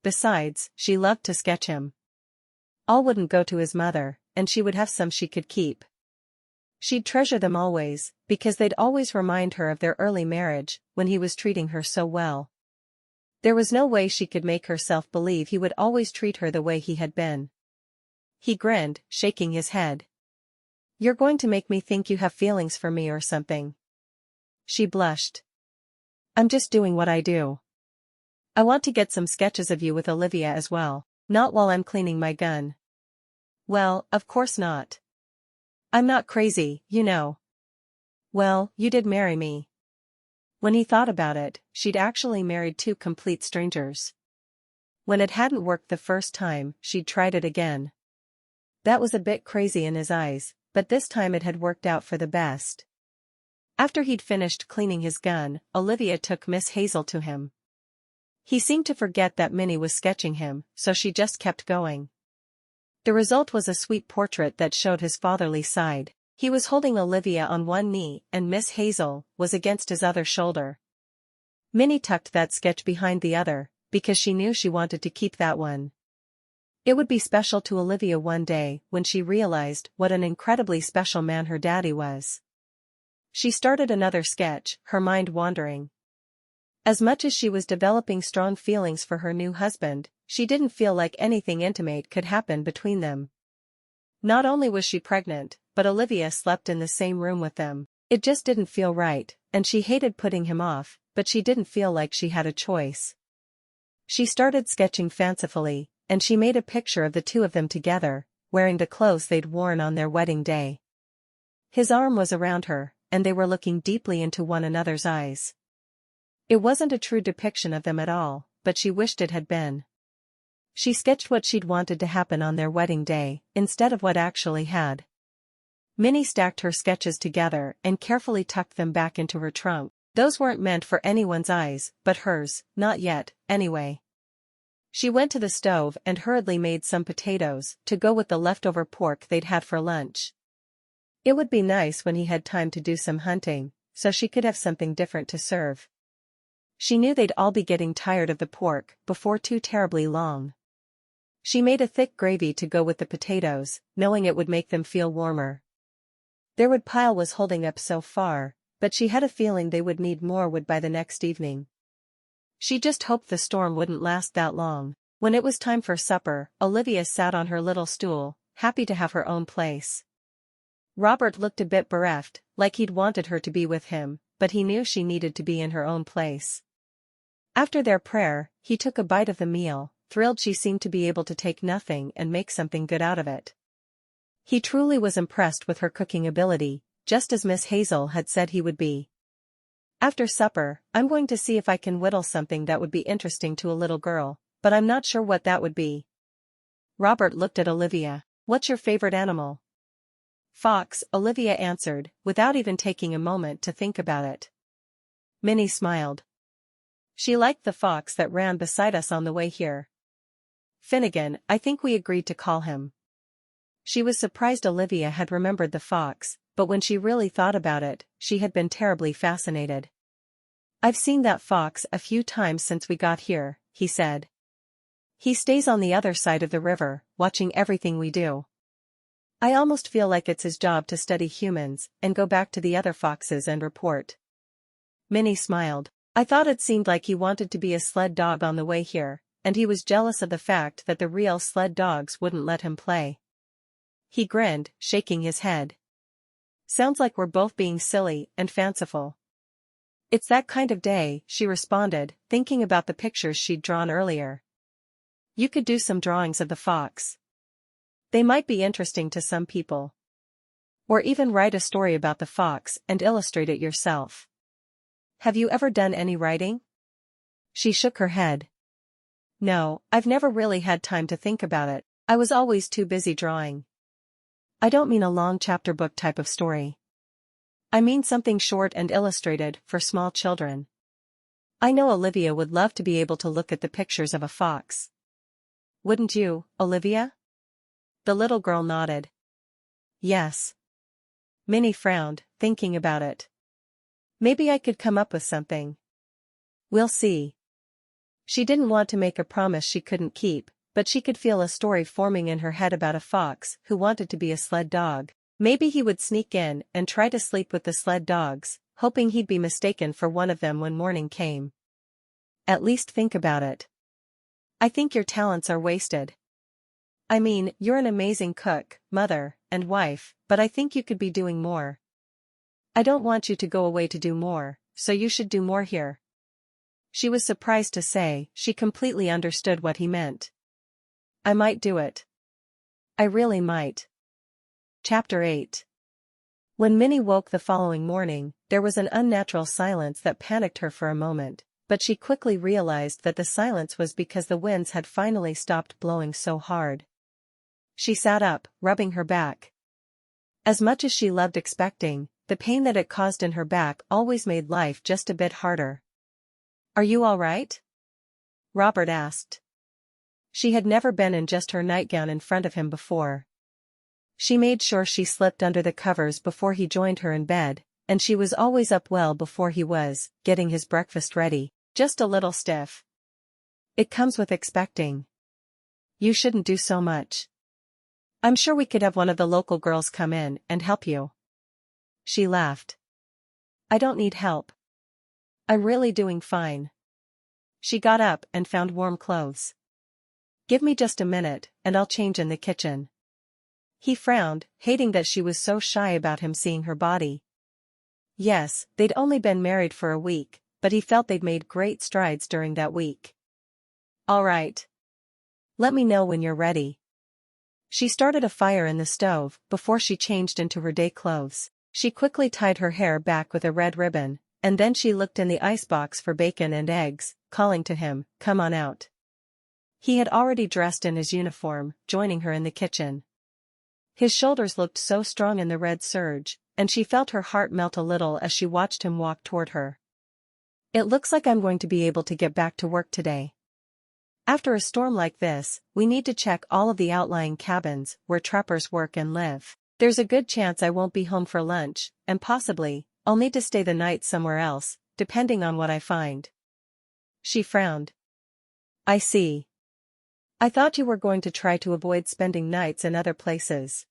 Besides, she loved to sketch him. All wouldn't go to his mother, and she would have some she could keep. She'd treasure them always, because they'd always remind her of their early marriage, when he was treating her so well. There was no way she could make herself believe he would always treat her the way he had been. He grinned, shaking his head. You're going to make me think you have feelings for me or something. She blushed. I'm just doing what I do. I want to get some sketches of you with Olivia as well, not while I'm cleaning my gun. Well, of course not. I'm not crazy, you know. Well, you did marry me. When he thought about it, she'd actually married two complete strangers. When it hadn't worked the first time, she'd tried it again. That was a bit crazy in his eyes, but this time it had worked out for the best. After he'd finished cleaning his gun, Olivia took Miss Hazel to him. He seemed to forget that Minnie was sketching him, so she just kept going. The result was a sweet portrait that showed his fatherly side. He was holding Olivia on one knee and Miss Hazel was against his other shoulder. Minnie tucked that sketch behind the other, because she knew she wanted to keep that one. It would be special to Olivia one day when she realized what an incredibly special man her daddy was. She started another sketch, her mind wandering. As much as she was developing strong feelings for her new husband, she didn't feel like anything intimate could happen between them. Not only was she pregnant, but Olivia slept in the same room with them. It just didn't feel right, and she hated putting him off, but she didn't feel like she had a choice. She started sketching fancifully, and she made a picture of the two of them together, wearing the clothes they'd worn on their wedding day. His arm was around her, and they were looking deeply into one another's eyes. It wasn't a true depiction of them at all, but she wished it had been. She sketched what she'd wanted to happen on their wedding day, instead of what actually had. Minnie stacked her sketches together and carefully tucked them back into her trunk. Those weren't meant for anyone's eyes, but hers, not yet, anyway. She went to the stove and hurriedly made some potatoes to go with the leftover pork they'd had for lunch. It would be nice when he had time to do some hunting, so she could have something different to serve. She knew they'd all be getting tired of the pork before too terribly long. She made a thick gravy to go with the potatoes, knowing it would make them feel warmer. Their wood pile was holding up so far, but she had a feeling they would need more wood by the next evening. She just hoped the storm wouldn't last that long. When it was time for supper, Olivia sat on her little stool, happy to have her own place. Robert looked a bit bereft, like he'd wanted her to be with him, but he knew she needed to be in her own place. After their prayer, he took a bite of the meal, thrilled she seemed to be able to take nothing and make something good out of it. He truly was impressed with her cooking ability, just as Miss Hazel had said he would be. After supper, I'm going to see if I can whittle something that would be interesting to a little girl, but I'm not sure what that would be. Robert looked at Olivia. What's your favorite animal? Fox, Olivia answered, without even taking a moment to think about it. Minnie smiled. She liked the fox that ran beside us on the way here. Finnegan, I think we agreed to call him. She was surprised Olivia had remembered the fox, but when she really thought about it, she had been terribly fascinated. I've seen that fox a few times since we got here, he said. He stays on the other side of the river, watching everything we do. I almost feel like it's his job to study humans and go back to the other foxes and report. Minnie smiled. I thought it seemed like he wanted to be a sled dog on the way here, and he was jealous of the fact that the real sled dogs wouldn't let him play. He grinned, shaking his head. Sounds like we're both being silly and fanciful. It's that kind of day, she responded, thinking about the pictures she'd drawn earlier. You could do some drawings of the fox. They might be interesting to some people. Or even write a story about the fox and illustrate it yourself. Have you ever done any writing? She shook her head. No, I've never really had time to think about it. I was always too busy drawing. I don't mean a long chapter book type of story. I mean something short and illustrated for small children. I know Olivia would love to be able to look at the pictures of a fox. Wouldn't you, Olivia? The little girl nodded. Yes. Minnie frowned, thinking about it. Maybe I could come up with something. We'll see. She didn't want to make a promise she couldn't keep, but she could feel a story forming in her head about a fox who wanted to be a sled dog. Maybe he would sneak in and try to sleep with the sled dogs, hoping he'd be mistaken for one of them when morning came. At least think about it. I think your talents are wasted. I mean, you're an amazing cook, mother, and wife, but I think you could be doing more. I don't want you to go away to do more, so you should do more here. She was surprised to say she completely understood what he meant. I might do it. I really might. Chapter 8. When Minnie woke the following morning, there was an unnatural silence that panicked her for a moment, but she quickly realized that the silence was because the winds had finally stopped blowing so hard. She sat up, rubbing her back. As much as she loved expecting, the pain that it caused in her back always made life just a bit harder. Are you all right? Robert asked. She had never been in just her nightgown in front of him before. She made sure she slipped under the covers before he joined her in bed, and she was always up well before he was, getting his breakfast ready, just a little stiff. It comes with expecting. You shouldn't do so much. I'm sure we could have one of the local girls come in and help you. She laughed. I don't need help. I'm really doing fine. She got up and found warm clothes. Give me just a minute, and I'll change in the kitchen. He frowned, hating that she was so shy about him seeing her body. Yes, they'd only been married for a week, but he felt they'd made great strides during that week. All right. Let me know when you're ready. She started a fire in the stove before she changed into her day clothes. She quickly tied her hair back with a red ribbon, and then she looked in the icebox for bacon and eggs, calling to him, "Come on out." He had already dressed in his uniform, joining her in the kitchen. His shoulders looked so strong in the red serge, and she felt her heart melt a little as she watched him walk toward her. It looks like I'm going to be able to get back to work today. After a storm like this, we need to check all of the outlying cabins where trappers work and live. There's a good chance I won't be home for lunch, and possibly, I'll need to stay the night somewhere else, depending on what I find. She frowned. I see. I thought you were going to try to avoid spending nights in other places.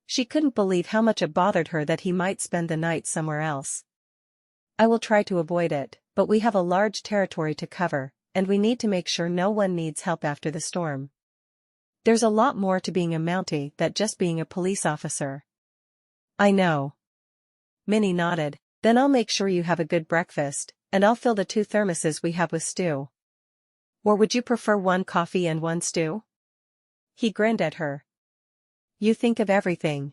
She couldn't believe how much it bothered her that he might spend the night somewhere else. I will try to avoid it, but we have a large territory to cover, and we need to make sure no one needs help after the storm. There's a lot more to being a Mountie than just being a police officer. I know. Minnie nodded. Then I'll make sure you have a good breakfast, and I'll fill the 2 thermoses we have with stew. Or would you prefer 1 coffee and 1 stew? He grinned at her. You think of everything.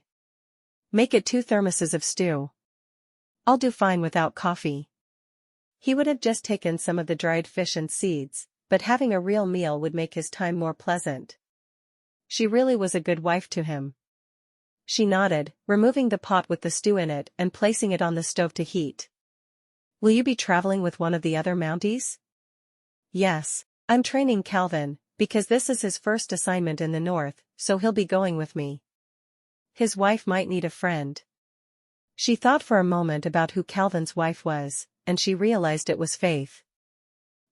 Make it 2 thermoses of stew. I'll do fine without coffee. He would have just taken some of the dried fish and seeds, but having a real meal would make his time more pleasant. She really was a good wife to him. She nodded, removing the pot with the stew in it and placing it on the stove to heat. Will you be traveling with one of the other Mounties? Yes, I'm training Calvin, because this is his first assignment in the north, so he'll be going with me. His wife might need a friend. She thought for a moment about who Calvin's wife was, and she realized it was Faith.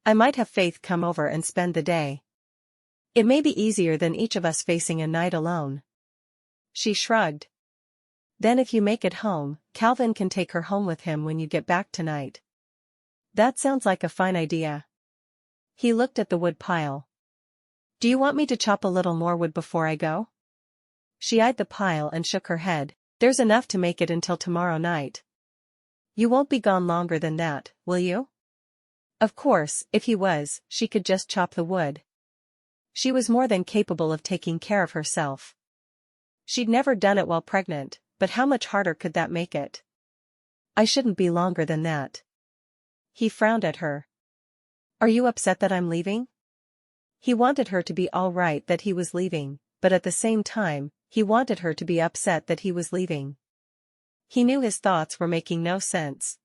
I might have Faith come over and spend the day. It may be easier than each of us facing a night alone. She shrugged. Then if you make it home, Calvin can take her home with him when you get back tonight. That sounds like a fine idea. He looked at the wood pile. Do you want me to chop a little more wood before I go? She eyed the pile and shook her head. There's enough to make it until tomorrow night. You won't be gone longer than that, will you? Of course, if he was, she could just chop the wood. She was more than capable of taking care of herself. She'd never done it while pregnant, but how much harder could that make it? I shouldn't be longer than that. He frowned at her. Are you upset that I'm leaving? He wanted her to be all right that he was leaving, but at the same time, he wanted her to be upset that he was leaving. He knew his thoughts were making no sense.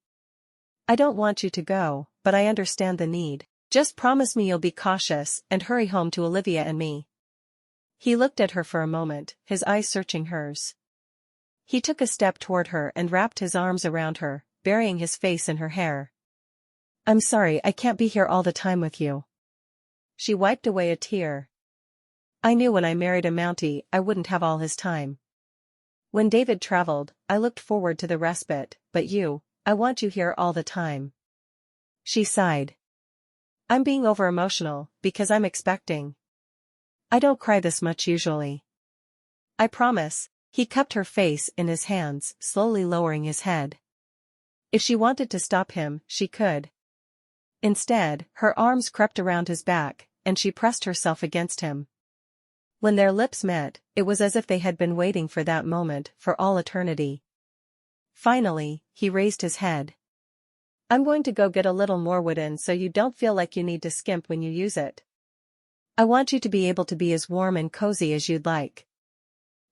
I don't want you to go, but I understand the need. Just promise me you'll be cautious and hurry home to Olivia and me. He looked at her for a moment, his eyes searching hers. He took a step toward her and wrapped his arms around her, burying his face in her hair. I'm sorry I can't be here all the time with you. She wiped away a tear. I knew when I married a Mountie I wouldn't have all his time. When David traveled, I looked forward to the respite, but you, I want you here all the time. She sighed. I'm being over-emotional, because I'm expecting. I don't cry this much usually. I promise. He cupped her face in his hands, slowly lowering his head. If she wanted to stop him, she could. Instead, her arms crept around his back, and she pressed herself against him. When their lips met, it was as if they had been waiting for that moment for all eternity. Finally, he raised his head. I'm going to go get a little more wood in so you don't feel like you need to skimp when you use it. I want you to be able to be as warm and cozy as you'd like.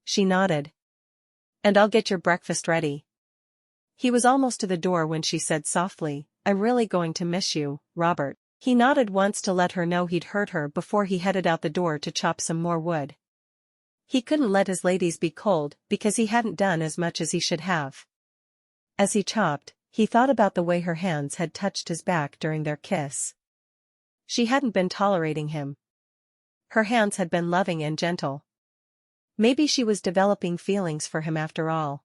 She nodded. And I'll get your breakfast ready. He was almost to the door when she said softly, I'm really going to miss you, Robert. He nodded once to let her know he'd heard her before he headed out the door to chop some more wood. He couldn't let his ladies be cold because he hadn't done as much as he should have. As he chopped, he thought about the way her hands had touched his back during their kiss. She hadn't been tolerating him. Her hands had been loving and gentle. Maybe she was developing feelings for him after all.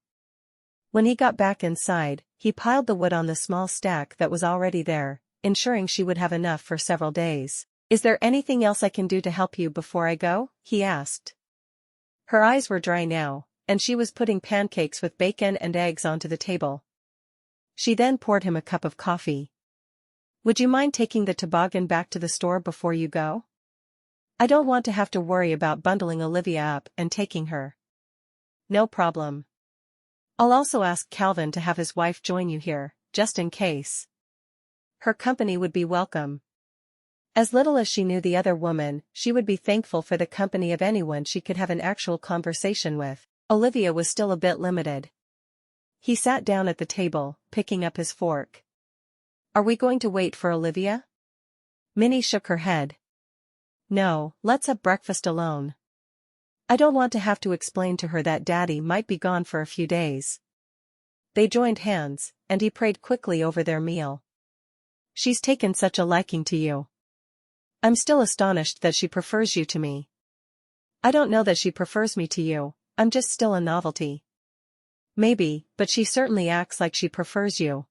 When he got back inside, he piled the wood on the small stack that was already there, ensuring she would have enough for several days. Is there anything else I can do to help you before I go? He asked. Her eyes were dry now, and she was putting pancakes with bacon and eggs onto the table. She then poured him a cup of coffee. Would you mind taking the toboggan back to the store before you go? I don't want to have to worry about bundling Olivia up and taking her. No problem. I'll also ask Calvin to have his wife join you here, just in case. Her company would be welcome. As little as she knew the other woman, she would be thankful for the company of anyone she could have an actual conversation with. Olivia was still a bit limited. He sat down at the table, picking up his fork. Are we going to wait for Olivia? Minnie shook her head. No, let's have breakfast alone. I don't want to have to explain to her that Daddy might be gone for a few days. They joined hands, and he prayed quickly over their meal. She's taken such a liking to you. I'm still astonished that she prefers you to me. I don't know that she prefers me to you, I'm just still a novelty. Maybe, but she certainly acts like she prefers you.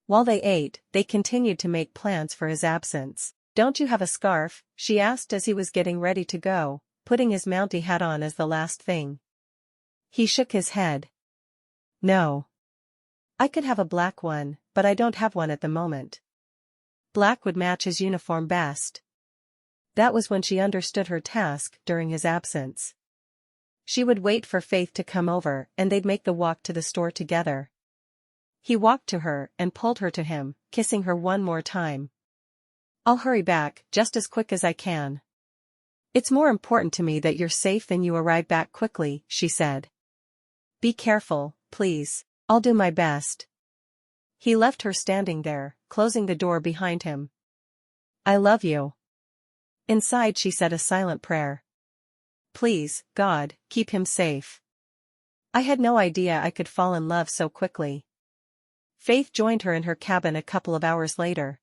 While they ate, they continued to make plans for his absence. Don't you have a scarf? She asked as he was getting ready to go, putting his Mountie hat on as the last thing. He shook his head. No. I could have a black one, but I don't have one at the moment. Black would match his uniform best. That was when she understood her task during his absence. She would wait for Faith to come over and they'd make the walk to the store together. He walked to her and pulled her to him, kissing her one more time. I'll hurry back just as quick as I can. It's more important to me that you're safe than you arrive back quickly, she said. Be careful, please. I'll do my best. He left her standing there, closing the door behind him. I love you. Inside she said a silent prayer. Please, God, keep him safe. I had no idea I could fall in love so quickly. Faith joined her in her cabin a couple of hours later.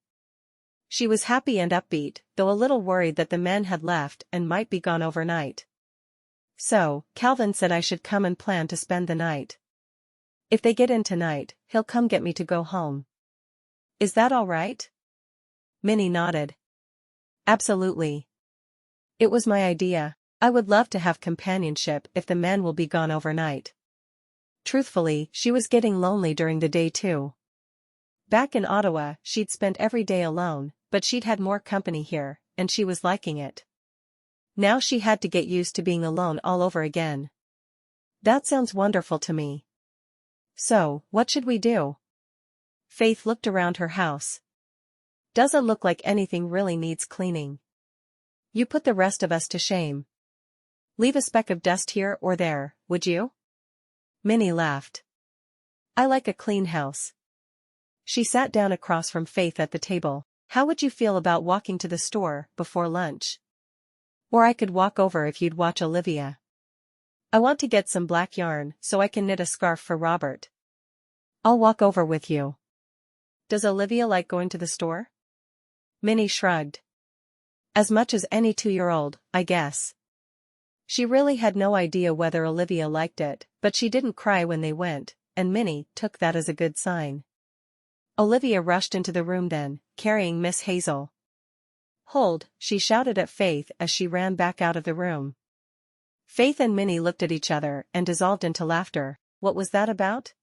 She was happy and upbeat, though a little worried that the men had left and might be gone overnight. So, Calvin said I should come and plan to spend the night. If they get in tonight, he'll come get me to go home. Is that all right? Minnie nodded. Absolutely. It was my idea. I would love to have companionship if the men will be gone overnight. Truthfully, she was getting lonely during the day too. Back in Ottawa, she'd spent every day alone, but she'd had more company here, and she was liking it. Now she had to get used to being alone all over again. That sounds wonderful to me. So, what should we do? Faith looked around her house. Doesn't look like anything really needs cleaning. You put the rest of us to shame. Leave a speck of dust here or there, would you? Minnie laughed. I like a clean house. She sat down across from Faith at the table. How would you feel about walking to the store before lunch? Or I could walk over if you'd watch Olivia. I want to get some black yarn so I can knit a scarf for Robert. I'll walk over with you. Does Olivia like going to the store? Minnie shrugged. As much as any 2-year-old, I guess. She really had no idea whether Olivia liked it, but she didn't cry when they went, and Minnie took that as a good sign. Olivia rushed into the room then, carrying Miss Hazel. Hold, she shouted at Faith as she ran back out of the room. Faith and Minnie looked at each other and dissolved into laughter. What was that about?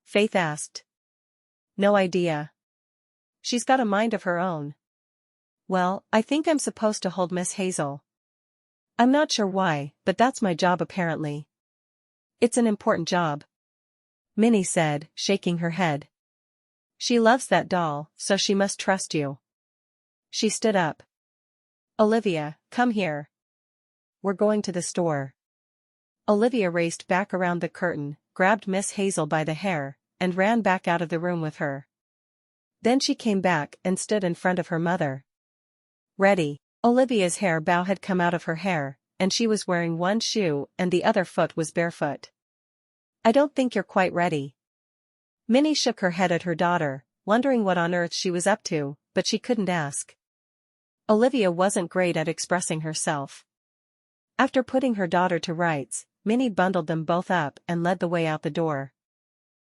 Faith asked. No idea. She's got a mind of her own. Well, I think I'm supposed to hold Miss Hazel. I'm not sure why, but that's my job apparently. It's an important job. Minnie said, shaking her head. She loves that doll, so she must trust you. She stood up. Olivia, come here. We're going to the store. Olivia raced back around the curtain, grabbed Miss Hazel by the hair, and ran back out of the room with her. Then she came back and stood in front of her mother. Ready. Olivia's hair bow had come out of her hair, and she was wearing one shoe and the other foot was barefoot. I don't think you're quite ready. Minnie shook her head at her daughter, wondering what on earth she was up to, but she couldn't ask. Olivia wasn't great at expressing herself. After putting her daughter to rights, Minnie bundled them both up and led the way out the door.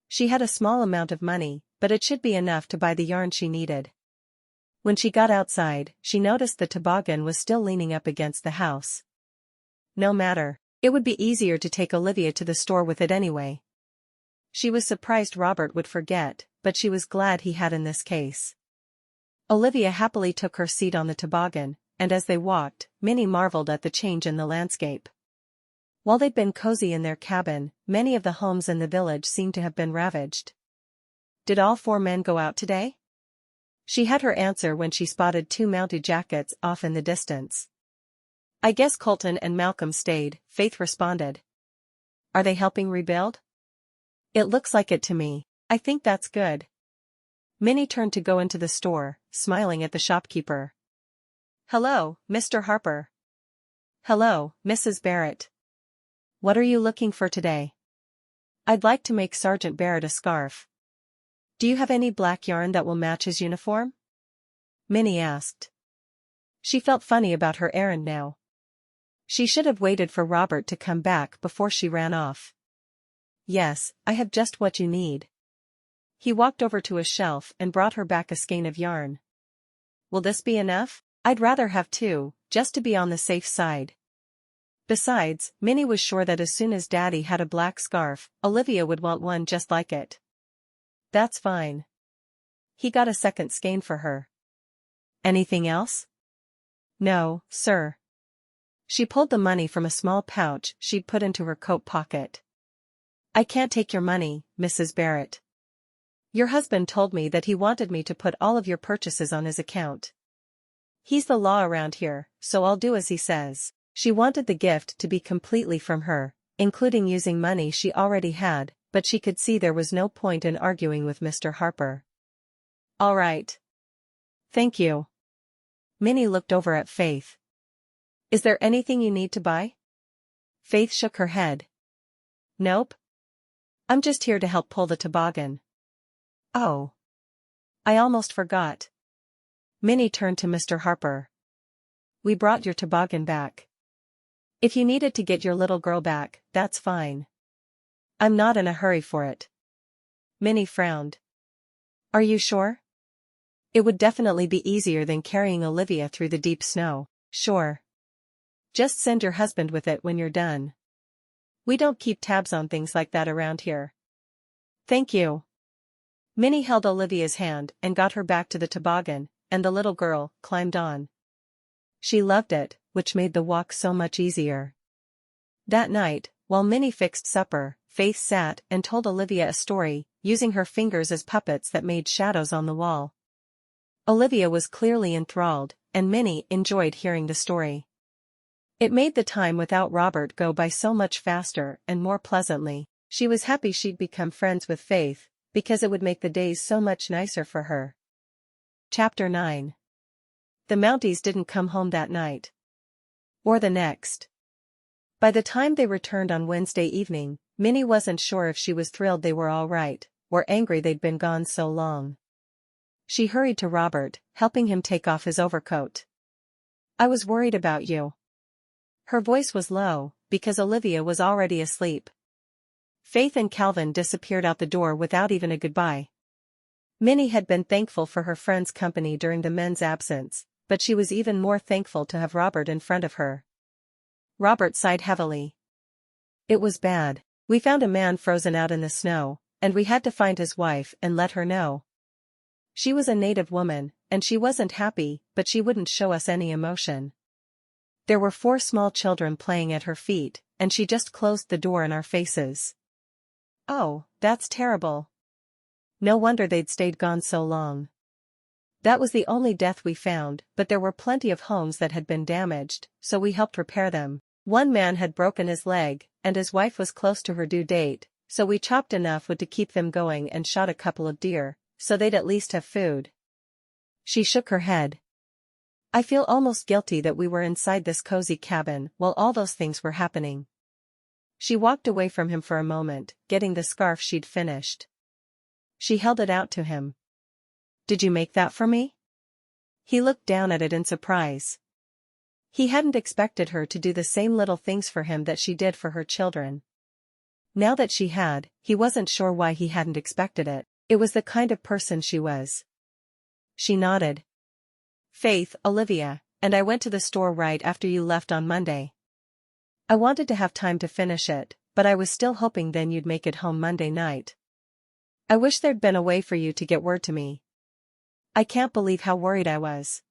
She had a small amount of money, but it should be enough to buy the yarn she needed. When she got outside, she noticed the toboggan was still leaning up against the house. No matter, it would be easier to take Olivia to the store with it anyway. She was surprised Robert would forget, but she was glad he had in this case. Olivia happily took her seat on the toboggan, and as they walked, Minnie marveled at the change in the landscape. While they'd been cozy in their cabin, many of the homes in the village seemed to have been ravaged. Did all 4 men go out today? She had her answer when she spotted 2 Mountie jackets off in the distance. I guess Colton and Malcolm stayed, Faith responded. Are they helping rebuild? It looks like it to me. I think that's good. Minnie turned to go into the store, smiling at the shopkeeper. Hello, Mr. Harper. Hello, Mrs. Barret. What are you looking for today? I'd like to make Sergeant Barret a scarf. Do you have any black yarn that will match his uniform? Minnie asked. She felt funny about her errand now. She should have waited for Robert to come back before she ran off. Yes, I have just what you need. He walked over to a shelf and brought her back a skein of yarn. Will this be enough? I'd rather have 2, just to be on the safe side. Besides, Minnie was sure that as soon as Daddy had a black scarf, Olivia would want one just like it. That's fine. He got a second skein for her. Anything else? No, sir. She pulled the money from a small pouch she'd put into her coat pocket. I can't take your money, Mrs. Barret. Your husband told me that he wanted me to put all of your purchases on his account. He's the law around here, so I'll do as he says. She wanted the gift to be completely from her, including using money she already had, but she could see there was no point in arguing with Mr. Harper. All right. Thank you. Minnie looked over at Faith. Is there anything you need to buy? Faith shook her head. Nope. I'm just here to help pull the toboggan. Oh. I almost forgot. Minnie turned to Mr. Harper. We brought your toboggan back. If you needed to get your little girl back, that's fine. I'm not in a hurry for it. Minnie frowned. Are you sure? It would definitely be easier than carrying Olivia through the deep snow. Sure. Just send your husband with it when you're done. We don't keep tabs on things like that around here. Thank you. Minnie held Olivia's hand and got her back to the toboggan, and the little girl climbed on. She loved it, which made the walk so much easier. That night, while Minnie fixed supper, Faith sat and told Olivia a story, using her fingers as puppets that made shadows on the wall. Olivia was clearly enthralled, and Minnie enjoyed hearing the story. It made the time without Robert go by so much faster and more pleasantly. She was happy she'd become friends with Faith, because it would make the days so much nicer for her. Chapter 9. The Mounties didn't come home that night. Or the next. By the time they returned on Wednesday evening, Minnie wasn't sure if she was thrilled they were all right, or angry they'd been gone so long. She hurried to Robert, helping him take off his overcoat. I was worried about you. Her voice was low, because Olivia was already asleep. Faith and Calvin disappeared out the door without even a goodbye. Minnie had been thankful for her friend's company during the men's absence, but she was even more thankful to have Robert in front of her. Robert sighed heavily. It was bad. We found a man frozen out in the snow, and we had to find his wife and let her know. She was a native woman, and she wasn't happy, but she wouldn't show us any emotion. There were 4 small children playing at her feet, and she just closed the door in our faces. Oh, that's terrible. No wonder they'd stayed gone so long. That was the only death we found, but there were plenty of homes that had been damaged, so we helped repair them. One man had broken his leg, and his wife was close to her due date, so we chopped enough wood to keep them going and shot a couple of deer, so they'd at least have food. She shook her head. I feel almost guilty that we were inside this cozy cabin while all those things were happening. She walked away from him for a moment, getting the scarf she'd finished. She held it out to him. Did you make that for me? He looked down at it in surprise. He hadn't expected her to do the same little things for him that she did for her children. Now that she had, he wasn't sure why he hadn't expected it. It was the kind of person she was. She nodded. Faith, Olivia, and I went to the store right after you left on Monday. I wanted to have time to finish it, but I was still hoping then you'd make it home Monday night. I wish there'd been a way for you to get word to me. I can't believe how worried I was.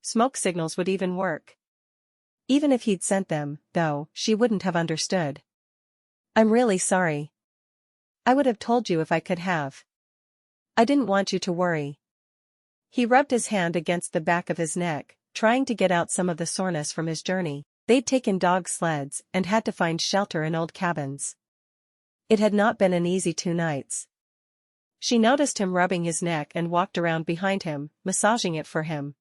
Smoke signals would even work. Even if he'd sent them, though, she wouldn't have understood. I'm really sorry. I would have told you if I could have. I didn't want you to worry. He rubbed his hand against the back of his neck, trying to get out some of the soreness from his journey. They'd taken dog sleds and had to find shelter in old cabins. It had not been an easy 2 nights. She noticed him rubbing his neck and walked around behind him, massaging it for him.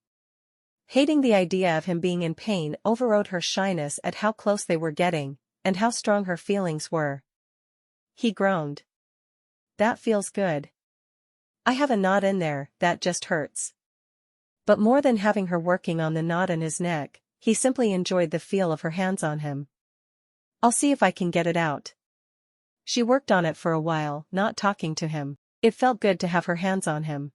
Hating the idea of him being in pain overrode her shyness at how close they were getting, and how strong her feelings were. He groaned. That feels good. I have a knot in there, that just hurts. But more than having her working on the knot in his neck, he simply enjoyed the feel of her hands on him. I'll see if I can get it out. She worked on it for a while, not talking to him. It felt good to have her hands on him.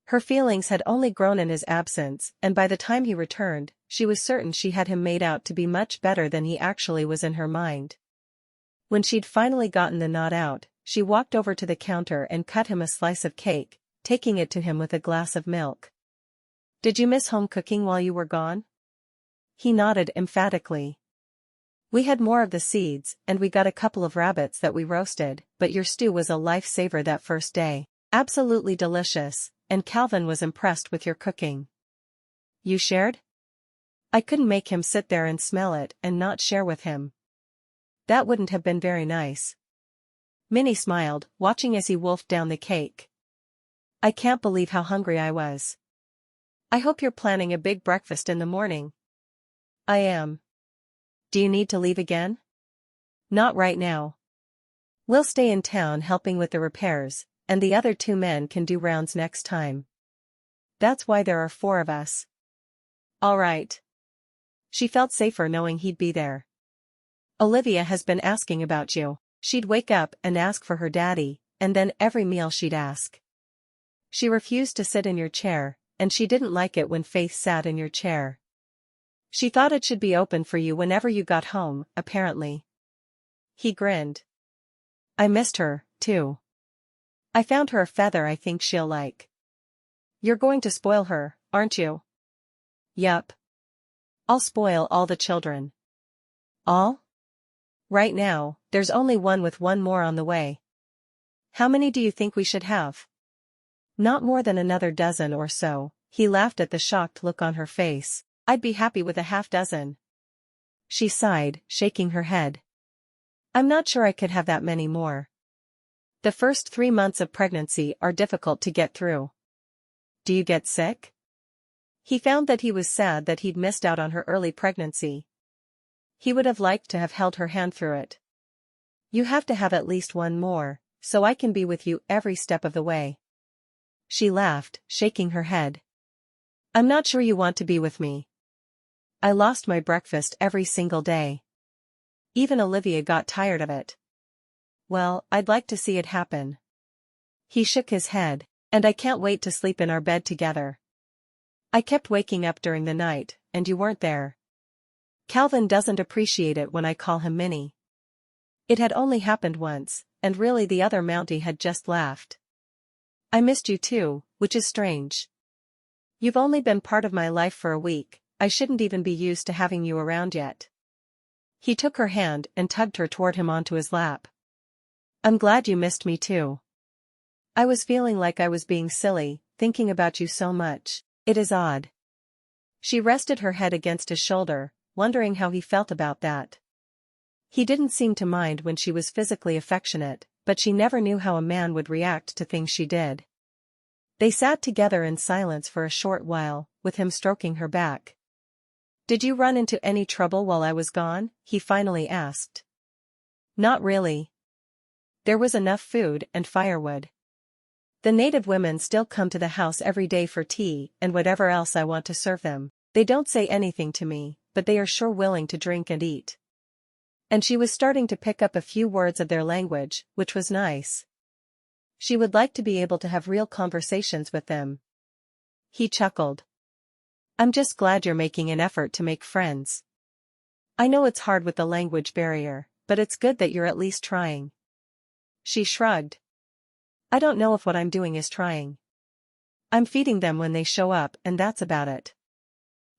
Her feelings had only grown in his absence, and by the time he returned, she was certain she had him made out to be much better than he actually was in her mind. When she'd finally gotten the knot out, she walked over to the counter and cut him a slice of cake, taking it to him with a glass of milk. Did you miss home cooking while you were gone? He nodded emphatically. We had more of the seeds, and we got a couple of rabbits that we roasted, but your stew was a lifesaver that first day. Absolutely delicious, and Calvin was impressed with your cooking. You shared? I couldn't make him sit there and smell it and not share with him. That wouldn't have been very nice. Minnie smiled, watching as he wolfed down the cake. I can't believe how hungry I was. I hope you're planning a big breakfast in the morning. I am. Do you need to leave again? Not right now. We'll stay in town helping with the repairs, and the other 2 men can do rounds next time. That's why there are 4 of us. All right. She felt safer knowing he'd be there. Olivia has been asking about you. She'd wake up and ask for her daddy, and then every meal she'd ask. She refused to sit in your chair, and she didn't like it when Faith sat in your chair. She thought it should be open for you whenever you got home, apparently. He grinned. I missed her, too. I found her a feather I think she'll like. You're going to spoil her, aren't you? Yup. I'll spoil all the children. All? Right now, there's only one with 1 more on the way. How many do you think we should have? Not more than another dozen or so. He laughed at the shocked look on her face. I'd be happy with a half-dozen. She sighed, shaking her head. I'm not sure I could have that many more. The first 3 months of pregnancy are difficult to get through. Do you get sick? He found that he was sad that he'd missed out on her early pregnancy. He would have liked to have held her hand through it. You have to have at least 1 more, so I can be with you every step of the way. She laughed, shaking her head. I'm not sure you want to be with me. I lost my breakfast every single day. Even Olivia got tired of it. Well, I'd like to see it happen. He shook his head, and I can't wait to sleep in our bed together. I kept waking up during the night, and you weren't there. Calvin doesn't appreciate it when I call him Minnie. It had only happened once, and really the other Mountie had just laughed. I missed you too, which is strange. You've only been part of my life for a week, I shouldn't even be used to having you around yet. He took her hand and tugged her toward him onto his lap. I'm glad you missed me too. I was feeling like I was being silly, thinking about you so much. It is odd. She rested her head against his shoulder, wondering how he felt about that. He didn't seem to mind when she was physically affectionate, but she never knew how a man would react to things she did. They sat together in silence for a short while, with him stroking her back. Did you run into any trouble while I was gone? He finally asked. Not really. There was enough food and firewood. The native women still come to the house every day for tea and whatever else I want to serve them. They don't say anything to me, but they are sure willing to drink and eat. And she was starting to pick up a few words of their language, which was nice. She would like to be able to have real conversations with them. He chuckled. I'm just glad you're making an effort to make friends. I know it's hard with the language barrier, but it's good that you're at least trying. She shrugged. I don't know if what I'm doing is trying. I'm feeding them when they show up and that's about it.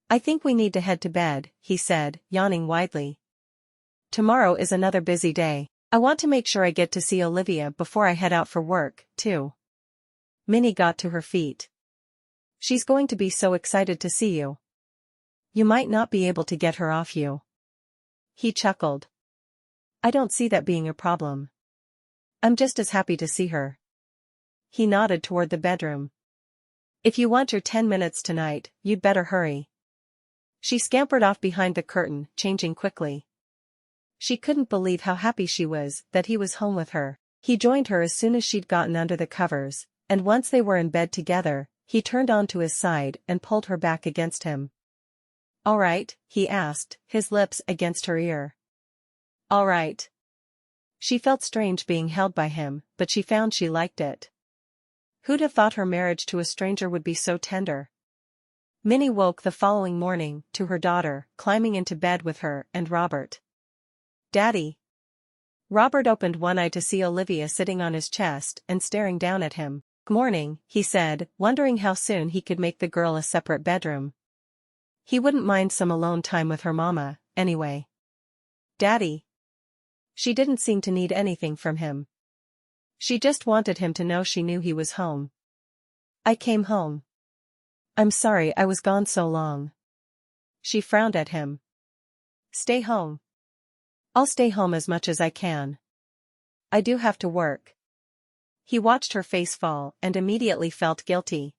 I think we need to head to bed, he said, yawning widely. Tomorrow is another busy day. I want to make sure I get to see Olivia before I head out for work, too. Minnie got to her feet. She's going to be so excited to see you. You might not be able to get her off you. He chuckled. I don't see that being a problem. I'm just as happy to see her. He nodded toward the bedroom. If you want your 10 minutes tonight, you'd better hurry. She scampered off behind the curtain, changing quickly. She couldn't believe how happy she was that he was home with her. He joined her as soon as she'd gotten under the covers, and once they were in bed together, he turned onto his side and pulled her back against him. All right, he asked, his lips against her ear. All right. She felt strange being held by him, but she found she liked it. Who'd have thought her marriage to a stranger would be so tender? Minnie woke the following morning to her daughter climbing into bed with her and Robert. Daddy. Robert opened one eye to see Olivia sitting on his chest and staring down at him. Good morning, he said, wondering how soon he could make the girl a separate bedroom. He wouldn't mind some alone time with her mama, anyway. Daddy. She didn't seem to need anything from him. She just wanted him to know she knew he was home. I came home. I'm sorry I was gone so long. She frowned at him. Stay home. I'll stay home as much as I can. I do have to work. He watched her face fall and immediately felt guilty.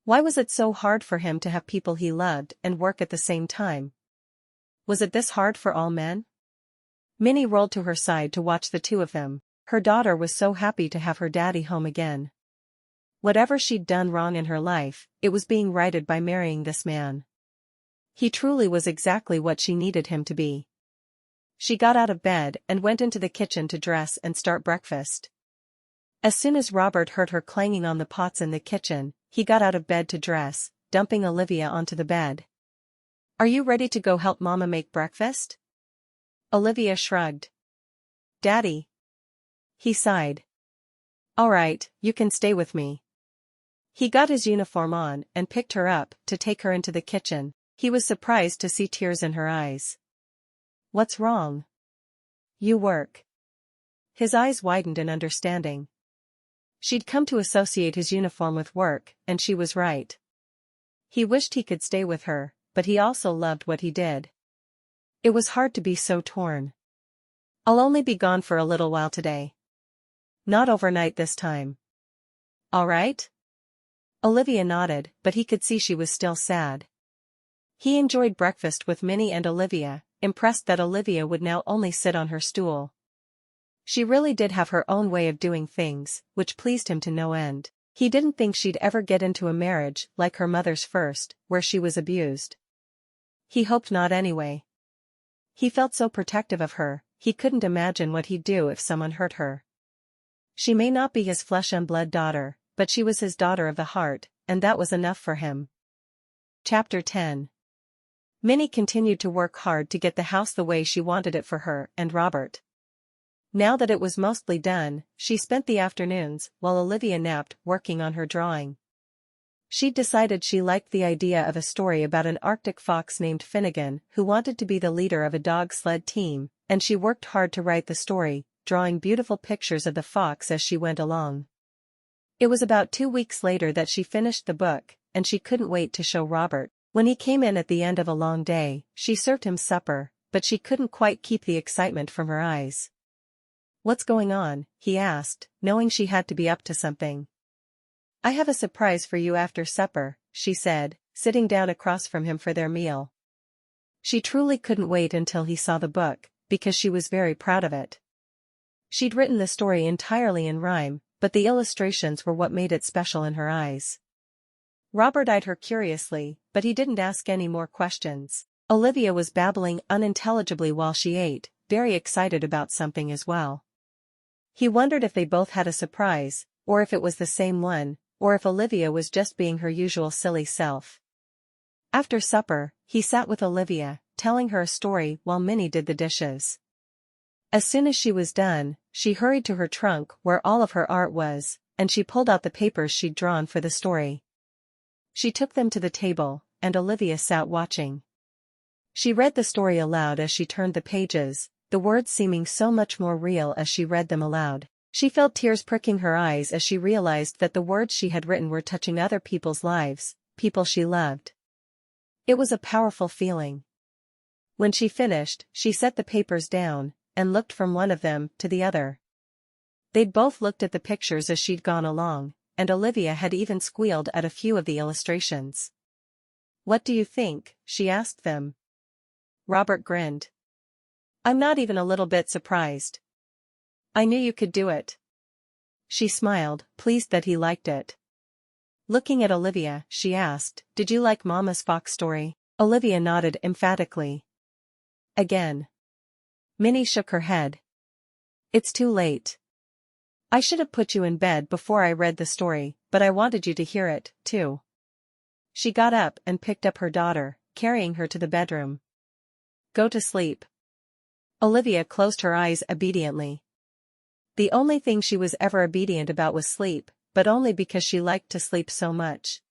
Why was it so hard for him to have people he loved and work at the same time? Was it this hard for all men? Minnie rolled to her side to watch the two of them. Her daughter was so happy to have her daddy home again. Whatever she'd done wrong in her life, it was being righted by marrying this man. He truly was exactly what she needed him to be. She got out of bed and went into the kitchen to dress and start breakfast. As soon as Robert heard her clanging on the pots in the kitchen, he got out of bed to dress, dumping Olivia onto the bed. "Are you ready to go help Mama make breakfast?" Olivia shrugged. "Daddy." He sighed. "All right, you can stay with me." He got his uniform on and picked her up to take her into the kitchen. He was surprised to see tears in her eyes. "What's wrong?" "You work." His eyes widened in understanding. She'd come to associate his uniform with work, and she was right. He wished he could stay with her, but he also loved what he did. It was hard to be so torn. "I'll only be gone for a little while today. Not overnight this time." "All right?" Olivia nodded, but he could see she was still sad. He enjoyed breakfast with Minnie and Olivia, impressed that Olivia would now only sit on her stool. She really did have her own way of doing things, which pleased him to no end. He didn't think she'd ever get into a marriage like her mother's first, where she was abused. He hoped not anyway. He felt so protective of her, he couldn't imagine what he'd do if someone hurt her. She may not be his flesh and blood daughter, but she was his daughter of the heart, and that was enough for him. Chapter 10. Minnie continued to work hard to get the house the way she wanted it for her and Robert. Now that it was mostly done, she spent the afternoons, while Olivia napped, working on her drawing. She'd decided she liked the idea of a story about an Arctic fox named Finnegan who wanted to be the leader of a dog sled team, and she worked hard to write the story, drawing beautiful pictures of the fox as she went along. It was about 2 weeks later that she finished the book, and she couldn't wait to show Robert. When he came in at the end of a long day, she served him supper, but she couldn't quite keep the excitement from her eyes. "What's going on?" he asked, knowing she had to be up to something. "I have a surprise for you after supper," she said, sitting down across from him for their meal. She truly couldn't wait until he saw the book, because she was very proud of it. She'd written the story entirely in rhyme, but the illustrations were what made it special in her eyes. Robert eyed her curiously, but he didn't ask any more questions. Olivia was babbling unintelligibly while she ate, very excited about something as well. He wondered if they both had a surprise, or if it was the same one, or if Olivia was just being her usual silly self. After supper, he sat with Olivia, telling her a story while Minnie did the dishes. As soon as she was done, she hurried to her trunk where all of her art was, and she pulled out the papers she'd drawn for the story. She took them to the table, and Olivia sat watching. She read the story aloud as she turned the pages, the words seeming so much more real as she read them aloud. She felt tears pricking her eyes as she realized that the words she had written were touching other people's lives, people she loved. It was a powerful feeling. When she finished, she set the papers down, and looked from one of them to the other. They'd both looked at the pictures as she'd gone along, and Olivia had even squealed at a few of the illustrations. "What do you think?" she asked them. Robert grinned. "I'm not even a little bit surprised. I knew you could do it." She smiled, pleased that he liked it. Looking at Olivia, she asked, "Did you like Mama's fox story?" Olivia nodded emphatically. Again. Minnie shook her head. "It's too late. I should have put you in bed before I read the story, but I wanted you to hear it, too." She got up and picked up her daughter, carrying her to the bedroom. "Go to sleep." Olivia closed her eyes obediently. The only thing she was ever obedient about was sleep, but only because she liked to sleep so much.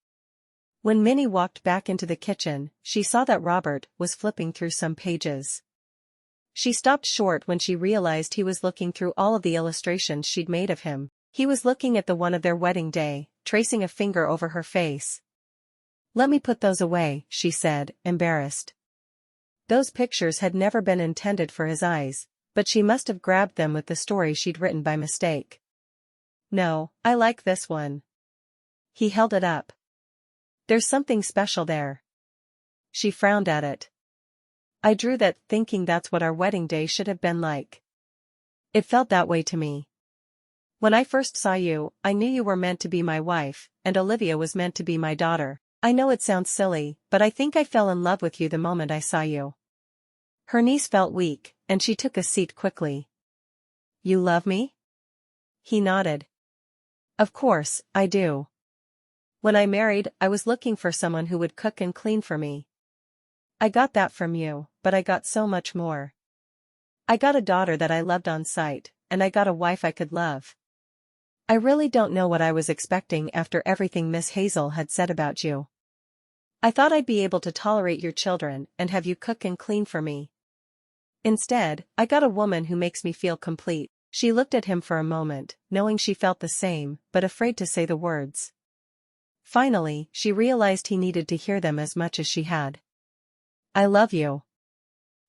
When Minnie walked back into the kitchen, she saw that Robert was flipping through some pages. She stopped short when she realized he was looking through all of the illustrations she'd made of him. He was looking at the one of their wedding day, tracing a finger over her face. "Let me put those away," she said, embarrassed. Those pictures had never been intended for his eyes, but she must have grabbed them with the story she'd written by mistake. "No, I like this one." He held it up. There's something special there. She frowned at it. I drew that, thinking that's what our wedding day should have been like. It felt that way to me. When I first saw you, I knew you were meant to be my wife, and Olivia was meant to be my daughter. I know it sounds silly, but I think I fell in love with you the moment I saw you. Her knees felt weak, and she took a seat quickly. You love me? He nodded. Of course, I do. When I married, I was looking for someone who would cook and clean for me. I got that from you, but I got so much more. I got a daughter that I loved on sight, and I got a wife I could love. I really don't know what I was expecting after everything Miss Hazel had said about you. I thought I'd be able to tolerate your children and have you cook and clean for me. Instead, I got a woman who makes me feel complete. She looked at him for a moment, knowing she felt the same, but afraid to say the words. Finally, she realized he needed to hear them as much as she had. I love you.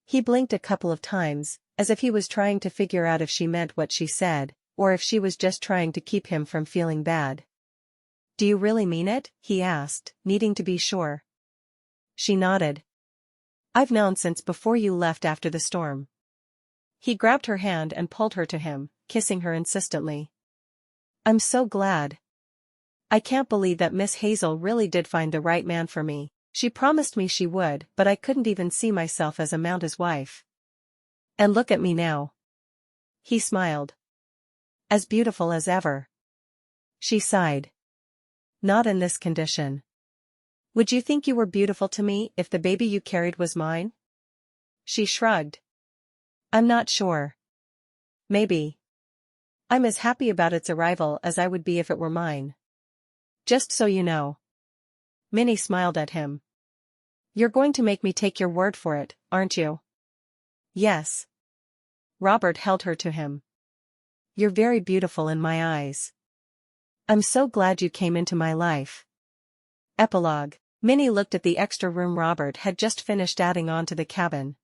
He blinked a couple of times, as if he was trying to figure out if she meant what she said, or if she was just trying to keep him from feeling bad. Do you really mean it? He asked, needing to be sure. She nodded. I've known since before you left after the storm. He grabbed her hand and pulled her to him, kissing her insistently. I'm so glad. I can't believe that Miss Hazel really did find the right man for me. She promised me she would, but I couldn't even see myself as a Mounty's wife. And look at me now. He smiled. As beautiful as ever. She sighed. Not in this condition. Would you think you were beautiful to me if the baby you carried was mine? She shrugged. I'm not sure. Maybe. I'm as happy about its arrival as I would be if it were mine. Just so you know. Minnie smiled at him. You're going to make me take your word for it, aren't you? Yes. Robert held her to him. You're very beautiful in my eyes. I'm so glad you came into my life. Epilogue. Minnie looked at the extra room Robert had just finished adding on to the cabin.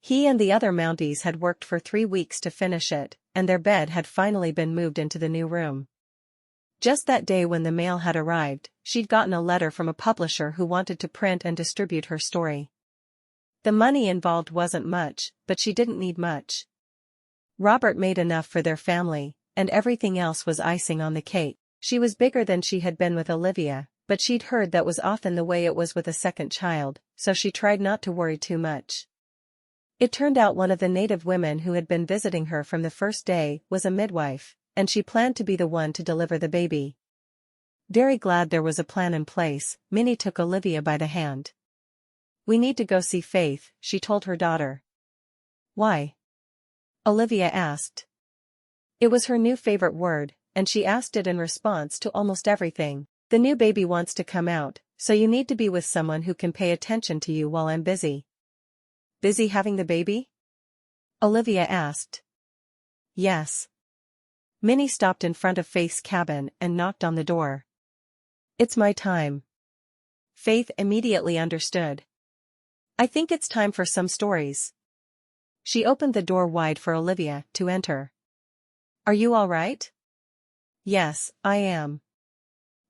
He and the other Mounties had worked for 3 weeks to finish it, and their bed had finally been moved into the new room. Just that day when the mail had arrived, she'd gotten a letter from a publisher who wanted to print and distribute her story. The money involved wasn't much, but she didn't need much. Robert made enough for their family, and everything else was icing on the cake. She was bigger than she had been with Olivia, but she'd heard that was often the way it was with a second child, so she tried not to worry too much. It turned out one of the native women who had been visiting her from the first day was a midwife, and she planned to be the one to deliver the baby. Very glad there was a plan in place, Minnie took Olivia by the hand. We need to go see Faith, she told her daughter. Why? Olivia asked. It was her new favorite word, and she asked it in response to almost everything. The new baby wants to come out, so you need to be with someone who can pay attention to you while I'm busy. Busy having the baby? Olivia asked. Yes. Minnie stopped in front of Faith's cabin and knocked on the door. It's my time. Faith immediately understood. I think it's time for some stories. She opened the door wide for Olivia to enter. Are you all right? Yes, I am.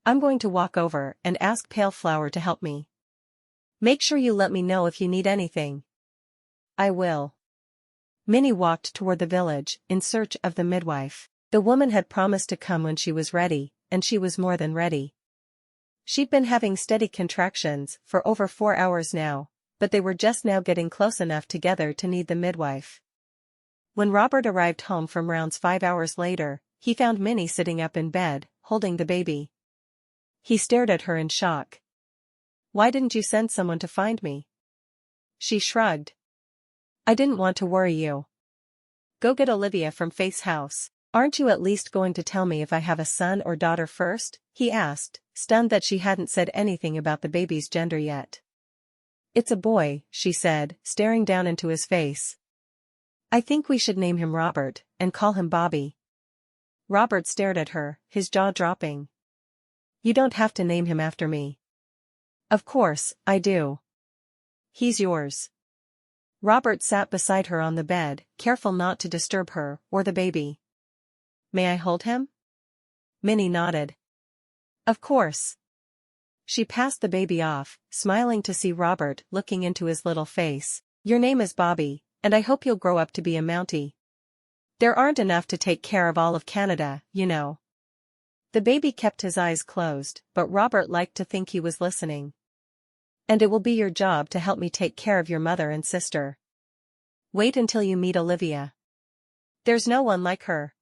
I'm going to walk over and ask Pale Flower to help me. Make sure you let me know if you need anything. I will. Minnie walked toward the village in search of the midwife. The woman had promised to come when she was ready, and she was more than ready. She'd been having steady contractions for over 4 hours now, but they were just now getting close enough together to need the midwife. When Robert arrived home from rounds 5 hours later, he found Minnie sitting up in bed, holding the baby. He stared at her in shock. Why didn't you send someone to find me? She shrugged. I didn't want to worry you. Go get Olivia from Faith's house. Aren't you at least going to tell me if I have a son or daughter first? He asked, stunned that she hadn't said anything about the baby's gender yet. It's a boy, she said, staring down into his face. I think we should name him Robert, and call him Bobby. Robert stared at her, his jaw dropping. You don't have to name him after me. Of course, I do. He's yours. Robert sat beside her on the bed, careful not to disturb her or the baby. May I hold him? Minnie nodded. Of course. She passed the baby off, smiling to see Robert looking into his little face. Your name is Bobby, and I hope you'll grow up to be a Mountie. There aren't enough to take care of all of Canada, you know. The baby kept his eyes closed, but Robert liked to think he was listening. And it will be your job to help me take care of your mother and sister. Wait until you meet Olivia. There's no one like her.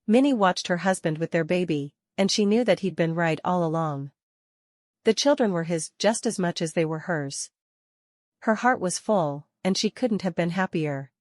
Minnie watched her husband with their baby, and she knew that he'd been right all along. The children were his just as much as they were hers. Her heart was full, and she couldn't have been happier.